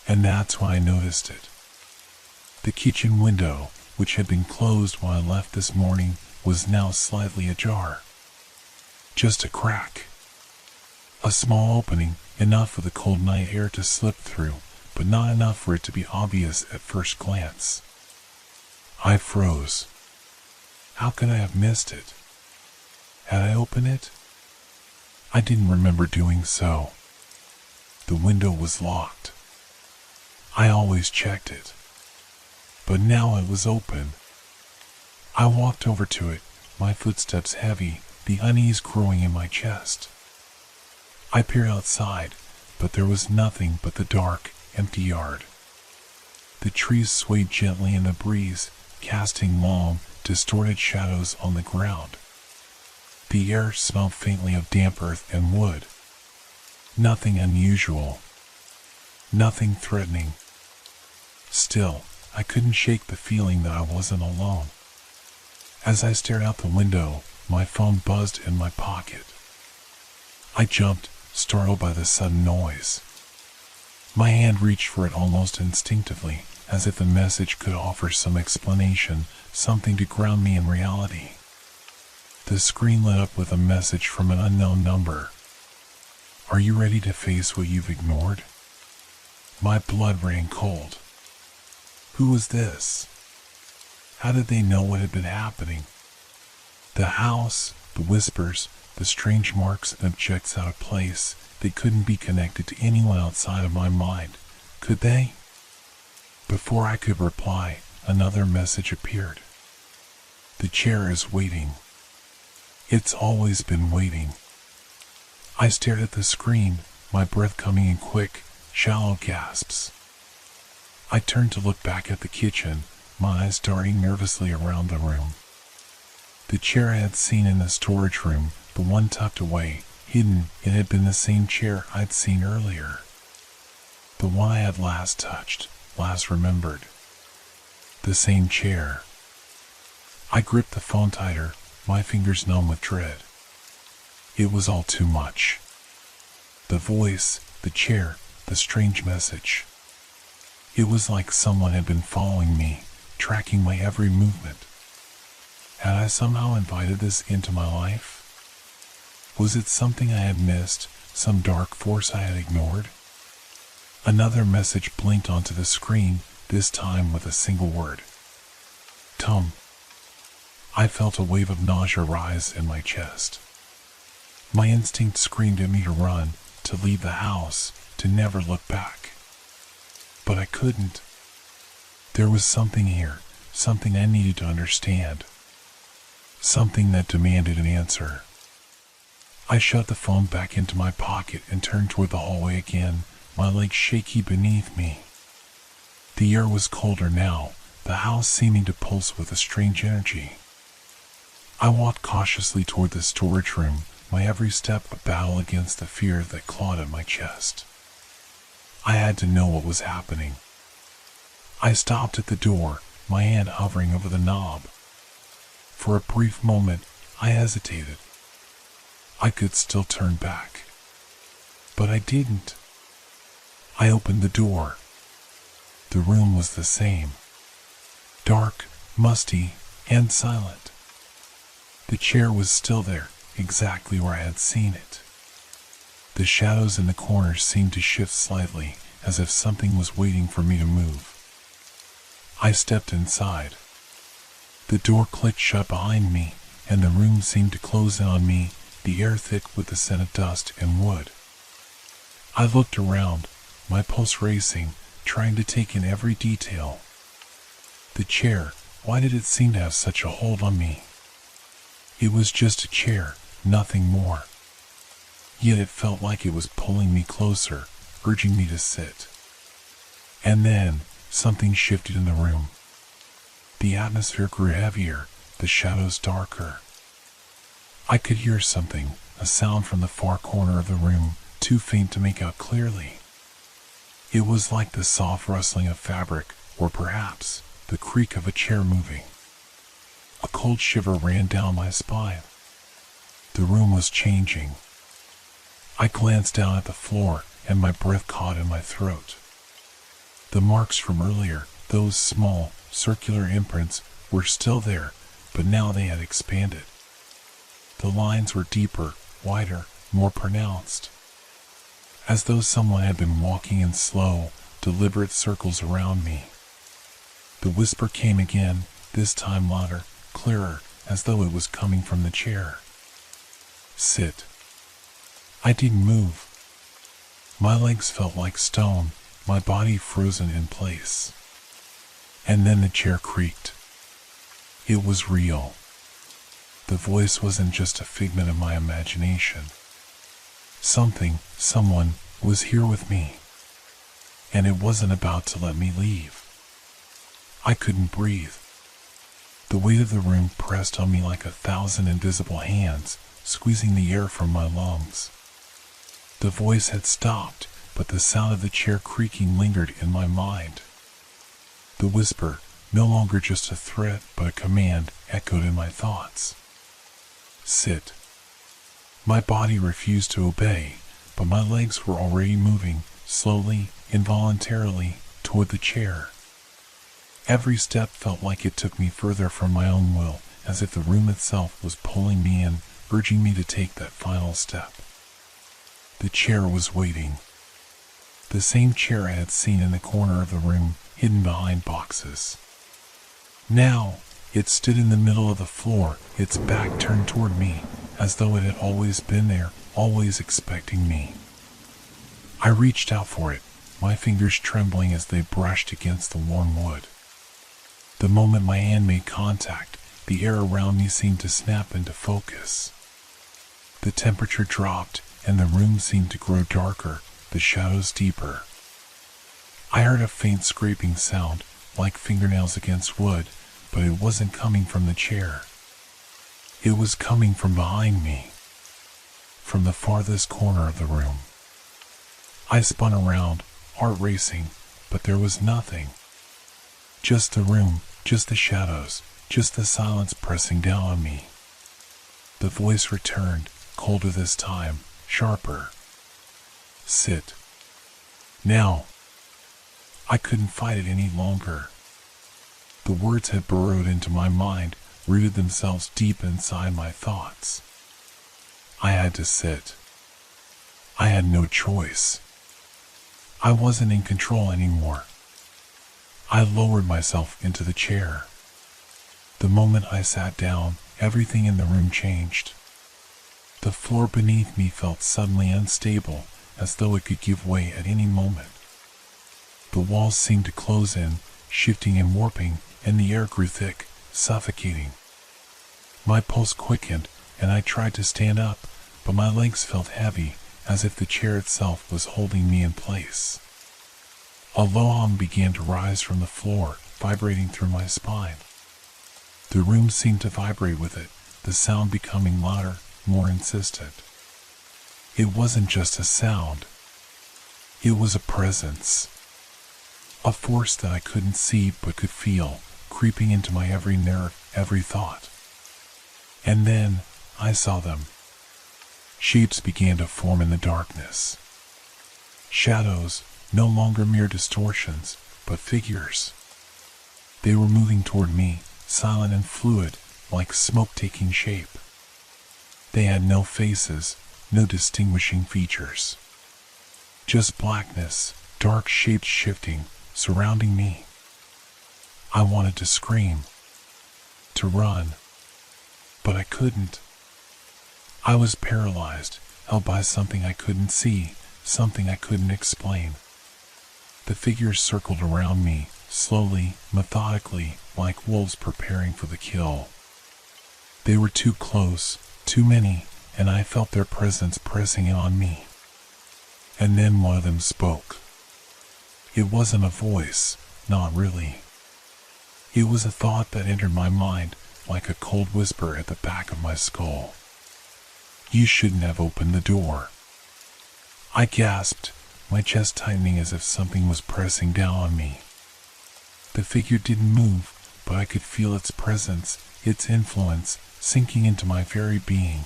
And that's when I noticed it. The kitchen window, which had been closed when I left this morning, was now slightly ajar. Just a crack. A small opening, enough for the cold night air to slip through, but not enough for it to be obvious at first glance. I froze. How could I have missed it? Had I opened it? I didn't remember doing so. The window was locked. I always checked it. But now it was open. I walked over to it, my footsteps heavy, the unease growing in my chest. I peered outside, but there was nothing but the dark, empty yard. The trees swayed gently in the breeze, casting long, distorted shadows on the ground. The air smelled faintly of damp earth and wood. Nothing unusual. Nothing threatening. Still, I couldn't shake the feeling that I wasn't alone. As I stared out the window, my phone buzzed in my pocket. I jumped, startled by the sudden noise. My hand reached for it almost instinctively, as if the message could offer some explanation, something to ground me in reality. The screen lit up with a message from an unknown number. Are you ready to face what you've ignored? My blood ran cold. Who was this? How did they know what had been happening? The house, the whispers, the strange marks and objects out of place, they couldn't be connected to anyone outside of my mind, could they? Before I could reply, another message appeared. The chair is waiting. It's always been waiting. I stared at the screen, my breath coming in quick, shallow gasps. I turned to look back at the kitchen, my eyes darting nervously around the room. The chair I had seen in the storage room, the one tucked away, hidden, it had been the same chair I'd seen earlier. The one I had last touched, last remembered. The same chair. I gripped the phone tighter, my fingers numb with dread. It was all too much. The voice, the chair, the strange message. It was like someone had been following me, tracking my every movement. Had I somehow invited this into my life? Was it something I had missed, some dark force I had ignored? Another message blinked onto the screen, this time with a single word. Tom. I felt a wave of nausea rise in my chest. My instinct screamed at me to run, to leave the house, to never look back. But I couldn't. There was something here, something I needed to understand. Something that demanded an answer. I shoved the phone back into my pocket and turned toward the hallway again, my legs shaky beneath me. The air was colder now, the house seeming to pulse with a strange energy. I walked cautiously toward the storage room, my every step a battle against the fear that clawed at my chest. I had to know what was happening. I stopped at the door, my hand hovering over the knob. For a brief moment, I hesitated. I could still turn back. But I didn't. I opened the door. The room was the same. Dark, musty, and silent. The chair was still there, exactly where I had seen it. The shadows in the corners seemed to shift slightly, as if something was waiting for me to move. I stepped inside. The door clicked shut behind me, and the room seemed to close in on me, the air thick with the scent of dust and wood. I looked around, my pulse racing, trying to take in every detail. The chair, why did it seem to have such a hold on me? It was just a chair, nothing more. Yet it felt like it was pulling me closer, urging me to sit. And then, something shifted in the room. The atmosphere grew heavier, the shadows darker. I could hear something, a sound from the far corner of the room, too faint to make out clearly. It was like the soft rustling of fabric, or perhaps the creak of a chair moving. A cold shiver ran down my spine. The room was changing. I glanced down at the floor, and my breath caught in my throat. The marks from earlier, those small, circular imprints, were still there, but now they had expanded. The lines were deeper, wider, more pronounced, as though someone had been walking in slow, deliberate circles around me. The whisper came again, this time louder, clearer, as though it was coming from the chair. Sit. I didn't move. My legs felt like stone, my body frozen in place. And then the chair creaked. It was real. The voice wasn't just a figment of my imagination. Someone was here with me. And it wasn't about to let me leave. I couldn't breathe. The weight of the room pressed on me like 1,000 invisible hands, squeezing the air from my lungs. The voice had stopped, but the sound of the chair creaking lingered in my mind. The whisper, no longer just a threat but a command, echoed in my thoughts. Sit. My body refused to obey, but my legs were already moving, slowly, involuntarily, toward the chair. Every step felt like it took me further from my own will, as if the room itself was pulling me in, urging me to take that final step. The chair was waiting. The same chair I had seen in the corner of the room, hidden behind boxes. Now, it stood in the middle of the floor, its back turned toward me, as though it had always been there, always expecting me. I reached out for it, my fingers trembling as they brushed against the warm wood. The moment my hand made contact, the air around me seemed to snap into focus. The temperature dropped, and the room seemed to grow darker, the shadows deeper. I heard a faint scraping sound, like fingernails against wood, but it wasn't coming from the chair. It was coming from behind me, from the farthest corner of the room. I spun around, heart racing, but there was nothing. Just the room, just the shadows, just the silence pressing down on me. The voice returned, colder this time, sharper. Sit. Now. I couldn't fight it any longer. The words had burrowed into my mind, rooted themselves deep inside my thoughts. I had to sit. I had no choice. I wasn't in control anymore. I lowered myself into the chair. The moment I sat down, everything in the room changed. The floor beneath me felt suddenly unstable, as though it could give way at any moment. The walls seemed to close in, shifting and warping, and the air grew thick, suffocating. My pulse quickened, and I tried to stand up, but my legs felt heavy, as if the chair itself was holding me in place. A low hum began to rise from the floor, vibrating through my spine. The room seemed to vibrate with it, the sound becoming louder, more insistent. It wasn't just a sound. It was a presence. A force that I couldn't see but could feel, creeping into my every nerve, every thought. And then, I saw them. Shapes began to form in the darkness. Shadows, no longer mere distortions, but figures. They were moving toward me, silent and fluid, like smoke taking shape. They had no faces, no distinguishing features. Just blackness, dark shapes shifting, surrounding me. I wanted to scream, to run, but I couldn't. I was paralyzed, held by something I couldn't see, something I couldn't explain. The figures circled around me, slowly, methodically, like wolves preparing for the kill. They were too close, too many, and I felt their presence pressing in on me. And then one of them spoke. It wasn't a voice, not really. It was a thought that entered my mind like a cold whisper at the back of my skull. You shouldn't have opened the door. I gasped, my chest tightening as if something was pressing down on me. The figure didn't move, but I could feel its presence, its influence, sinking into my very being.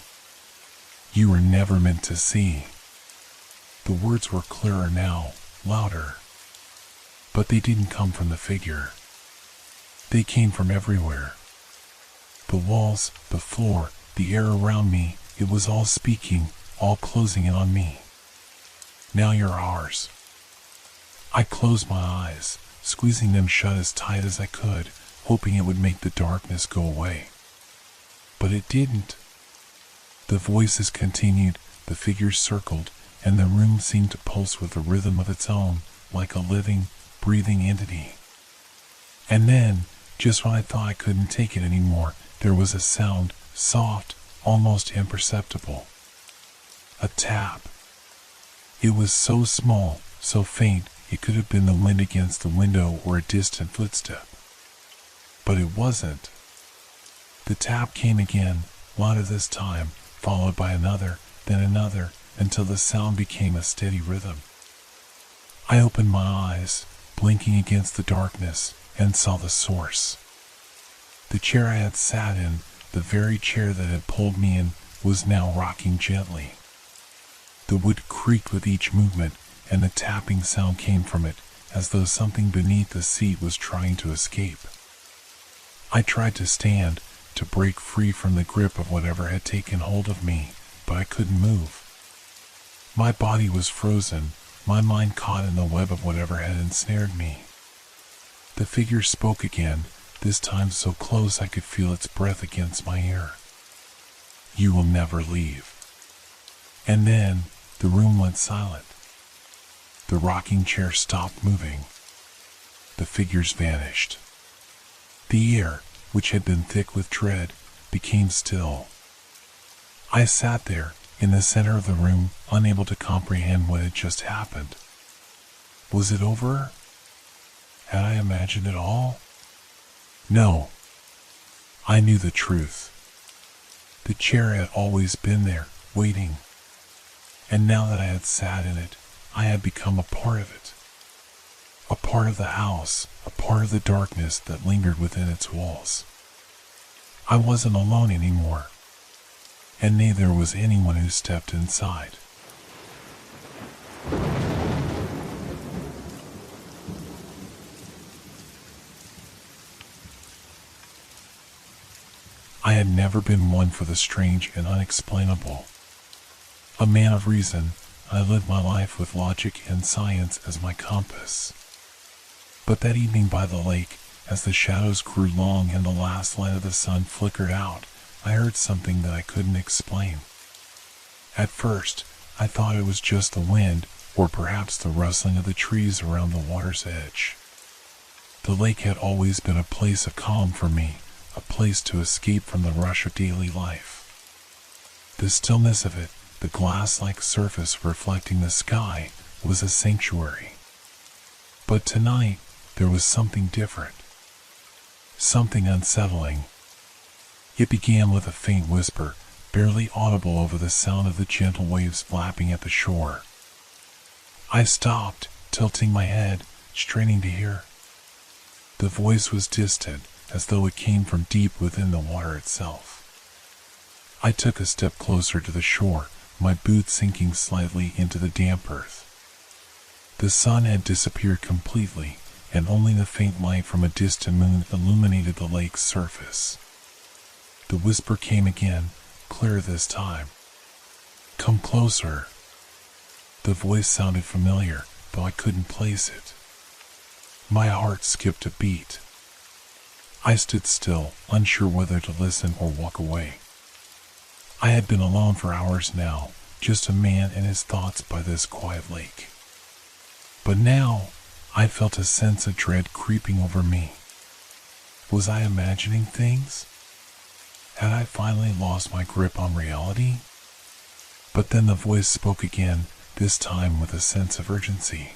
You were never meant to see. The words were clearer now, louder. But they didn't come from the figure. They came from everywhere. The walls, the floor, the air around me, it was all speaking, all closing in on me. Now you're ours. I closed my eyes, squeezing them shut as tight as I could, hoping it would make the darkness go away. But it didn't. The voices continued, the figures circled, and the room seemed to pulse with a rhythm of its own, like a living, breathing entity. And then, just when I thought I couldn't take it anymore, there was a sound, soft, almost imperceptible. A tap. It was so small, so faint, it could have been the wind against the window or a distant footstep. But it wasn't. The tap came again, louder this time, followed by another, then another, until the sound became a steady rhythm. I opened my eyes, blinking against the darkness, and saw the source. The chair I had sat in, the very chair that had pulled me in, was now rocking gently. The wood creaked with each movement, and the tapping sound came from it, as though something beneath the seat was trying to escape. I tried to stand, to break free from the grip of whatever had taken hold of me, but I couldn't move. My body was frozen, my mind caught in the web of whatever had ensnared me. The figure spoke again, this time so close I could feel its breath against my ear. You will never leave. And then, the room went silent. The rocking chair stopped moving. The figures vanished. The air, which had been thick with dread, became still. I sat there, in the center of the room, unable to comprehend what had just happened. Was it over? Had I imagined it all? No. I knew the truth. The chair had always been there, waiting. And now that I had sat in it, I had become a part of it. A part of the house, a part of the darkness that lingered within its walls. I wasn't alone anymore, and neither was anyone who stepped inside. I had never been one for the strange and unexplainable. A man of reason, I lived my life with logic and science as my compass. But that evening by the lake, as the shadows grew long and the last light of the sun flickered out, I heard something that I couldn't explain. At first, I thought it was just the wind, or perhaps the rustling of the trees around the water's edge. The lake had always been a place of calm for me, a place to escape from the rush of daily life. The stillness of it, the glass-like surface reflecting the sky, was a sanctuary. But tonight, there was something different. Something unsettling. It began with a faint whisper, barely audible over the sound of the gentle waves lapping at the shore. I stopped, tilting my head, straining to hear. The voice was distant, as though it came from deep within the water itself. I took a step closer to the shore, my boots sinking slightly into the damp earth. The sun had disappeared completely, and only the faint light from a distant moon illuminated the lake's surface. The whisper came again, clearer this time. Come closer. The voice sounded familiar, though I couldn't place it. My heart skipped a beat. I stood still, unsure whether to listen or walk away. I had been alone for hours now, just a man and his thoughts by this quiet lake. But now, I felt a sense of dread creeping over me. Was I imagining things? Had I finally lost my grip on reality? But then the voice spoke again, this time with a sense of urgency.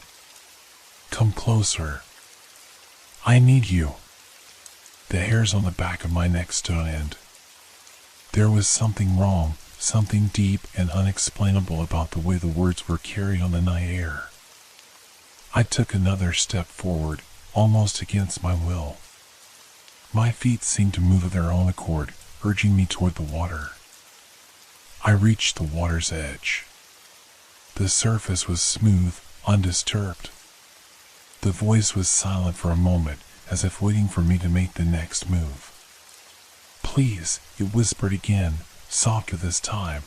Come closer. I need you. The hairs on the back of my neck stood on end. There was something wrong, something deep and unexplainable about the way the words were carried on the night air. I took another step forward, almost against my will. My feet seemed to move of their own accord, urging me toward the water. I reached the water's edge. The surface was smooth, undisturbed. The voice was silent for a moment, as if waiting for me to make the next move. "Please," it whispered again, softer this time.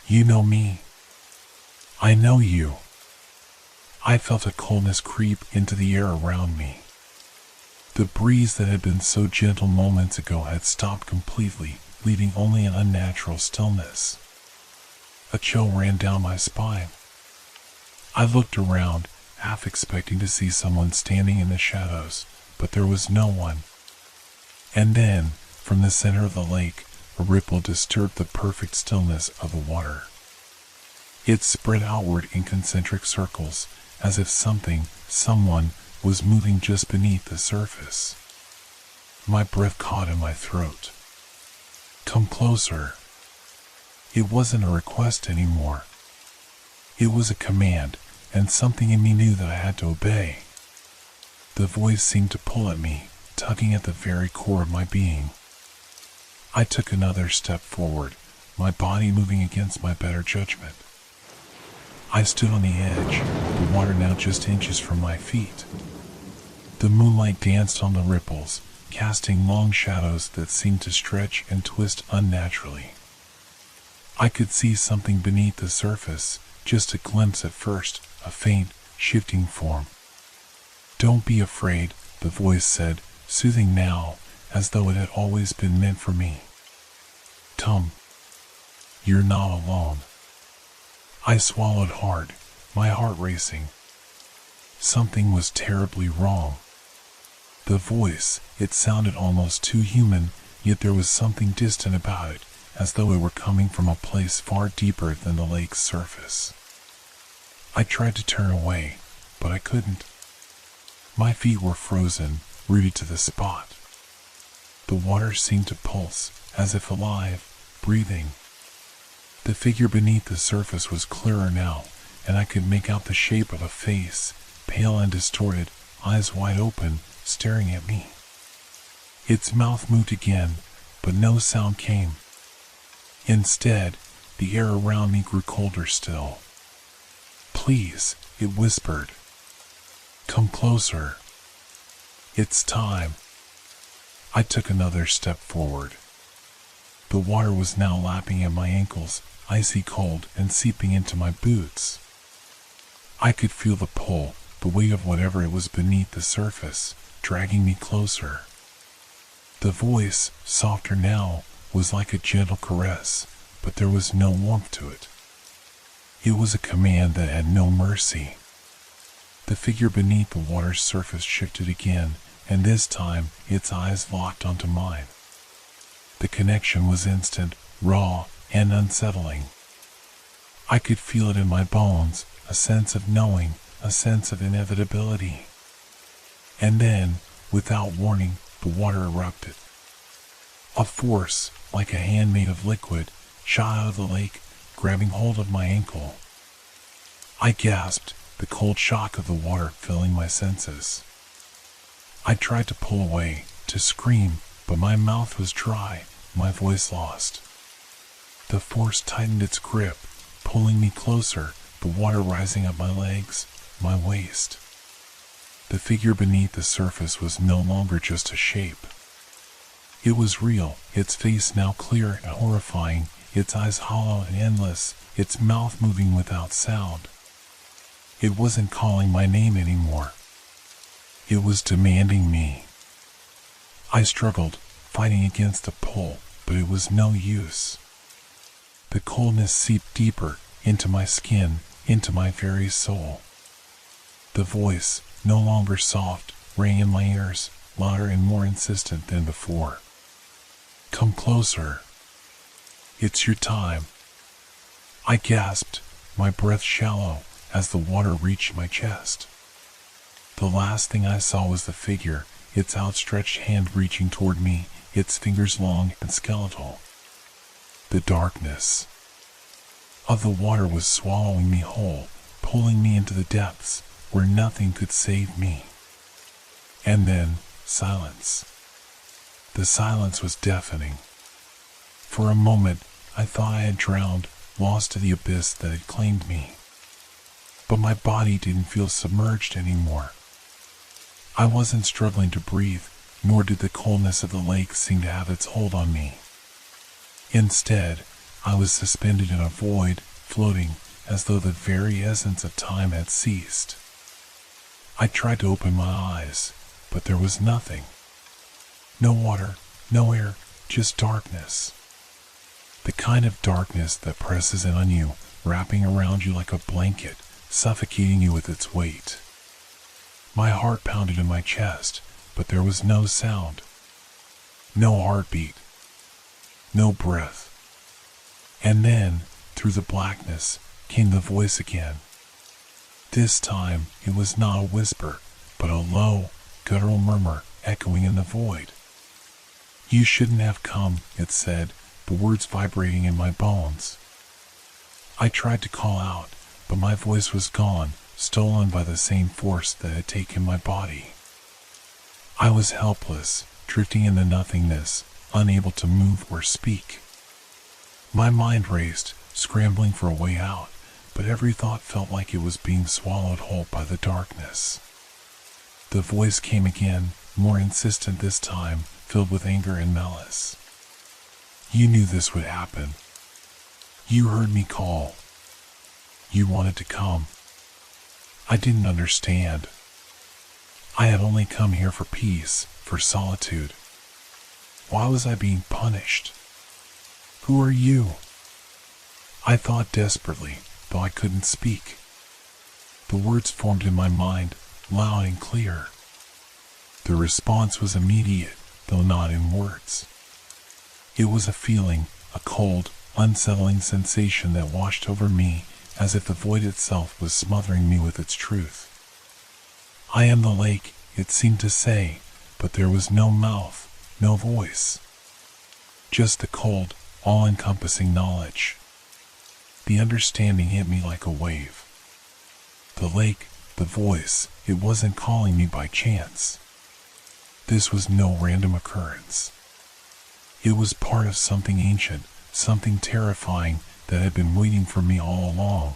"You know me." "I know you." I felt a coldness creep into the air around me. The breeze that had been so gentle moments ago had stopped completely, leaving only an unnatural stillness. A chill ran down my spine. I looked around, half expecting to see someone standing in the shadows, but there was no one. And then, from the center of the lake, a ripple disturbed the perfect stillness of the water. It spread outward in concentric circles, as if someone, was moving just beneath the surface. My breath caught in my throat. "Come closer." It wasn't a request anymore. It was a command, and something in me knew that I had to obey. The voice seemed to pull at me, tugging at the very core of my being. I took another step forward, my body moving against my better judgment. I stood on the edge, the water now just inches from my feet. The moonlight danced on the ripples, casting long shadows that seemed to stretch and twist unnaturally. I could see something beneath the surface, just a glimpse at first, a faint, shifting form. "Don't be afraid," the voice said, soothing now, as though it had always been meant for me. "Tom, you're not alone." I swallowed hard, my heart racing. Something was terribly wrong. The voice, it sounded almost too human, yet there was something distant about it, as though it were coming from a place far deeper than the lake's surface. I tried to turn away, but I couldn't. My feet were frozen, rooted to the spot. The water seemed to pulse, as if alive, breathing. The figure beneath the surface was clearer now, and I could make out the shape of a face, pale and distorted, eyes wide open, staring at me. Its mouth moved again, but no sound came. Instead, the air around me grew colder still. "Please," it whispered. "Come closer. It's time." I took another step forward. The water was now lapping at my ankles, icy cold and seeping into my boots. I could feel the pull, the weight of whatever it was beneath the surface, dragging me closer. The voice, softer now, was like a gentle caress, but there was no warmth to it. It was a command that had no mercy. The figure beneath the water's surface shifted again, and this time its eyes locked onto mine. The connection was instant, raw, and unsettling. I could feel it in my bones, a sense of knowing, a sense of inevitability. And then, without warning, the water erupted. A force, like a hand made of liquid, shot out of the lake, grabbing hold of my ankle. I gasped, the cold shock of the water filling my senses. I tried to pull away, to scream, but my mouth was dry, my voice lost. The force tightened its grip, pulling me closer, the water rising up my legs, my waist. The figure beneath the surface was no longer just a shape. It was real, its face now clear and horrifying, its eyes hollow and endless, its mouth moving without sound. It wasn't calling my name anymore. It was demanding me. I struggled, fighting against the pull, but it was no use. The coldness seeped deeper, into my skin, into my very soul. The voice, no longer soft, rang in my ears, louder and more insistent than before. "Come closer. It's your time." I gasped, my breath shallow, as the water reached my chest. The last thing I saw was the figure, its outstretched hand reaching toward me, its fingers long and skeletal. The darkness of the water was swallowing me whole, pulling me into the depths where nothing could save me. And then, silence. The silence was deafening. For a moment, I thought I had drowned, lost to the abyss that had claimed me. But my body didn't feel submerged anymore. I wasn't struggling to breathe, nor did the coldness of the lake seem to have its hold on me. Instead, I was suspended in a void, floating as though the very essence of time had ceased. I tried to open my eyes, but there was nothing. No water, no air, just darkness. The kind of darkness that presses in on you, wrapping around you like a blanket, suffocating you with its weight. My heart pounded in my chest, but there was no sound. No heartbeat. No breath. And then, through the blackness, came the voice again. This time, it was not a whisper, but a low, guttural murmur echoing in the void. "You shouldn't have come," it said, the words vibrating in my bones. I tried to call out, but my voice was gone, stolen by the same force that had taken my body. I was helpless, drifting into nothingness, unable to move or speak. My mind raced, scrambling for a way out, but every thought felt like it was being swallowed whole by the darkness. The voice came again, more insistent this time, filled with anger and malice. "You knew this would happen. You heard me call. You wanted to come. I didn't understand. I had only come here for peace, for solitude. Why was I being punished? Who are you?" I thought desperately, though I couldn't speak. The words formed in my mind, loud and clear. The response was immediate, though not in words. It was a feeling, a cold, unsettling sensation that washed over me, as if the void itself was smothering me with its truth. "I am the lake," it seemed to say, but there was no mouth, no voice. Just the cold, all-encompassing knowledge. The understanding hit me like a wave. The lake, the voice, it wasn't calling me by chance. This was no random occurrence. It was part of something ancient, something terrifying that had been waiting for me all along.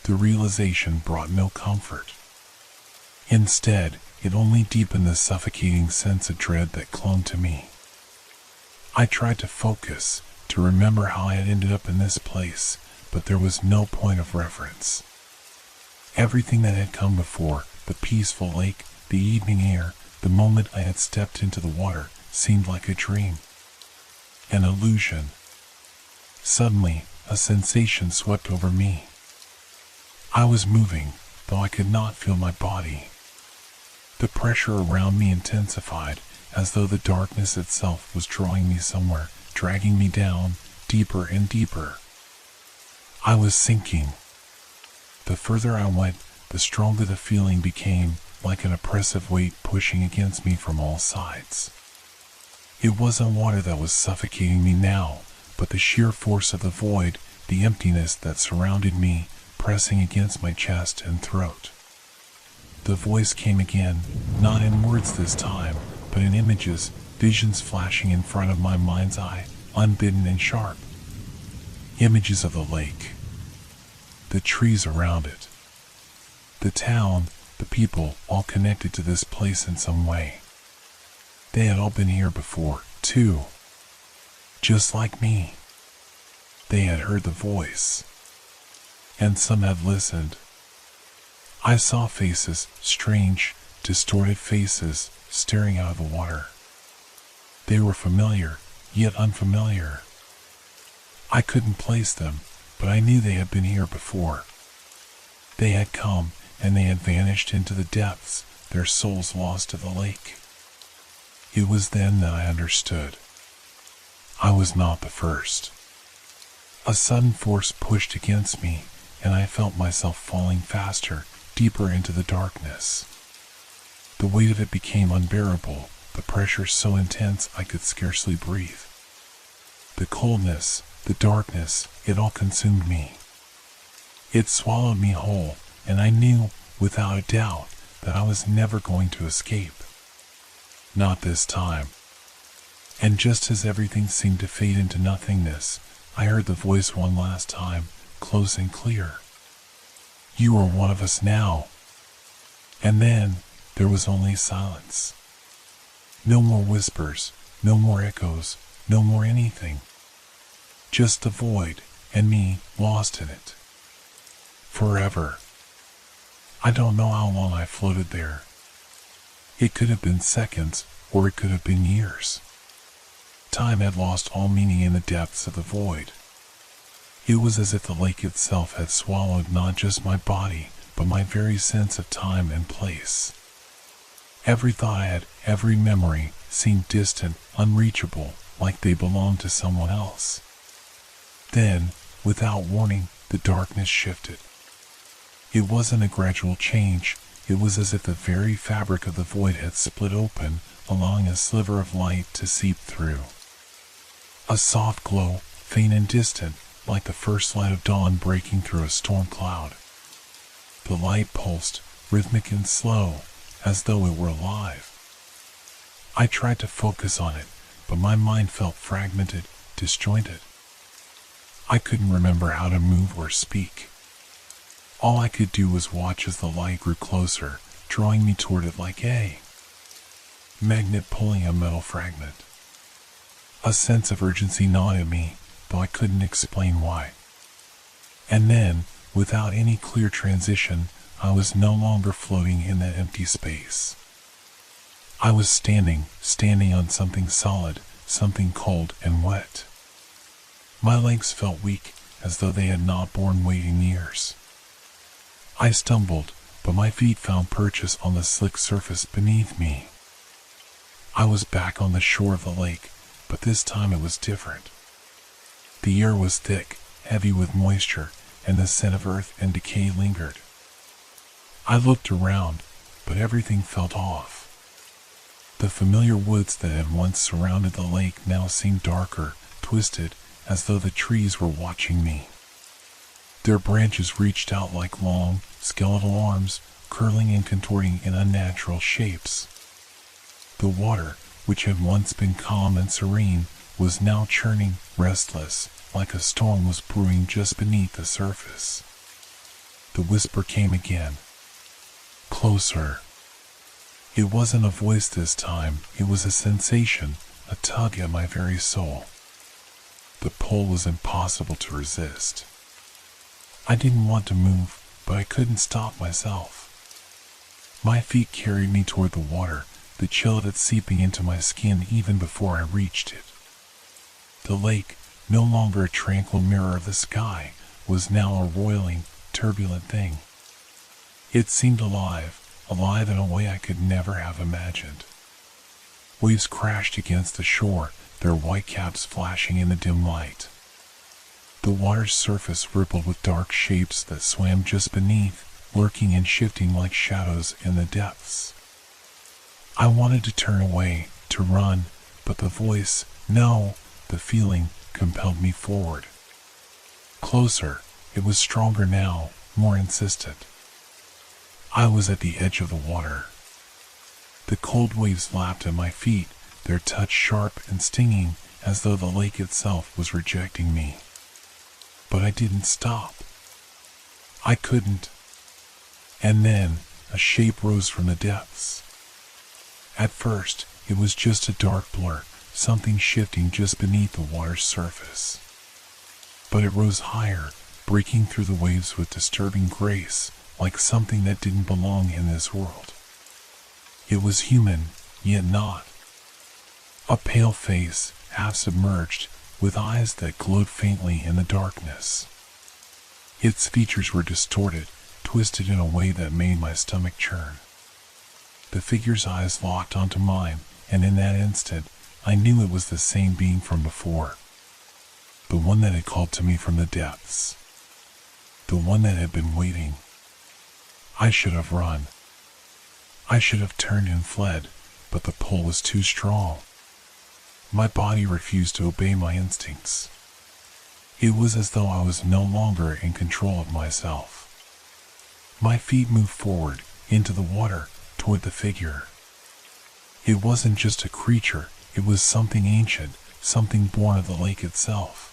The realization brought no comfort. Instead, it only deepened the suffocating sense of dread that clung to me. I tried to focus, to remember how I had ended up in this place, but there was no point of reference. Everything that had come before, the peaceful lake, the evening air, the moment I had stepped into the water, seemed like a dream. An illusion. Suddenly, a sensation swept over me. I was moving, though I could not feel my body. The pressure around me intensified, as though the darkness itself was drawing me somewhere, dragging me down, deeper and deeper. I was sinking. The further I went, the stronger the feeling became, like an oppressive weight pushing against me from all sides. It wasn't water that was suffocating me now, but the sheer force of the void, the emptiness that surrounded me, pressing against my chest and throat. The voice came again, not in words this time, but in images, visions flashing in front of my mind's eye, unbidden and sharp. Images of the lake. The trees around it. The town, the people, all connected to this place in some way. They had all been here before, too. Just like me. They had heard the voice. And some had listened. I saw faces, strange, distorted faces, staring out of the water. They were familiar, yet unfamiliar. I couldn't place them, but I knew they had been here before. They had come, and they had vanished into the depths, their souls lost to the lake. It was then that I understood. I was not the first. A sudden force pushed against me, and I felt myself falling faster, deeper into the darkness. The weight of it became unbearable, the pressure so intense I could scarcely breathe. The coldness, the darkness, it all consumed me. It swallowed me whole, and I knew, without a doubt, that I was never going to escape. Not this time. And just as everything seemed to fade into nothingness, I heard the voice one last time, close and clear. You are one of us now. And then, there was only silence. No more whispers, no more echoes, no more anything. Just the void, and me, lost in it. Forever. I don't know how long I floated there. It could have been seconds, or it could have been years. Time had lost all meaning in the depths of the void. It was as if the lake itself had swallowed not just my body, but my very sense of time and place. Every thought I had, every memory, seemed distant, unreachable, like they belonged to someone else. Then, without warning, the darkness shifted. It wasn't a gradual change, it was as if the very fabric of the void had split open, allowing a sliver of light to seep through. A soft glow, faint and distant, like the first light of dawn breaking through a storm cloud. The light pulsed, rhythmic and slow, as though it were alive. I tried to focus on it, but my mind felt fragmented, disjointed. I couldn't remember how to move or speak. All I could do was watch as the light grew closer, drawing me toward it like a magnet pulling a metal fragment. A sense of urgency gnawed at me, though I couldn't explain why. And then, without any clear transition, I was no longer floating in that empty space. I was standing on something solid, something cold and wet. My legs felt weak, as though they had not borne weight in years. I stumbled, but my feet found purchase on the slick surface beneath me. I was back on the shore of the lake, but this time it was different. The air was thick, heavy with moisture, and the scent of earth and decay lingered. I looked around, but everything felt off. The familiar woods that had once surrounded the lake now seemed darker, twisted, as though the trees were watching me. Their branches reached out like long, skeletal arms, curling and contorting in unnatural shapes. The water, which had once been calm and serene, was now churning, restless, like a storm was brewing just beneath the surface. The whisper came again. Closer. It wasn't a voice this time, it was a sensation, a tug at my very soul. The pull was impossible to resist. I didn't want to move, but I couldn't stop myself. My feet carried me toward the water, the chill of it seeping into my skin even before I reached it. The lake, no longer a tranquil mirror of the sky, was now a roiling, turbulent thing. It seemed alive in a way I could never have imagined. Waves crashed against the shore, their white caps flashing in the dim light. The water's surface rippled with dark shapes that swam just beneath, lurking and shifting like shadows in the depths. I wanted to turn away, to run, but the voice, no, the feeling, compelled me forward. Closer, it was stronger now, more insistent. I was at the edge of the water. The cold waves lapped at my feet, their touch sharp and stinging, as though the lake itself was rejecting me. But I didn't stop. I couldn't. And then, a shape rose from the depths. At first, it was just a dark blur, something shifting just beneath the water's surface. But it rose higher, breaking through the waves with disturbing grace, like something that didn't belong in this world. It was human, yet not. A pale face, half submerged, with eyes that glowed faintly in the darkness. Its features were distorted, twisted in a way that made my stomach churn. The figure's eyes locked onto mine, and in that instant, I knew it was the same being from before. The one that had called to me from the depths. The one that had been waiting. I should have run. I should have turned and fled, but the pull was too strong. My body refused to obey my instincts. It was as though I was no longer in control of myself. My feet moved forward, into the water, toward the figure. It wasn't just a creature, it was something ancient, something born of the lake itself.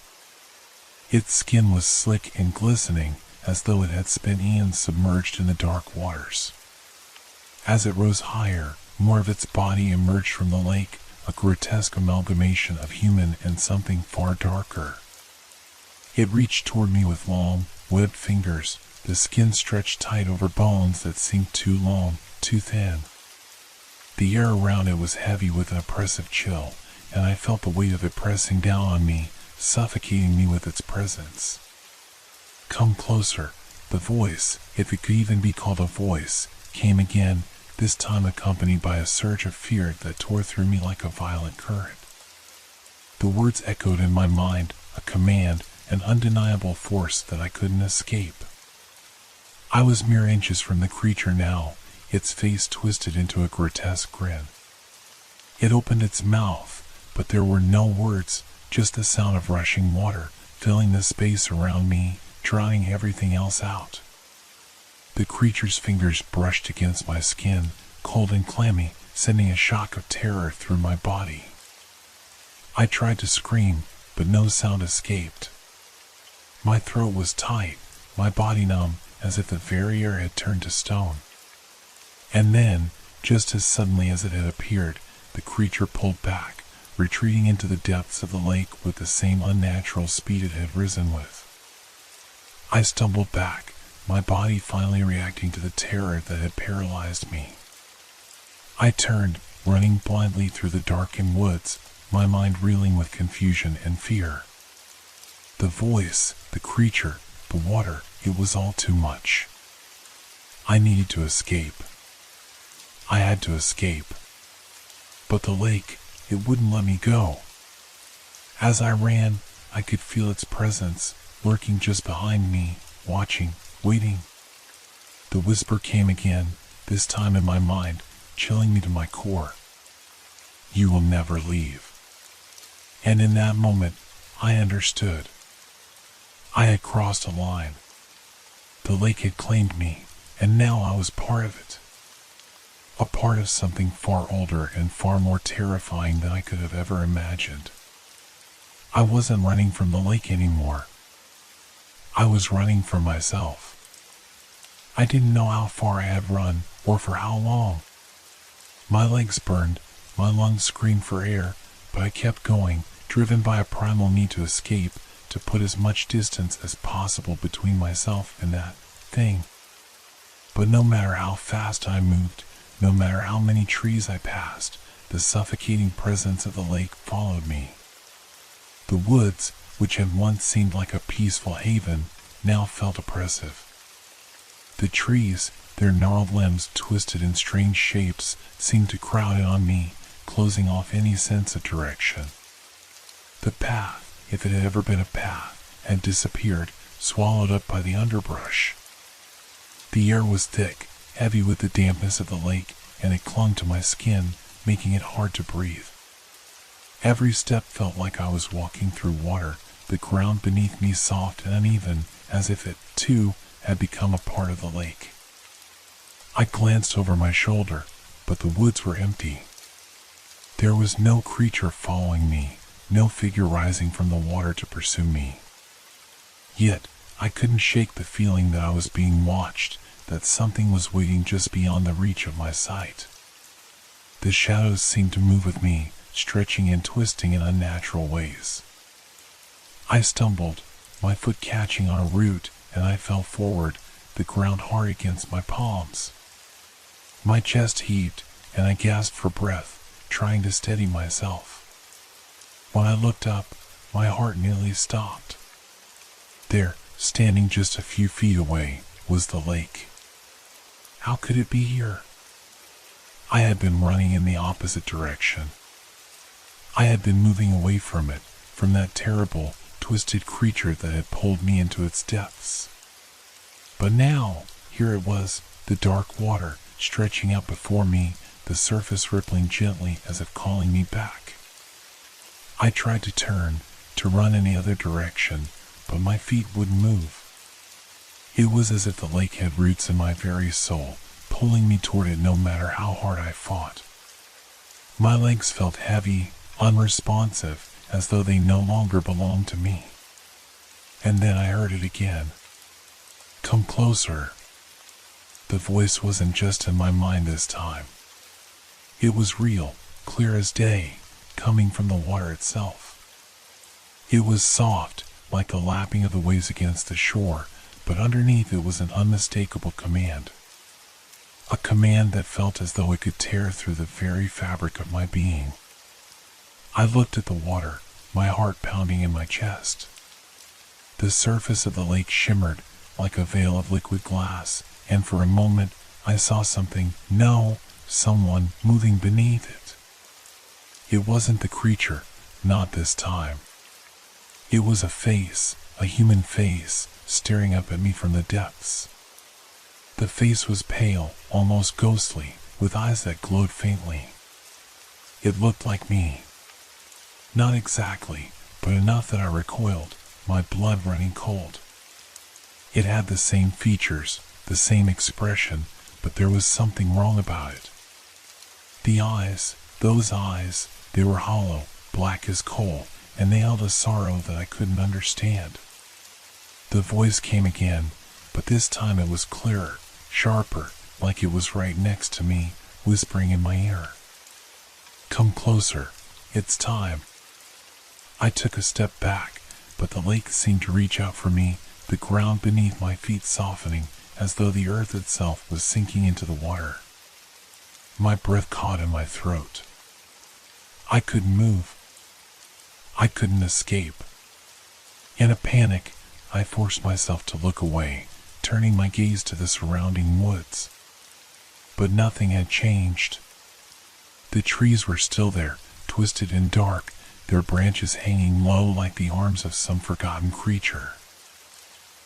Its skin was slick and glistening, as though it had spent eons submerged in the dark waters. As it rose higher, more of its body emerged from the lake, a grotesque amalgamation of human and something far darker. It reached toward me with long, webbed fingers, the skin stretched tight over bones that seemed too long, too thin. The air around it was heavy with an oppressive chill, and I felt the weight of it pressing down on me, suffocating me with its presence. "Come closer," the voice, if it could even be called a voice, came again, this time accompanied by a surge of fear that tore through me like a violent current. The words echoed in my mind, a command, an undeniable force that I couldn't escape. I was mere inches from the creature now, its face twisted into a grotesque grin. It opened its mouth, but there were no words, just the sound of rushing water, filling the space around me, drying everything else out. The creature's fingers brushed against my skin, cold and clammy, sending a shock of terror through my body. I tried to scream, but no sound escaped. My throat was tight, my body numb, as if the very air had turned to stone. And then, just as suddenly as it had appeared, the creature pulled back, retreating into the depths of the lake with the same unnatural speed it had risen with. I stumbled back, my body finally reacting to the terror that had paralyzed me. I turned, running blindly through the darkened woods, my mind reeling with confusion and fear. The voice, the creature, the water, it was all too much. I needed to escape. I had to escape. But the lake, it wouldn't let me go. As I ran, I could feel its presence, lurking just behind me, watching, waiting. The whisper came again, this time in my mind, chilling me to my core. "You will never leave." And in that moment, I understood. I had crossed a line. The lake had claimed me, and now I was part of it. A part of something far older and far more terrifying than I could have ever imagined. I wasn't running from the lake anymore. I was running from myself. I didn't know how far I had run, or for how long. My legs burned, my lungs screamed for air, but I kept going, driven by a primal need to escape, to put as much distance as possible between myself and that thing. But no matter how fast I moved, no matter how many trees I passed, the suffocating presence of the lake followed me. The woods, which had once seemed like a peaceful haven, now felt oppressive. The trees, their gnarled limbs twisted in strange shapes, seemed to crowd in on me, closing off any sense of direction. The path, if it had ever been a path, had disappeared, swallowed up by the underbrush. The air was thick, heavy with the dampness of the lake, and it clung to my skin, making it hard to breathe. Every step felt like I was walking through water, the ground beneath me soft and uneven, as if it, too, had become a part of the lake. I glanced over my shoulder, but the woods were empty. There was no creature following me, no figure rising from the water to pursue me. Yet, I couldn't shake the feeling that I was being watched, that something was waiting just beyond the reach of my sight. The shadows seemed to move with me, stretching and twisting in unnatural ways. I stumbled, my foot catching on a root, and I fell forward, the ground hard against my palms. My chest heaved, and I gasped for breath, trying to steady myself. When I looked up, my heart nearly stopped. There, standing just a few feet away, was the lake. How could it be here? I had been running in the opposite direction. I had been moving away from it, from that terrible, twisted creature that had pulled me into its depths. But now, here it was, the dark water, stretching out before me, the surface rippling gently as if calling me back. I tried to turn, to run any other direction, but my feet wouldn't move. It was as if the lake had roots in my very soul, pulling me toward it no matter how hard I fought. My legs felt heavy, unresponsive, as though they no longer belonged to me. And then I heard it again. "Come closer." The voice wasn't just in my mind this time. It was real, clear as day, coming from the water itself. It was soft, like the lapping of the waves against the shore, but underneath it was an unmistakable command. A command that felt as though it could tear through the very fabric of my being. I looked at the water, my heart pounding in my chest. The surface of the lake shimmered like a veil of liquid glass, and for a moment I saw something, someone moving beneath it. It wasn't the creature, not this time. It was a face, a human face, staring up at me from the depths. The face was pale, almost ghostly, with eyes that glowed faintly. It looked like me. Not exactly, but enough that I recoiled, my blood running cold. It had the same features, the same expression, but there was something wrong about it. The eyes, those eyes, they were hollow, black as coal, and they held a sorrow that I couldn't understand. The voice came again, but this time it was clearer, sharper, like it was right next to me, whispering in my ear. "Come closer, it's time." I took a step back, but the lake seemed to reach out for me, the ground beneath my feet softening, as though the earth itself was sinking into the water. My breath caught in my throat. I couldn't move. I couldn't escape. In a panic, I forced myself to look away, turning my gaze to the surrounding woods. But nothing had changed. The trees were still there, twisted and dark, their branches hanging low like the arms of some forgotten creature.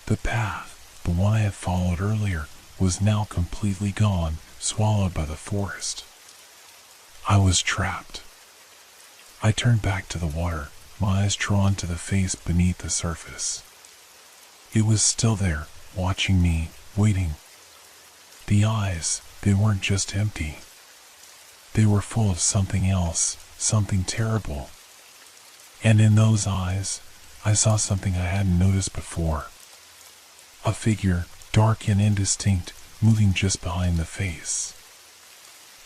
The path, the one I had followed earlier, was now completely gone, swallowed by the forest. I was trapped. I turned back to the water, my eyes drawn to the face beneath the surface. It was still there, watching me, waiting. The eyes, they weren't just empty. They were full of something else, something terrible. And in those eyes, I saw something I hadn't noticed before. A figure, dark and indistinct, moving just behind the face.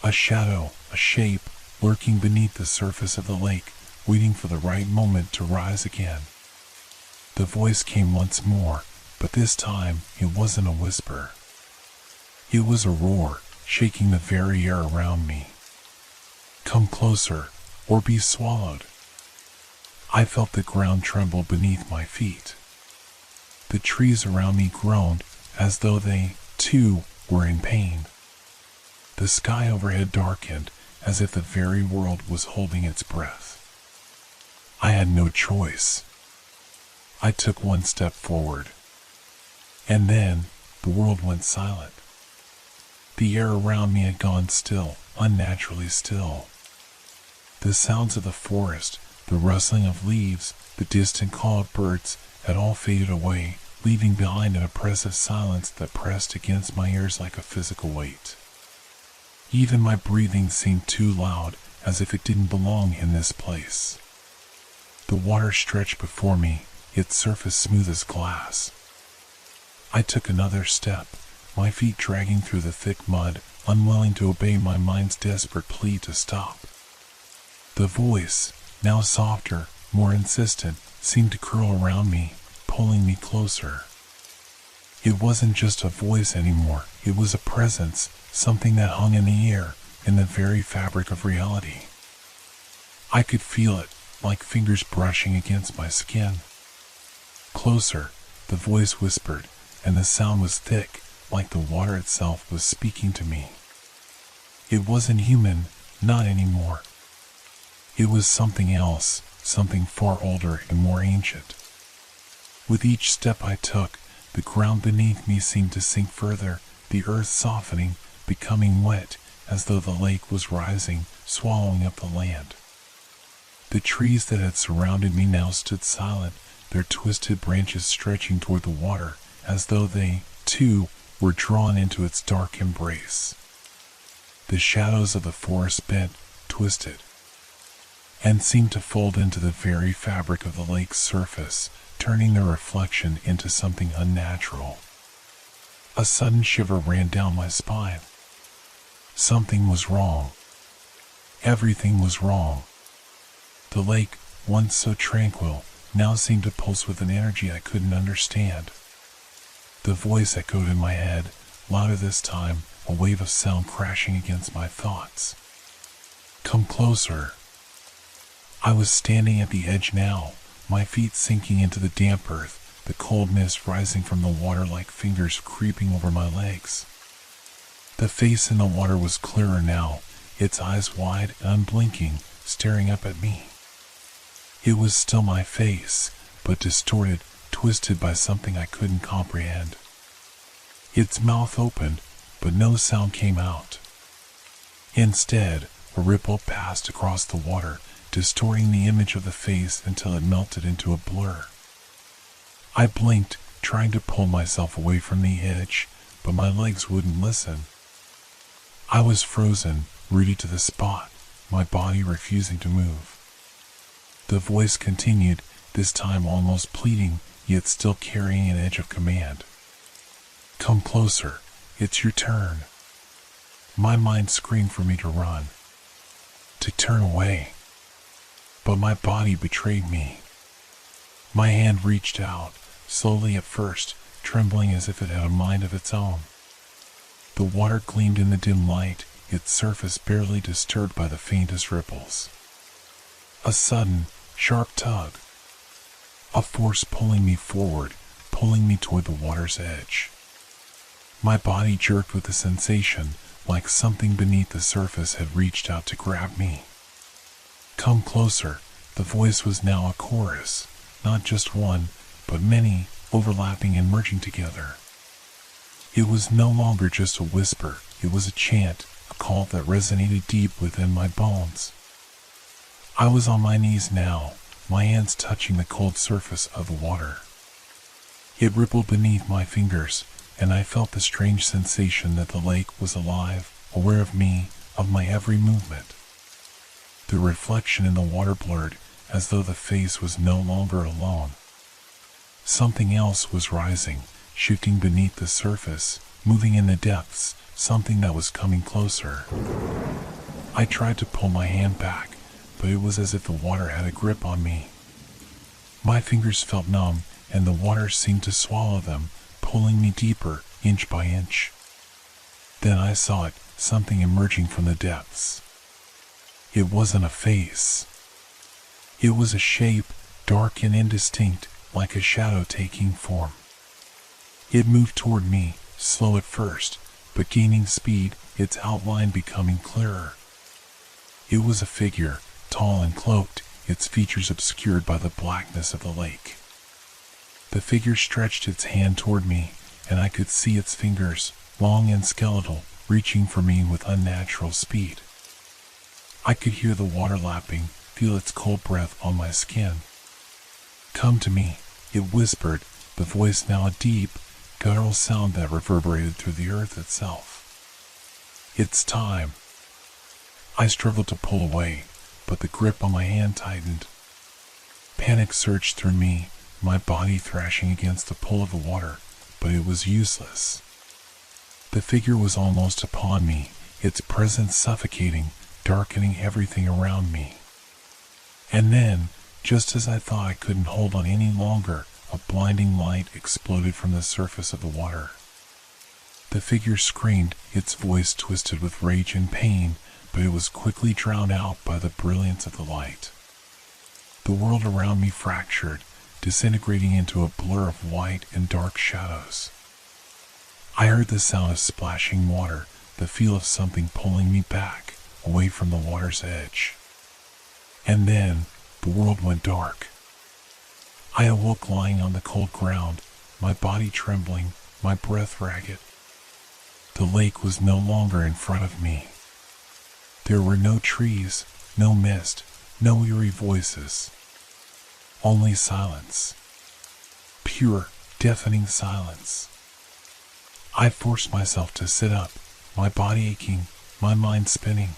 A shadow, a shape, lurking beneath the surface of the lake, waiting for the right moment to rise again. The voice came once more, but this time it wasn't a whisper. It was a roar, shaking the very air around me. "Come closer, or be swallowed." I felt the ground tremble beneath my feet. The trees around me groaned, as though they, too, were in pain. The sky overhead darkened, as if the very world was holding its breath. I had no choice. I took one step forward. And then, the world went silent. The air around me had gone still, unnaturally still. The sounds of the forest, the rustling of leaves, the distant call of birds, had all faded away, leaving behind an oppressive silence that pressed against my ears like a physical weight. Even my breathing seemed too loud, as if it didn't belong in this place. The water stretched before me, its surface smooth as glass. I took another step, my feet dragging through the thick mud, unwilling to obey my mind's desperate plea to stop. The voice, now softer, more insistent, seemed to curl around me, pulling me closer. It wasn't just a voice anymore, it was a presence, something that hung in the air, in the very fabric of reality. I could feel it, like fingers brushing against my skin. "Closer," the voice whispered, and the sound was thick, like the water itself was speaking to me. It wasn't human, not anymore. It was something else, something far older and more ancient. With each step I took, the ground beneath me seemed to sink further, the earth softening, becoming wet, as though the lake was rising, swallowing up the land. The trees that had surrounded me now stood silent, their twisted branches stretching toward the water, as though they, too, were drawn into its dark embrace. The shadows of the forest bent, twisted, and seemed to fold into the very fabric of the lake's surface, turning their reflection into something unnatural. A sudden shiver ran down my spine. Something was wrong. Everything was wrong. The lake, once so tranquil, now seemed to pulse with an energy I couldn't understand. The voice echoed in my head, louder this time, a wave of sound crashing against my thoughts. Come closer. I was standing at the edge now, my feet sinking into the damp earth, the cold mist rising from the water like fingers creeping over my legs. The face in the water was clearer now, its eyes wide and unblinking, staring up at me. It was still my face, but distorted, twisted by something I couldn't comprehend. Its mouth opened, but no sound came out. Instead, a ripple passed across the water, distorting the image of the face until it melted into a blur. I blinked, trying to pull myself away from the edge, but my legs wouldn't listen. I was frozen, rooted to the spot, my body refusing to move. The voice continued, this time almost pleading, yet still carrying an edge of command. Come closer, it's your turn. My mind screamed for me to run, to turn away. But my body betrayed me. My hand reached out, slowly at first, trembling as if it had a mind of its own. The water gleamed in the dim light, its surface barely disturbed by the faintest ripples. A sudden, sharp tug. A force pulling me forward, pulling me toward the water's edge. My body jerked with the sensation, like something beneath the surface had reached out to grab me. Come closer. The voice was now a chorus, not just one, but many, overlapping and merging together. It was no longer just a whisper, it was a chant, a call that resonated deep within my bones. I was on my knees now, my hands touching the cold surface of the water. It rippled beneath my fingers, and I felt the strange sensation that the lake was alive, aware of me, of my every movement. The reflection in the water blurred, as though the face was no longer alone. Something else was rising, shifting beneath the surface, moving in the depths, something that was coming closer. I tried to pull my hand back, but it was as if the water had a grip on me. My fingers felt numb, and the water seemed to swallow them, pulling me deeper, inch by inch. Then I saw it, something emerging from the depths. It wasn't a face. It was a shape, dark and indistinct, like a shadow taking form. It moved toward me, slow at first, but gaining speed, its outline becoming clearer. It was a figure, tall and cloaked, its features obscured by the blackness of the lake. The figure stretched its hand toward me, and I could see its fingers, long and skeletal, reaching for me with unnatural speed. I could hear the water lapping, feel its cold breath on my skin. Come to me, it whispered, the voice now a deep, guttural sound that reverberated through the earth itself. It's time. I struggled to pull away, but the grip on my hand tightened. Panic surged through me, my body thrashing against the pull of the water, but it was useless. The figure was almost upon me, its presence suffocating, darkening everything around me. And then, just as I thought I couldn't hold on any longer, a blinding light exploded from the surface of the water. The figure screamed, its voice twisted with rage and pain, but it was quickly drowned out by the brilliance of the light. The world around me fractured, disintegrating into a blur of white and dark shadows. I heard the sound of splashing water, the feel of something pulling me back, away from the water's edge. And then, the world went dark. I awoke lying on the cold ground, my body trembling, my breath ragged. The lake was no longer in front of me. There were no trees, no mist, No eerie voices, only silence. Pure, deafening silence. I forced myself to sit up, my body aching, my mind spinning.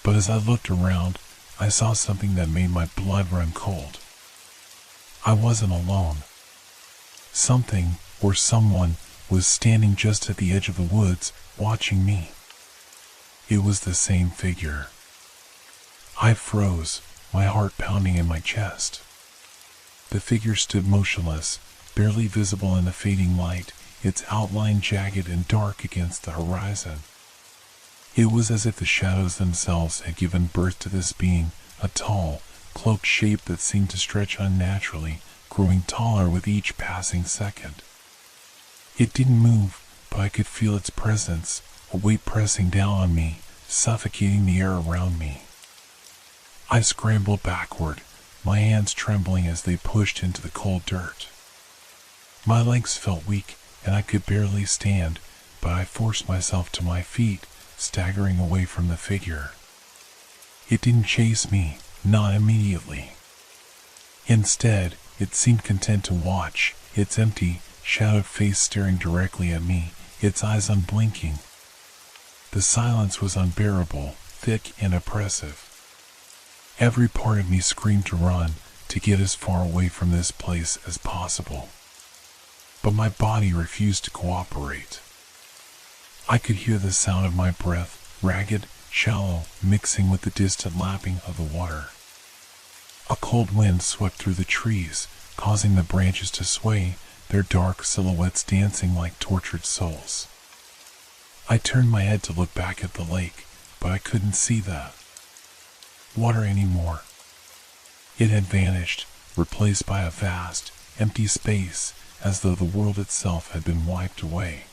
But as I looked around, I saw something that made my blood run cold. I wasn't alone. Something, or someone, was standing just at the edge of the woods, watching me. It was the same figure. I froze, my heart pounding in my chest. The figure stood motionless, barely visible in the fading light, its outline jagged and dark against the horizon. It was as if the shadows themselves had given birth to this being, a tall, cloaked shape that seemed to stretch unnaturally, growing taller with each passing second. It didn't move, but I could feel its presence, a weight pressing down on me, suffocating the air around me. I scrambled backward, my hands trembling as they pushed into the cold dirt. My legs felt weak, and I could barely stand, but I forced myself to my feet, staggering away from the figure. It didn't chase me, not immediately. Instead, it seemed content to watch, its empty, shadowed face staring directly at me, its eyes unblinking. The silence was unbearable, thick and oppressive. Every part of me screamed to run, to get as far away from this place as possible. But my body refused to cooperate. I could hear the sound of my breath, ragged, shallow, mixing with the distant lapping of the water. A cold wind swept through the trees, causing the branches to sway, their dark silhouettes dancing like tortured souls. I turned my head to look back at the lake, but I couldn't see that water anymore. It had vanished, replaced by a vast, empty space, as though the world itself had been wiped away.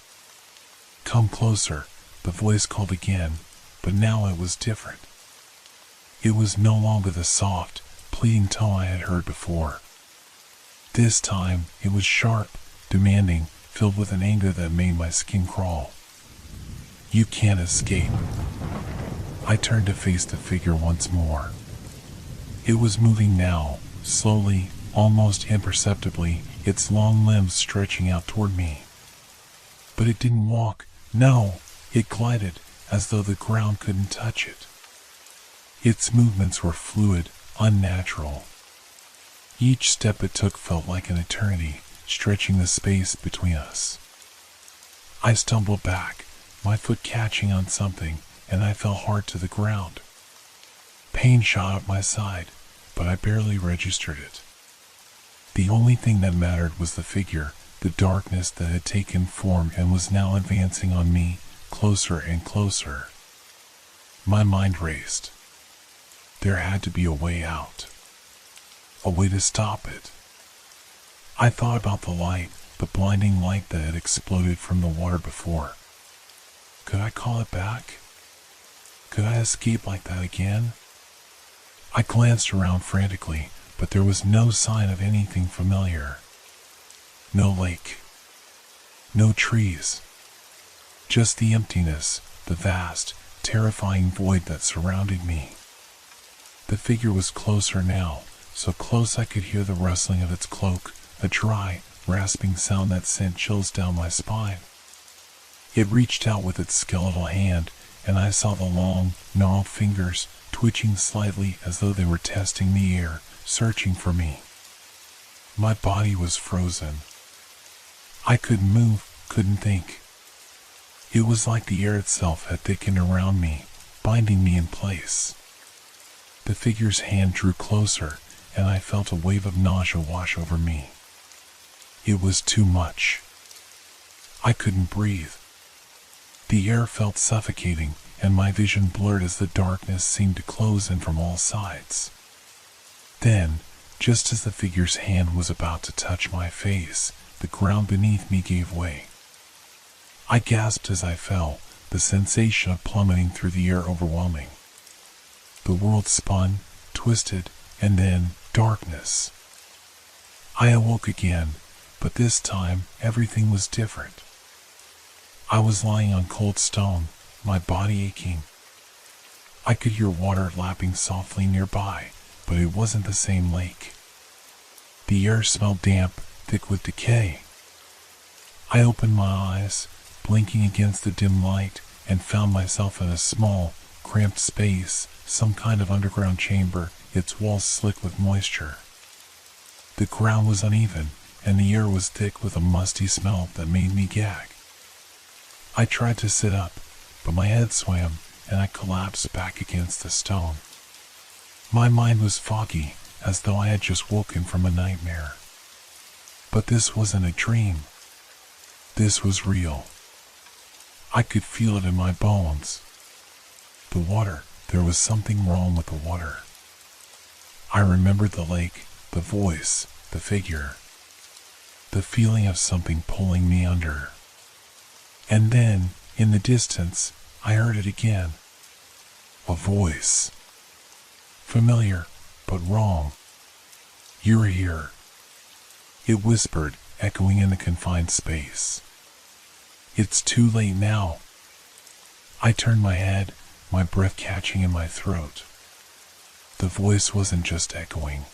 "Come closer," the voice called again, but now it was different. It was no longer the soft, pleading tone I had heard before. This time, it was sharp, demanding, filled with an anger that made my skin crawl. "You can't escape." I turned to face the figure once more. It was moving now, slowly, almost imperceptibly, its long limbs stretching out toward me. But it didn't walk, no, it glided, as though the ground couldn't touch it. Its movements were fluid, unnatural. Each step it took felt like an eternity, stretching the space between us. I stumbled back, my foot catching on something, and I fell hard to the ground. Pain shot up my side, but I barely registered it. The only thing that mattered was the figure, the darkness that had taken form and was now advancing on me, closer and closer. My mind raced. There had to be a way out. A way to stop it. I thought about the light, the blinding light that had exploded from the water before. Could I call it back? Could I escape like that again? I glanced around frantically, but there was no sign of anything familiar. No lake. No trees. Just the emptiness, the vast, terrifying void that surrounded me. The figure was closer now, so close I could hear the rustling of its cloak, a dry, rasping sound that sent chills down my spine. It reached out with its skeletal hand, and I saw the long, gnarled fingers twitching slightly as though they were testing the air, searching for me. My body was frozen. I couldn't move, couldn't think. It was like the air itself had thickened around me, binding me in place. The figure's hand drew closer, and I felt a wave of nausea wash over me. It was too much. I couldn't breathe. The air felt suffocating, and my vision blurred as the darkness seemed to close in from all sides. Then, just as the figure's hand was about to touch my face, the ground beneath me gave way. I gasped as I fell, the sensation of plummeting through the air overwhelming. The world spun, twisted, and then darkness. I awoke again, but this time everything was different. I was lying on cold stone, my body aching. I could hear water lapping softly nearby, but it wasn't the same lake. The air smelled damp, thick with decay. I opened my eyes, blinking against the dim light, and found myself in a small, cramped space, some kind of underground chamber, its walls slick with moisture. The ground was uneven, and the air was thick with a musty smell that made me gag. I tried to sit up, but my head swam, and I collapsed back against the stone. My mind was foggy, as though I had just woken from a nightmare. But this wasn't a dream. This was real. I could feel it in my bones. The water, there was something wrong with the water. I remembered the lake, the voice, the figure. The feeling of something pulling me under. And then, in the distance, I heard it again. A voice. Familiar, but wrong. "You're here," it whispered, echoing in the confined space. "It's too late now." I turned my head, my breath catching in my throat. The voice wasn't just echoing.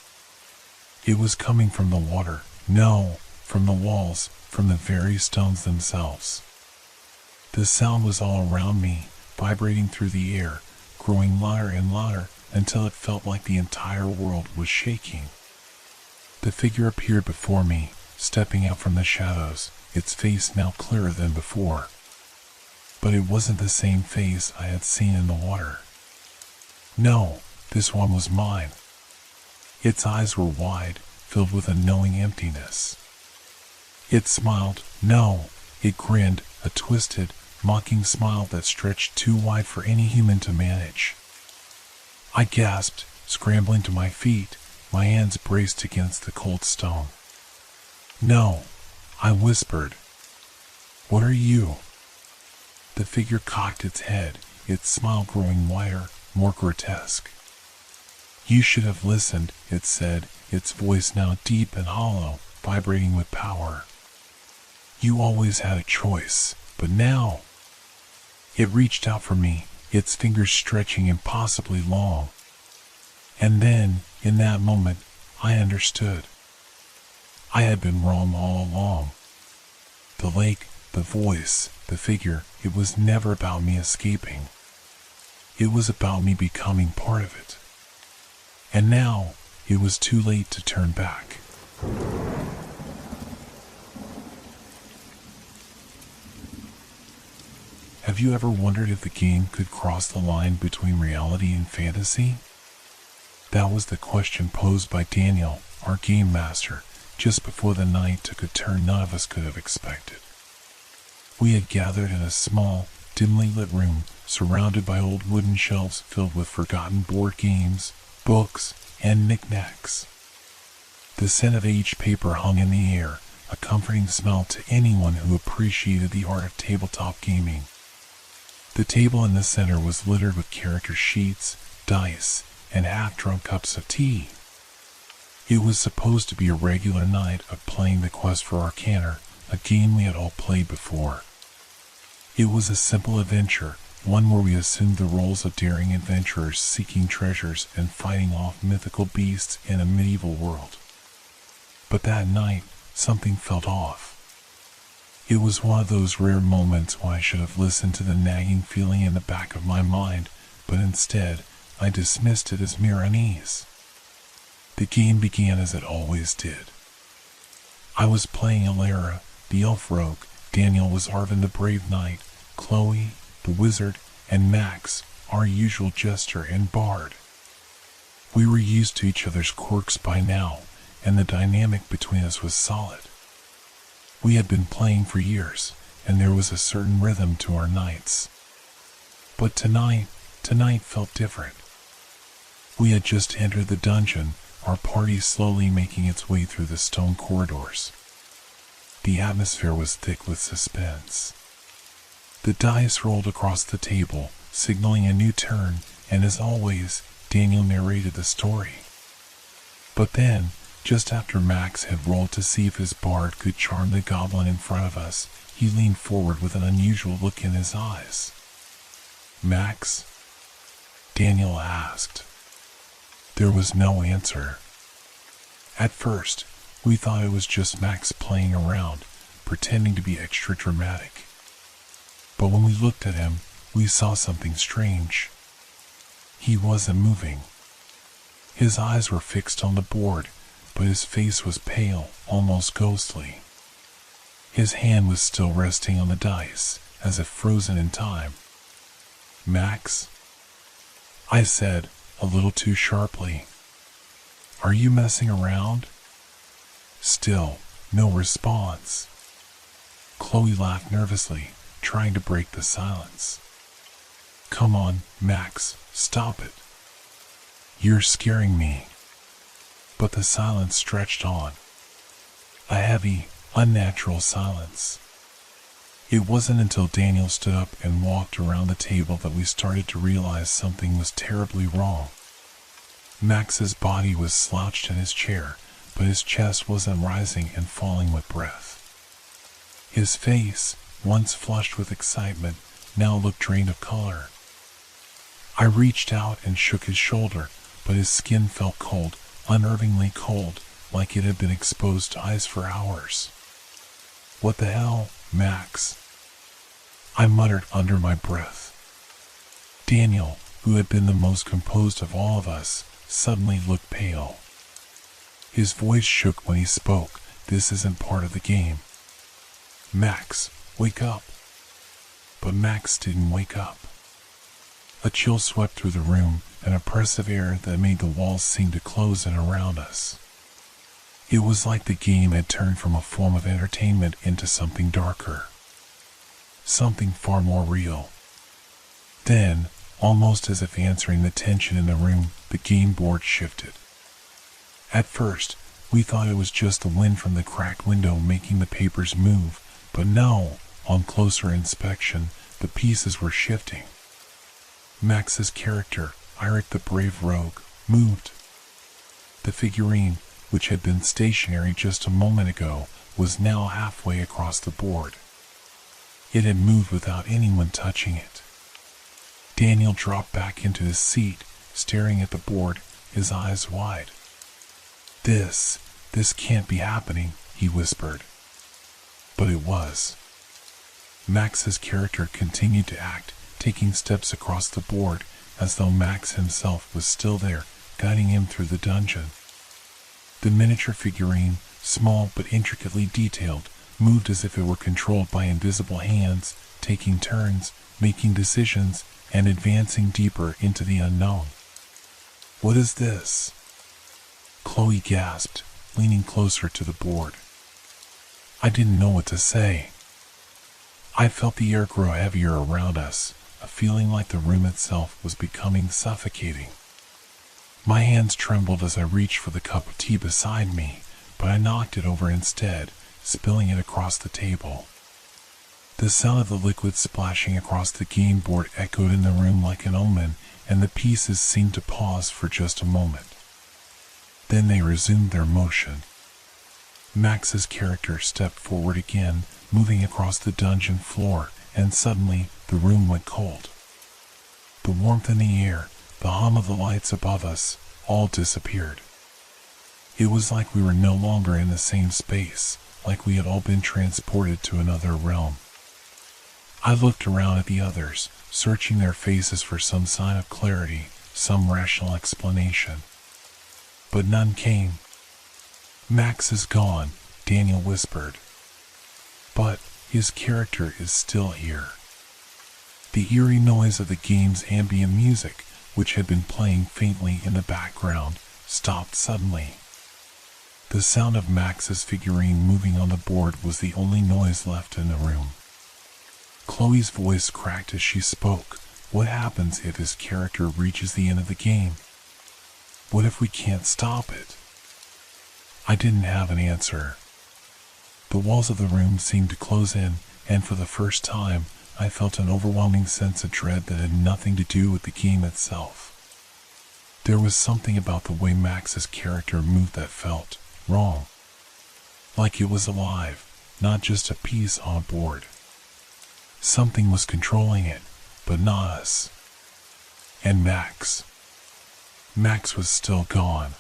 It was coming from the water. No, from the walls, from the very stones themselves. The sound was all around me, vibrating through the air, growing louder and louder until it felt like the entire world was shaking. The figure appeared before me, stepping out from the shadows, its face now clearer than before. But it wasn't the same face I had seen in the water. No, this one was mine. Its eyes were wide, filled with a knowing emptiness. It smiled. No, it grinned, a twisted, mocking smile that stretched too wide for any human to manage. I gasped, scrambling to my feet, my hands braced against the cold stone. "No," I whispered. "What are you?" The figure cocked its head, its smile growing wider, more grotesque. "You should have listened," it said, its voice now deep and hollow, vibrating with power. "You always had a choice, but now—" It reached out for me, its fingers stretching impossibly long. And then, in that moment, I understood. I had been wrong all along. The lake, the voice, the figure, it was never about me escaping. It was about me becoming part of it. And now, it was too late to turn back. Have you ever wondered if the game could cross the line between reality and fantasy? That was the question posed by Daniel, our game master, just before the night took a turn none of us could have expected. We had gathered in a small, dimly lit room, surrounded by old wooden shelves filled with forgotten board games, books, and knickknacks. The scent of aged paper hung in the air, a comforting smell to anyone who appreciated the art of tabletop gaming. The table in the center was littered with character sheets, dice, and half-drunk cups of tea. It was supposed to be a regular night of playing the Quest for Arcana, a game we had all played before. It was a simple adventure, one where we assumed the roles of daring adventurers seeking treasures and fighting off mythical beasts in a medieval world. But that night, something felt off. It was one of those rare moments when I should have listened to the nagging feeling in the back of my mind, but instead, I dismissed it as mere unease. The game began as it always did. I was playing Alara, the elf rogue, Daniel was Arvin the brave knight, Chloe, the wizard, and Max, our usual jester and bard. We were used to each other's quirks by now, and the dynamic between us was solid. We had been playing for years, and there was a certain rhythm to our nights. But tonight felt different. We had just entered the dungeon, our party slowly making its way through the stone corridors. The atmosphere was thick with suspense. The dice rolled across the table, signaling a new turn, and as always, Daniel narrated the story. But then, just after Max had rolled to see if his bard could charm the goblin in front of us, he leaned forward with an unusual look in his eyes. "Max?" Daniel asked. There was no answer. At first, we thought it was just Max playing around, pretending to be extra dramatic. But when we looked at him, we saw something strange. He wasn't moving. His eyes were fixed on the board, but his face was pale, almost ghostly. His hand was still resting on the dice, as if frozen in time. Max? I said, a little too sharply. Are you messing around? Still, no response. Chloe laughed nervously, trying to break the silence. Come on, Max, stop it. You're scaring me. But the silence stretched on. A heavy, unnatural silence. It wasn't until Daniel stood up and walked around the table that we started to realize something was terribly wrong. Max's body was slouched in his chair, but his chest wasn't rising and falling with breath. His face, once flushed with excitement, now looked drained of color. I reached out and shook his shoulder, but his skin felt cold, unnervingly cold, like it had been exposed to ice for hours. What the hell, Max? I muttered under my breath. Daniel, who had been the most composed of all of us, suddenly looked pale. His voice shook when he spoke. This isn't part of the game. Max, wake up. But Max didn't wake up. A chill swept through the room, an oppressive air that made the walls seem to close in around us. It was like the game had turned from a form of entertainment into something darker. Something far more real. Then, almost as if answering the tension in the room, the game board shifted. At first, we thought it was just the wind from the cracked window making the papers move, but no, on closer inspection, the pieces were shifting. Max's character, Eirik the Brave Rogue, moved. The figurine, which had been stationary just a moment ago, was now halfway across the board. It had moved without anyone touching it. Daniel dropped back into his seat, staring at the board, his eyes wide. This can't be happening, he whispered. But it was. Max's character continued to act, taking steps across the board, as though Max himself was still there, guiding him through the dungeon. The miniature figurine, small but intricately detailed, moved as if it were controlled by invisible hands, taking turns, making decisions, and advancing deeper into the unknown. What is this? Chloe gasped, leaning closer to the board. I didn't know what to say. I felt the air grow heavier around us, a feeling like the room itself was becoming suffocating. My hands trembled as I reached for the cup of tea beside me, but I knocked it over instead, spilling it across the table. The sound of the liquid splashing across the game board echoed in the room like an omen, and the pieces seemed to pause for just a moment. Then they resumed their motion. Max's character stepped forward again, moving across the dungeon floor, and suddenly the room went cold. The warmth in the air, the hum of the lights above us, all disappeared. It was like we were no longer in the same space, like we had all been transported to another realm. I looked around at the others, searching their faces for some sign of clarity, some rational explanation. But none came. Max is gone, Daniel whispered. But his character is still here. The eerie noise of the game's ambient music, which had been playing faintly in the background, stopped suddenly. The sound of Max's figurine moving on the board was the only noise left in the room. Chloe's voice cracked as she spoke. What happens if his character reaches the end of the game? What if we can't stop it? I didn't have an answer. The walls of the room seemed to close in, and for the first time, I felt an overwhelming sense of dread that had nothing to do with the game itself. There was something about the way Max's character moved that felt wrong. Like it was alive, not just a piece on a board. Something was controlling it, but not us. And Max. Max was still gone.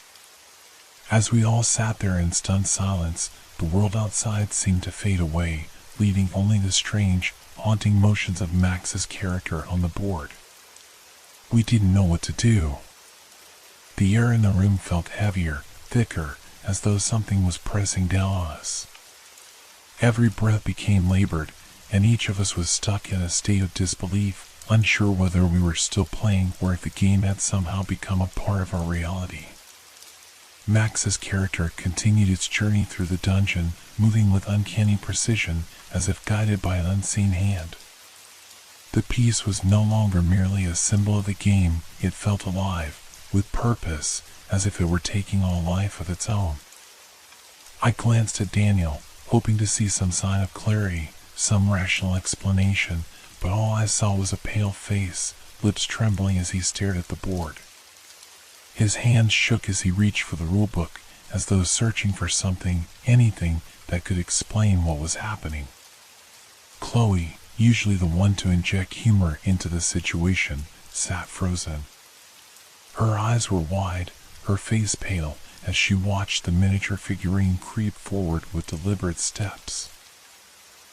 As we all sat there in stunned silence, the world outside seemed to fade away, leaving only the strange, haunting motions of Max's character on the board. We didn't know what to do. The air in the room felt heavier, thicker, as though something was pressing down on us. Every breath became labored, and each of us was stuck in a state of disbelief, unsure whether we were still playing or if the game had somehow become a part of our reality. Max's character continued its journey through the dungeon, moving with uncanny precision, as if guided by an unseen hand. The piece was no longer merely a symbol of the game, it felt alive, with purpose, as if it were taking on a life of its own. I glanced at Daniel, hoping to see some sign of clarity, some rational explanation, but all I saw was a pale face, lips trembling as he stared at the board. His hands shook as he reached for the rulebook, as though searching for something, anything, that could explain what was happening. Chloe, usually the one to inject humor into the situation, sat frozen. Her eyes were wide, her face pale, as she watched the miniature figurine creep forward with deliberate steps.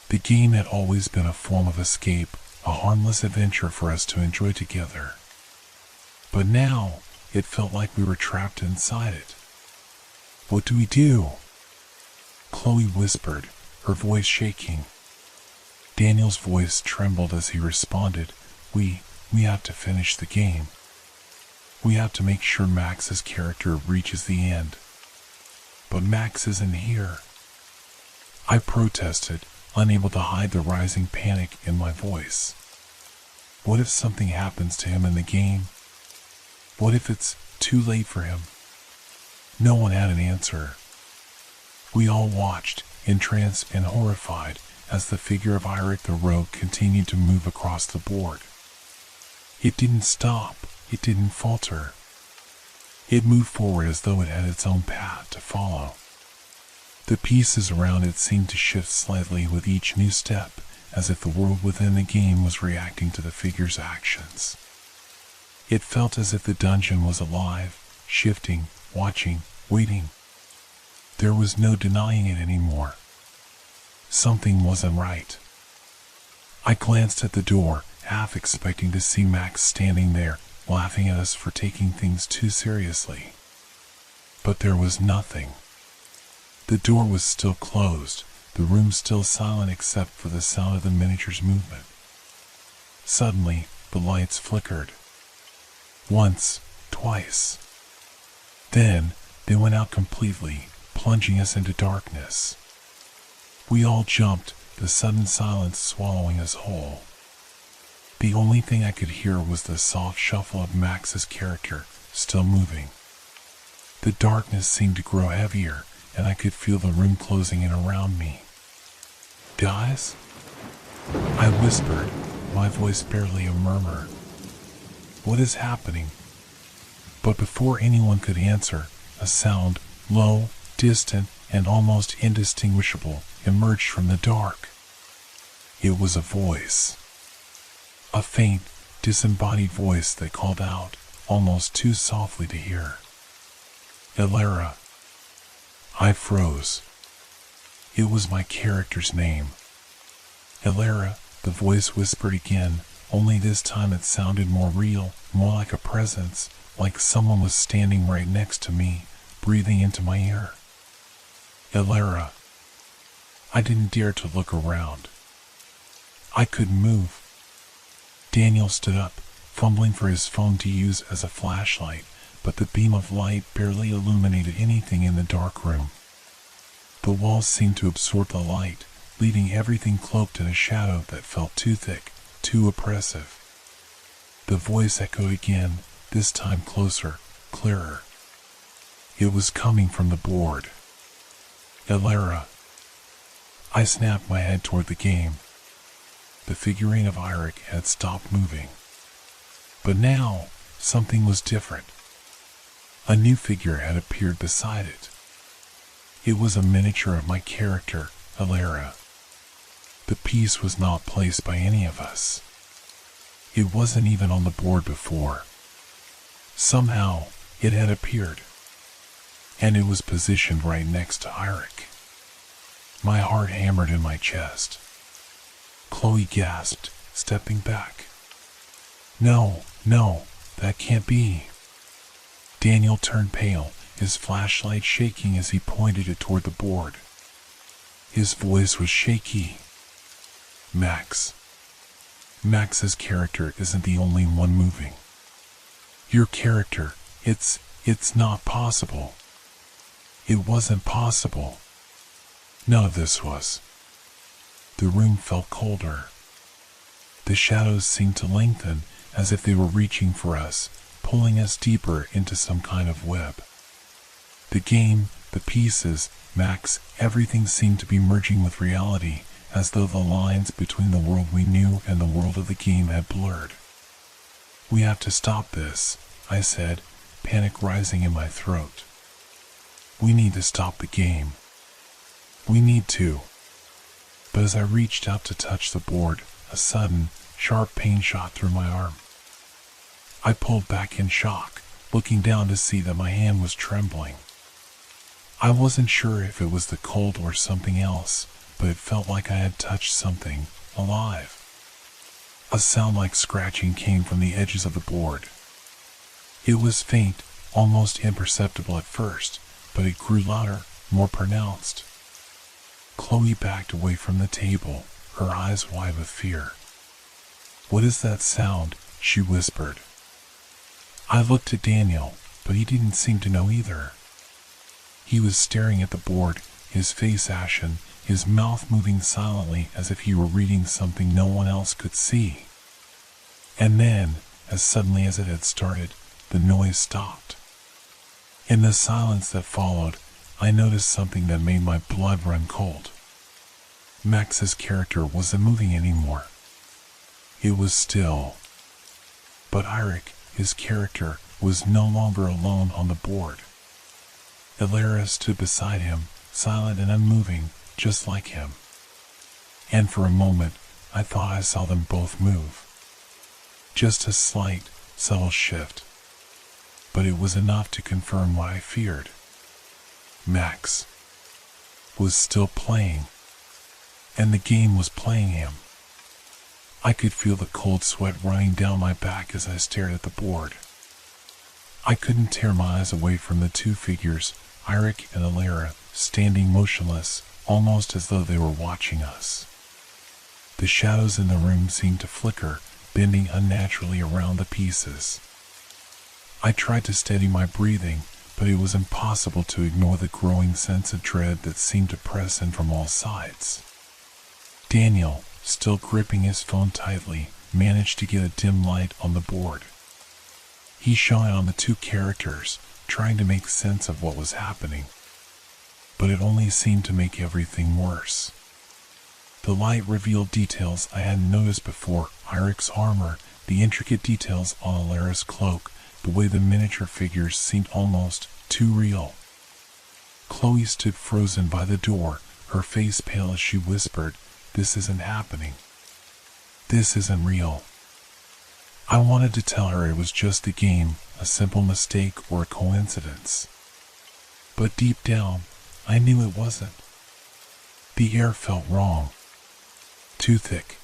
The game had always been a form of escape, a harmless adventure for us to enjoy together. But now, it felt like we were trapped inside it. "What do we do?" Chloe whispered, her voice shaking. Daniel's voice trembled as he responded, We have to finish the game. We have to make sure Max's character reaches the end. But Max isn't here." I protested, unable to hide the rising panic in my voice. What if something happens to him in the game? What if it's too late for him? No one had an answer. We all watched, entranced and horrified, as the figure of Eirik the Rogue continued to move across the board. It didn't stop, it didn't falter. It moved forward as though it had its own path to follow. The pieces around it seemed to shift slightly with each new step, as if the world within the game was reacting to the figure's actions. It felt as if the dungeon was alive, shifting, watching, waiting. There was no denying it anymore. Something wasn't right. I glanced at the door, half expecting to see Max standing there, laughing at us for taking things too seriously. But there was nothing. The door was still closed, the room still silent except for the sound of the miniature's movement. Suddenly, the lights flickered. Once, twice. Then, they went out completely, plunging us into darkness. We all jumped, the sudden silence swallowing us whole. The only thing I could hear was the soft shuffle of Max's character, still moving. The darkness seemed to grow heavier, and I could feel the room closing in around me. "Guys?" I whispered, my voice barely a murmur. "What is happening?" But before anyone could answer, a sound, low, distant, and almost indistinguishable, emerged from the dark. It was a voice. A faint, disembodied voice that called out, almost too softly to hear. "Elara." I froze. It was my character's name. "Elara," the voice whispered again, only this time it sounded more real, more like a presence, like someone was standing right next to me, breathing into my ear. "Elara." I didn't dare to look around. I couldn't move. Daniel stood up, fumbling for his phone to use as a flashlight, but the beam of light barely illuminated anything in the dark room. The walls seemed to absorb the light, leaving everything cloaked in a shadow that felt too thick, too oppressive. The voice echoed again, this time closer, clearer. It was coming from the board. "Elara." I snapped my head toward the game. The figurine of Eirik had stopped moving. But now, something was different. A new figure had appeared beside it. It was a miniature of my character, Elara. The piece was not placed by any of us. It wasn't even on the board before. Somehow, it had appeared, and it was positioned right next to Eirik. My heart hammered in my chest. Chloe gasped, stepping back. No, that can't be. Daniel turned pale, his flashlight shaking as he pointed it toward the board. His voice was shaky. Max's character isn't the only one moving. Your character, it's not possible. It wasn't possible. None of this was. The room felt colder. The shadows seemed to lengthen, as if they were reaching for us, pulling us deeper into some kind of web. The game, the pieces, Max, everything seemed to be merging with reality, as though the lines between the world we knew and the world of the game had blurred. We have to stop this, I said, panic rising in my throat. We need to stop the game. We need to. But as I reached out to touch the board, a sudden, sharp pain shot through my arm. I pulled back in shock, looking down to see that my hand was trembling. I wasn't sure if it was the cold or something else, but it felt like I had touched something alive. A sound like scratching came from the edges of the board. It was faint, almost imperceptible at first, but it grew louder, more pronounced. Chloe backed away from the table, her eyes wide with fear. What is that sound? She whispered. I looked at Daniel, but he didn't seem to know either. He was staring at the board, his face ashen, his mouth moving silently as if he were reading something no one else could see. And then, as suddenly as it had started, the noise stopped. In the silence that followed, I noticed something that made my blood run cold. Max's character wasn't moving anymore. It was still. But Eirik, his character, was no longer alone on the board. Elara stood beside him, silent and unmoving, just like him. And for a moment, I thought I saw them both move. Just a slight, subtle shift. But it was enough to confirm what I feared. Max was still playing, and the game was playing him. I could feel the cold sweat running down my back as I stared at the board. I couldn't tear my eyes away from the two figures, Eirik and Elara, standing motionless, almost as though they were watching us. The shadows in the room seemed to flicker, bending unnaturally around the pieces. I tried to steady my breathing, but it was impossible to ignore the growing sense of dread that seemed to press in from all sides. Daniel, still gripping his phone tightly, managed to get a dim light on the board. He shone on the two characters, trying to make sense of what was happening. But it only seemed to make everything worse. The light revealed details I hadn't noticed before: Eirik's armor, the intricate details on Elara's cloak, the way the miniature figures seemed almost too real. Chloe stood frozen by the door, her face pale as she whispered, "This isn't happening. This isn't real." I wanted to tell her it was just a game, a simple mistake or a coincidence. But deep down, I knew it wasn't. The air felt wrong. Too thick.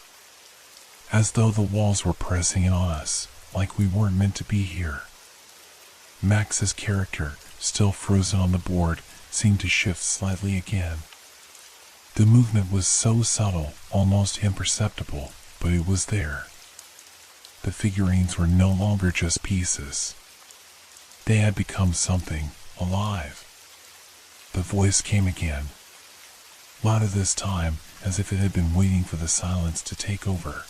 As though the walls were pressing in on us, like we weren't meant to be here. Max's character, still frozen on the board, seemed to shift slightly again. The movement was so subtle, almost imperceptible, but it was there. The figurines were no longer just pieces. They had become something alive. The voice came again, louder this time, as if it had been waiting for the silence to take over.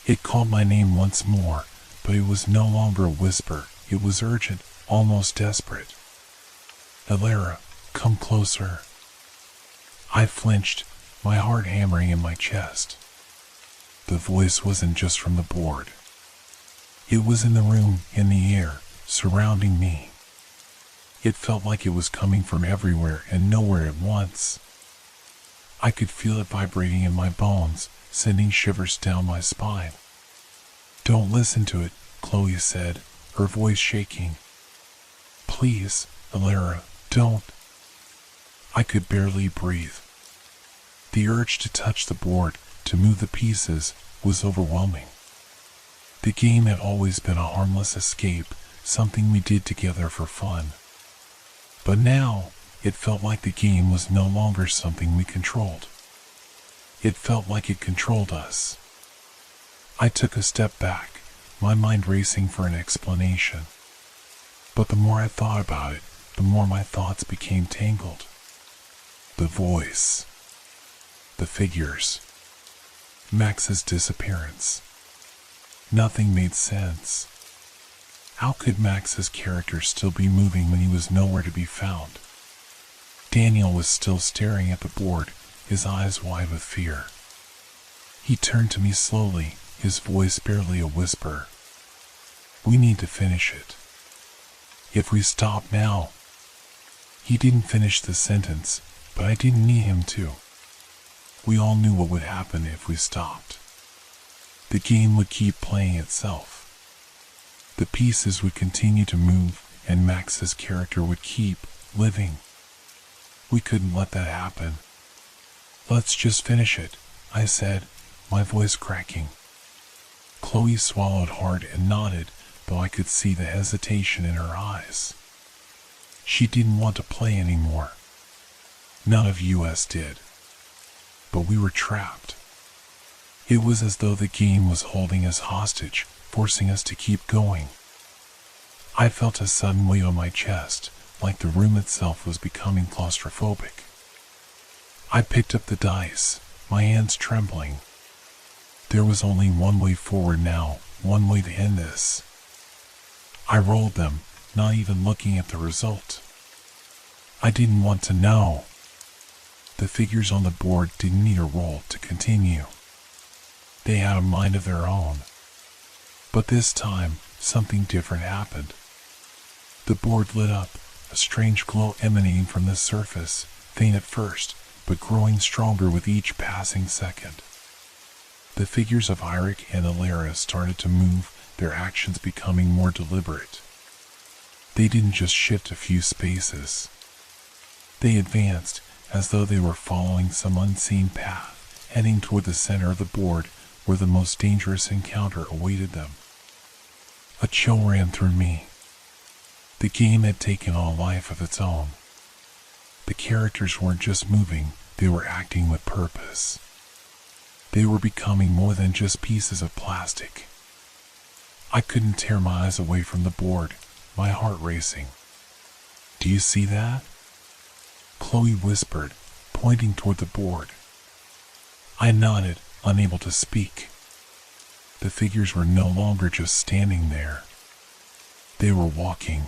It called my name once more, but it was no longer a whisper. It was urgent, almost desperate. "Elara, come closer." I flinched, my heart hammering in my chest. The voice wasn't just from the board. It was in the room, in the air, surrounding me. It felt like it was coming from everywhere and nowhere at once. I could feel it vibrating in my bones, sending shivers down my spine. "Don't listen to it," Chloe said, her voice shaking. "Please, Alara, don't." I could barely breathe. The urge to touch the board, to move the pieces, was overwhelming. The game had always been a harmless escape, something we did together for fun. But now, it felt like the game was no longer something we controlled. It felt like it controlled us. I took a step back, my mind racing for an explanation. But the more I thought about it, the more my thoughts became tangled. The voice. The figures. Max's disappearance. Nothing made sense. How could Max's character still be moving when he was nowhere to be found? Daniel was still staring at the board, his eyes wide with fear. He turned to me slowly, his voice barely a whisper. "We need to finish it. If we stop now." He didn't finish the sentence, but I didn't need him to. We all knew what would happen if we stopped. The game would keep playing itself. The pieces would continue to move, and Max's character would keep living. We couldn't let that happen. "Let's just finish it," I said, my voice cracking. Chloe swallowed hard and nodded, though I could see the hesitation in her eyes. She didn't want to play anymore. None of us did. But we were trapped. It was as though the game was holding us hostage, forcing us to keep going. I felt a sudden weight on my chest, like the room itself was becoming claustrophobic. I picked up the dice, my hands trembling. There was only one way forward now, one way to end this. I rolled them, not even looking at the result. I didn't want to know. The figures on the board didn't need a roll to continue. They had a mind of their own. But this time, something different happened. The board lit up, a strange glow emanating from the surface, faint at first, but growing stronger with each passing second. The figures of Eirik and Alara started to move, their actions becoming more deliberate. They didn't just shift a few spaces. They advanced, as though they were following some unseen path, heading toward the center of the board, where the most dangerous encounter awaited them. A chill ran through me. The game had taken on a life of its own. The characters weren't just moving, they were acting with purpose. They were becoming more than just pieces of plastic. I couldn't tear my eyes away from the board, my heart racing. "Do you see that?" Chloe whispered, pointing toward the board. I nodded, unable to speak. The figures were no longer just standing there. They were walking.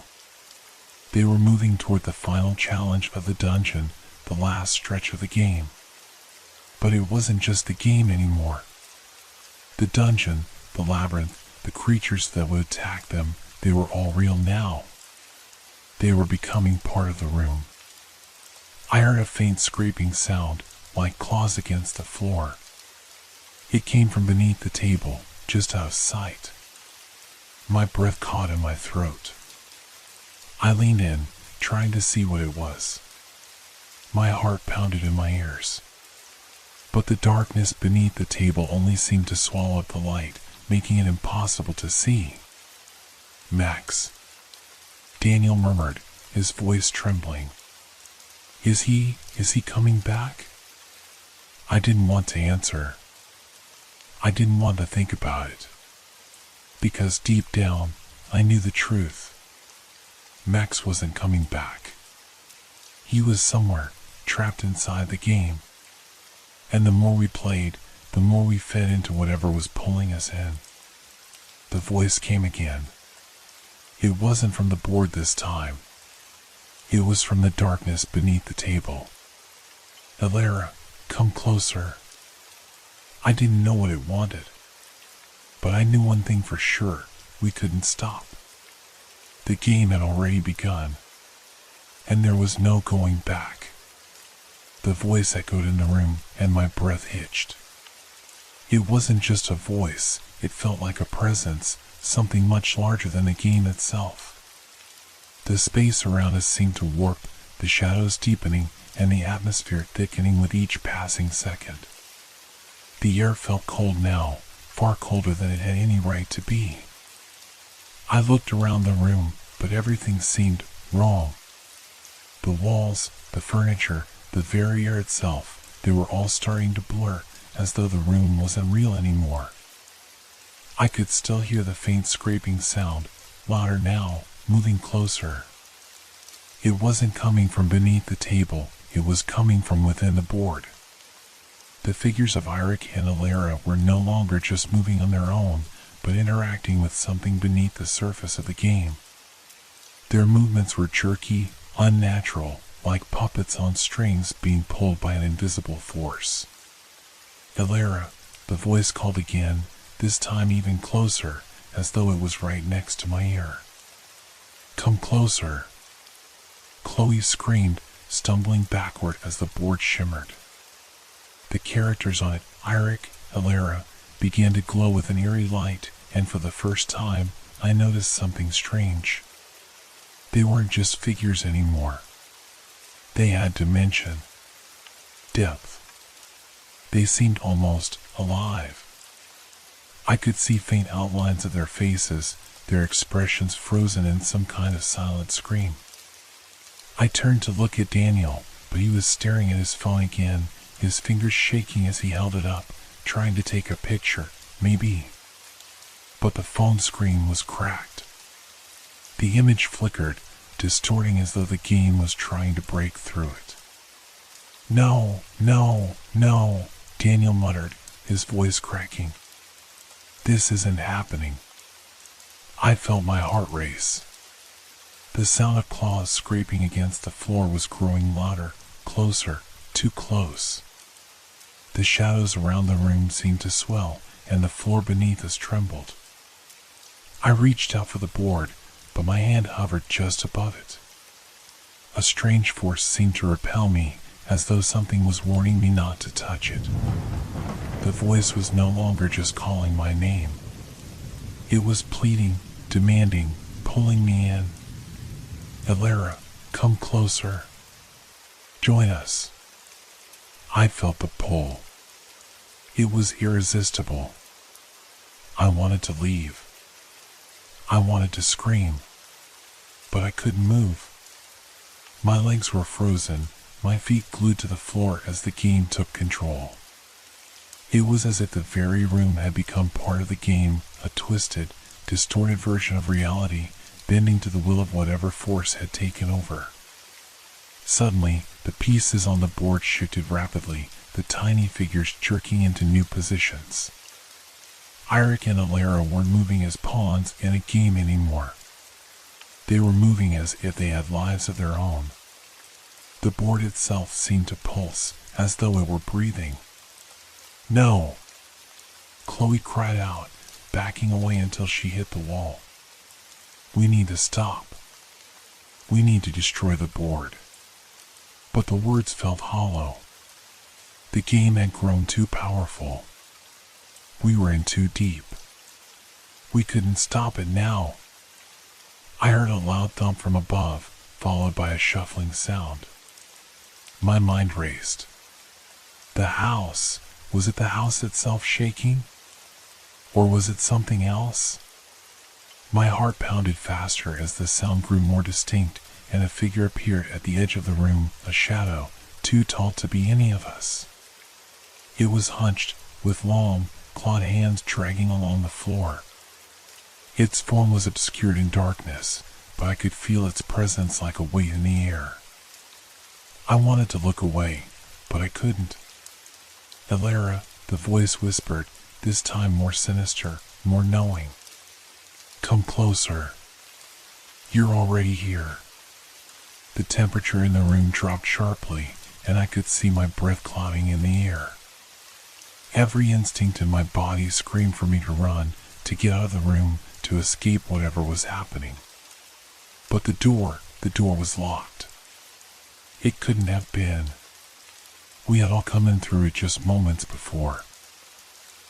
They were moving toward the final challenge of the dungeon, the last stretch of the game. But it wasn't just the game anymore. The dungeon, the labyrinth, the creatures that would attack them, they were all real now. They were becoming part of the room. I heard a faint scraping sound, like claws against the floor. It came from beneath the table, just out of sight. My breath caught in my throat. I leaned in, trying to see what it was. My heart pounded in my ears. But the darkness beneath the table only seemed to swallow up the light, making it impossible to see. "Max," Daniel murmured, his voice trembling. Is he coming back?" I didn't want to answer. I didn't want to think about it. Because deep down, I knew the truth. Max wasn't coming back. He was somewhere, trapped inside the game. And the more we played, the more we fed into whatever was pulling us in. The voice came again. It wasn't from the board this time. It was from the darkness beneath the table. "Alara, come closer." I didn't know what it wanted. But I knew one thing for sure, we couldn't stop. The game had already begun. And there was no going back. The voice echoed in the room, and my breath hitched. It wasn't just a voice, it felt like a presence, something much larger than the game itself. The space around us seemed to warp, the shadows deepening and the atmosphere thickening with each passing second. The air felt cold now, far colder than it had any right to be. I looked around the room, but everything seemed wrong. The walls, the furniture, the very air itself, they were all starting to blur, as though the room wasn't real anymore. I could still hear the faint scraping sound, louder now, moving closer. It wasn't coming from beneath the table, it was coming from within the board. The figures of Eirik and Alara were no longer just moving on their own, but interacting with something beneath the surface of the game. Their movements were jerky, unnatural, like puppets on strings being pulled by an invisible force. Alara, the voice called again, this time even closer, as though it was right next to my ear. "Come closer." Chloe screamed, stumbling backward as the board shimmered. The characters on it, Eirik, Alara, began to glow with an eerie light, and for the first time, I noticed something strange. They weren't just figures anymore. They had dimension, depth. They seemed almost alive. I could see faint outlines of their faces, their expressions frozen in some kind of silent scream. I turned to look at Daniel, but he was staring at his phone again, his fingers shaking as he held it up, trying to take a picture, maybe. But the phone screen was cracked. The image flickered, distorting as though the game was trying to break through it. "No, no, no," Daniel muttered, his voice cracking. "This isn't happening." I felt my heart race. The sound of claws scraping against the floor was growing louder, closer, too close. The shadows around the room seemed to swell, and the floor beneath us trembled. I reached out for the board, but my hand hovered just above it. A strange force seemed to repel me, as though something was warning me not to touch it. The voice was no longer just calling my name. It was pleading, demanding, pulling me in. "Alara, come closer. Join us." I felt the pull. It was irresistible. I wanted to leave. I wanted to scream, but I couldn't move. My legs were frozen, my feet glued to the floor as the game took control. It was as if the very room had become part of the game, a twisted, distorted version of reality, bending to the will of whatever force had taken over. Suddenly, the pieces on the board shifted rapidly, the tiny figures jerking into new positions. Eirik and Alara weren't moving as pawns in a game anymore. They were moving as if they had lives of their own. The board itself seemed to pulse, as though it were breathing. "No!" Chloe cried out, backing away until she hit the wall. "We need to stop. We need to destroy the board." But the words felt hollow. The game had grown too powerful. We were in too deep. We couldn't stop it now. I heard a loud thump from above, followed by a shuffling sound. My mind raced. The house. Was it the house itself shaking? Or was it something else? My heart pounded faster as the sound grew more distinct, and a figure appeared at the edge of the room, a shadow, too tall to be any of us. It was hunched, with long, clawed hands dragging along the floor. Its form was obscured in darkness, but I could feel its presence like a weight in the air. I wanted to look away, but I couldn't. "Alara," the voice whispered, this time more sinister, more knowing. "Come closer. You're already here." The temperature in the room dropped sharply, and I could see my breath clouding in the air. Every instinct in my body screamed for me to run, to get out of the room, to escape whatever was happening. But the door was locked. It couldn't have been. We had all come in through it just moments before.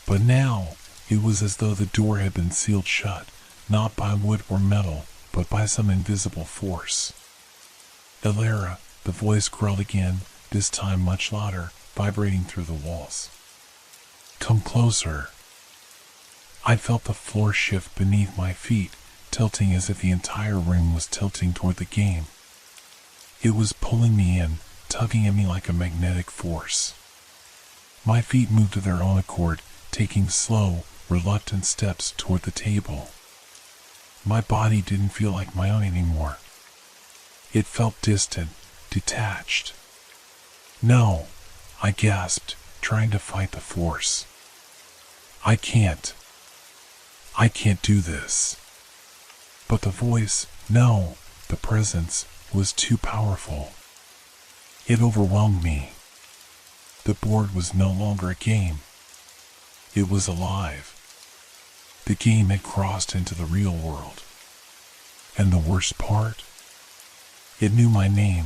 But now, it was as though the door had been sealed shut, not by wood or metal, but by some invisible force. Elara, the voice growled again, this time much louder, vibrating through the walls. Come closer. I felt the floor shift beneath my feet, tilting as if the entire room was tilting toward the game. It was pulling me in, tugging at me like a magnetic force. My feet moved of their own accord, taking slow, reluctant steps toward the table. My body didn't feel like my own anymore. It felt distant, detached. No, I gasped, trying to fight the force. I can't do this. But the voice, no, the presence, was too powerful. It overwhelmed me. The board was no longer a game. It was alive. The game had crossed into the real world. And the worst part? It knew my name.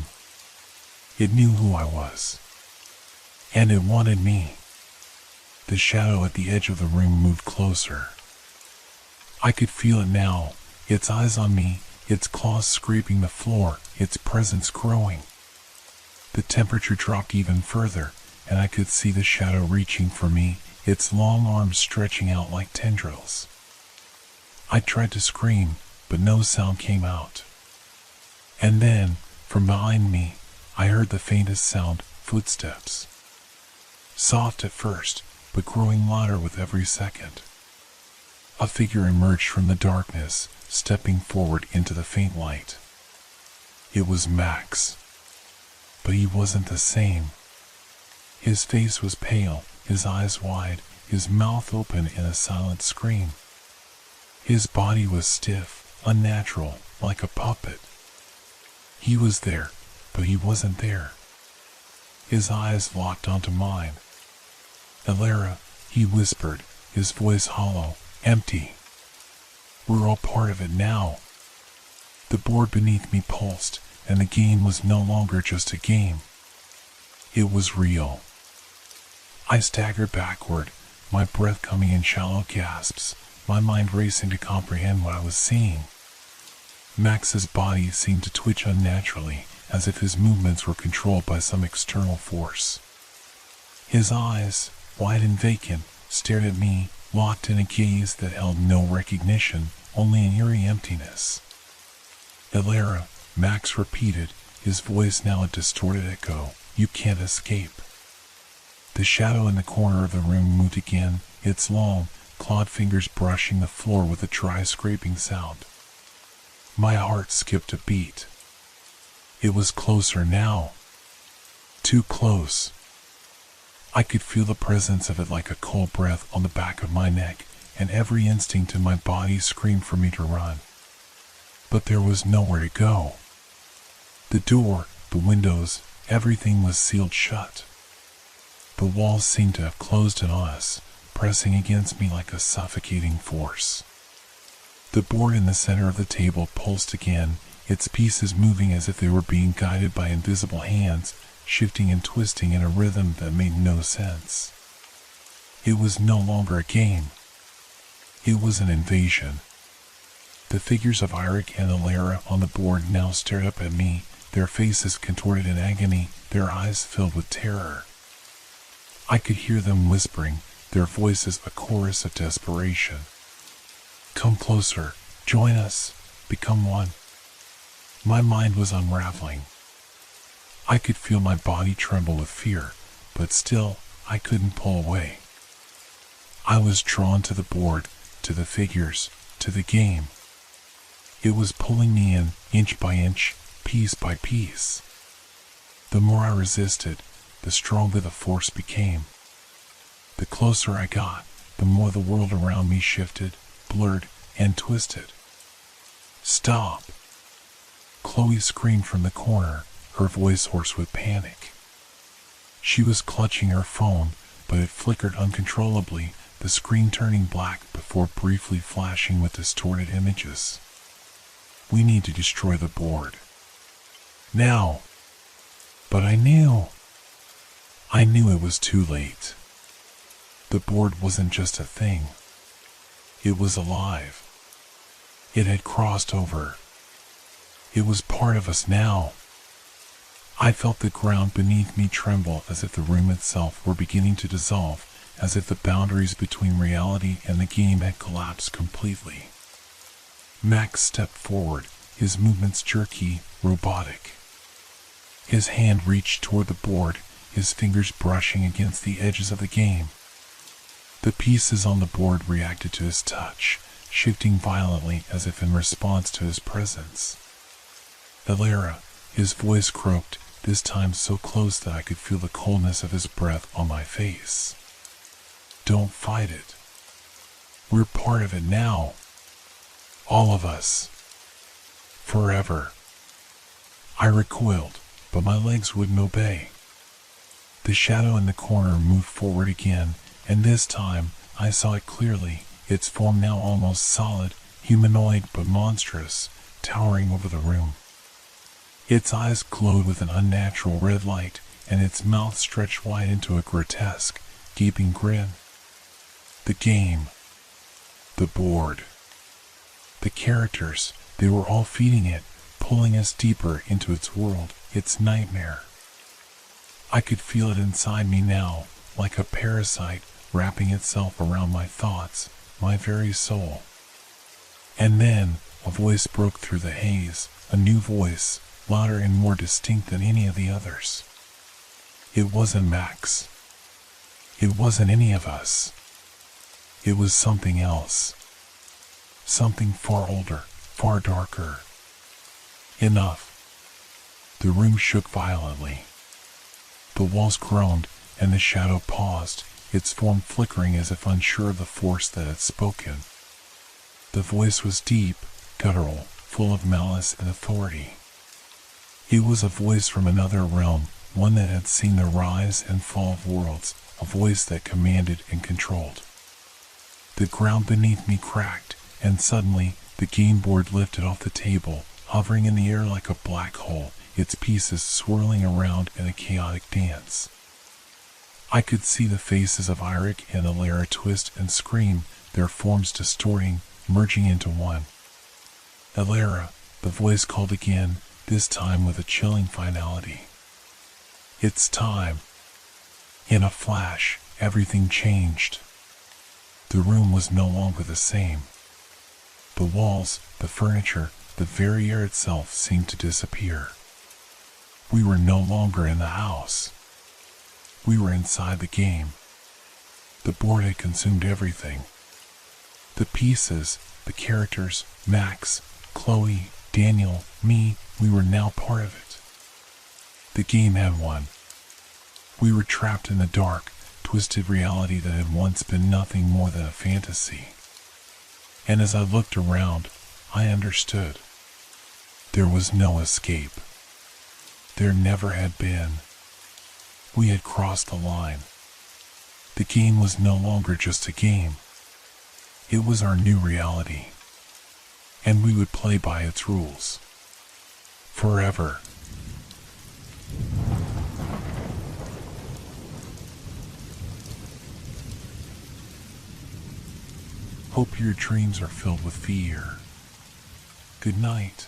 It knew who I was. And it wanted me. The shadow at the edge of the room moved closer. I could feel it now, its eyes on me, its claws scraping the floor, its presence growing. The temperature dropped even further, and I could see the shadow reaching for me, its long arms stretching out like tendrils. I tried to scream, but no sound came out. And then, from behind me, I heard the faintest sound, footsteps. Soft at first, but growing louder with every second. A figure emerged from the darkness, stepping forward into the faint light. It was Max. But he wasn't the same. His face was pale, his eyes wide, his mouth open in a silent scream. His body was stiff, unnatural, like a puppet. He was there, but he wasn't there. His eyes locked onto mine. Elara, he whispered, his voice hollow, empty. We're all part of it now. The board beneath me pulsed, and the game was no longer just a game. It was real. I staggered backward, my breath coming in shallow gasps, my mind racing to comprehend what I was seeing. Max's body seemed to twitch unnaturally, as if his movements were controlled by some external force. His eyes, wide and vacant, stared at me, locked in a gaze that held no recognition, only an eerie emptiness. Elara, Max repeated, his voice now a distorted echo, you can't escape. The shadow in the corner of the room moved again, its long, clawed fingers brushing the floor with a dry scraping sound. My heart skipped a beat. It was closer now. Too close. I could feel the presence of it like a cold breath on the back of my neck, and every instinct in my body screamed for me to run. But there was nowhere to go. The door, the windows, everything was sealed shut. The walls seemed to have closed in on us, pressing against me like a suffocating force. The board in the center of the table pulsed again, its pieces moving as if they were being guided by invisible hands, shifting and twisting in a rhythm that made no sense. It was no longer a game. It was an invasion. The figures of Eirik and Elara on the board now stared up at me, their faces contorted in agony, their eyes filled with terror. I could hear them whispering, their voices a chorus of desperation. Come closer, join us, become one. My mind was unraveling. I could feel my body tremble with fear, but still, I couldn't pull away. I was drawn to the board, to the figures, to the game. It was pulling me in, inch by inch, piece by piece. The more I resisted, the stronger the force became. The closer I got, the more the world around me shifted, blurred, and twisted. Stop! Chloe screamed from the corner, her voice hoarse with panic. She was clutching her phone, but it flickered uncontrollably, the screen turning black before briefly flashing with distorted images. We need to destroy the board. Now! But I knew it was too late. The board wasn't just a thing. It was alive. It had crossed over. It was part of us now. I felt the ground beneath me tremble as if the room itself were beginning to dissolve, as if the boundaries between reality and the game had collapsed completely. Max stepped forward, his movements jerky, robotic. His hand reached toward the board, his fingers brushing against the edges of the game. The pieces on the board reacted to his touch, shifting violently as if in response to his presence. Elara, his voice croaked, this time so close that I could feel the coldness of his breath on my face. Don't fight it. We're part of it now. All of us. Forever. I recoiled, but my legs wouldn't obey. The shadow in the corner moved forward again, and this time I saw it clearly, its form now almost solid, humanoid but monstrous, towering over the room. Its eyes glowed with an unnatural red light, and its mouth stretched wide into a grotesque, gaping grin. The game. The board. The characters, they were all feeding it, pulling us deeper into its world, its nightmare. I could feel it inside me now, like a parasite wrapping itself around my thoughts, my very soul. And then, a voice broke through the haze, a new voice, louder and more distinct than any of the others. It wasn't Max. It wasn't any of us. It was something else. Something far older, far darker. Enough. The room shook violently. The walls groaned, and the shadow paused, its form flickering as if unsure of the force that had spoken. The voice was deep, guttural, full of malice and authority. It was a voice from another realm, one that had seen the rise and fall of worlds, a voice that commanded and controlled. The ground beneath me cracked, and suddenly, the game board lifted off the table, hovering in the air like a black hole, its pieces swirling around in a chaotic dance. I could see the faces of Eirik and Elara twist and scream, their forms distorting, merging into one. Elara, the voice called again, this time with a chilling finality. It's time. In a flash, everything changed. The room was no longer the same. The walls, the furniture, the very air itself seemed to disappear. We were no longer in the house. We were inside the game. The board had consumed everything. The pieces, the characters, Max, Chloe, Daniel, me, we were now part of it. The game had won. We were trapped in the dark, twisted reality that had once been nothing more than a fantasy. And as I looked around, I understood. There was no escape. There never had been. We had crossed the line. The game was no longer just a game. It was our new reality. And we would play by its rules. Forever. Hope your dreams are filled with fear. Good night.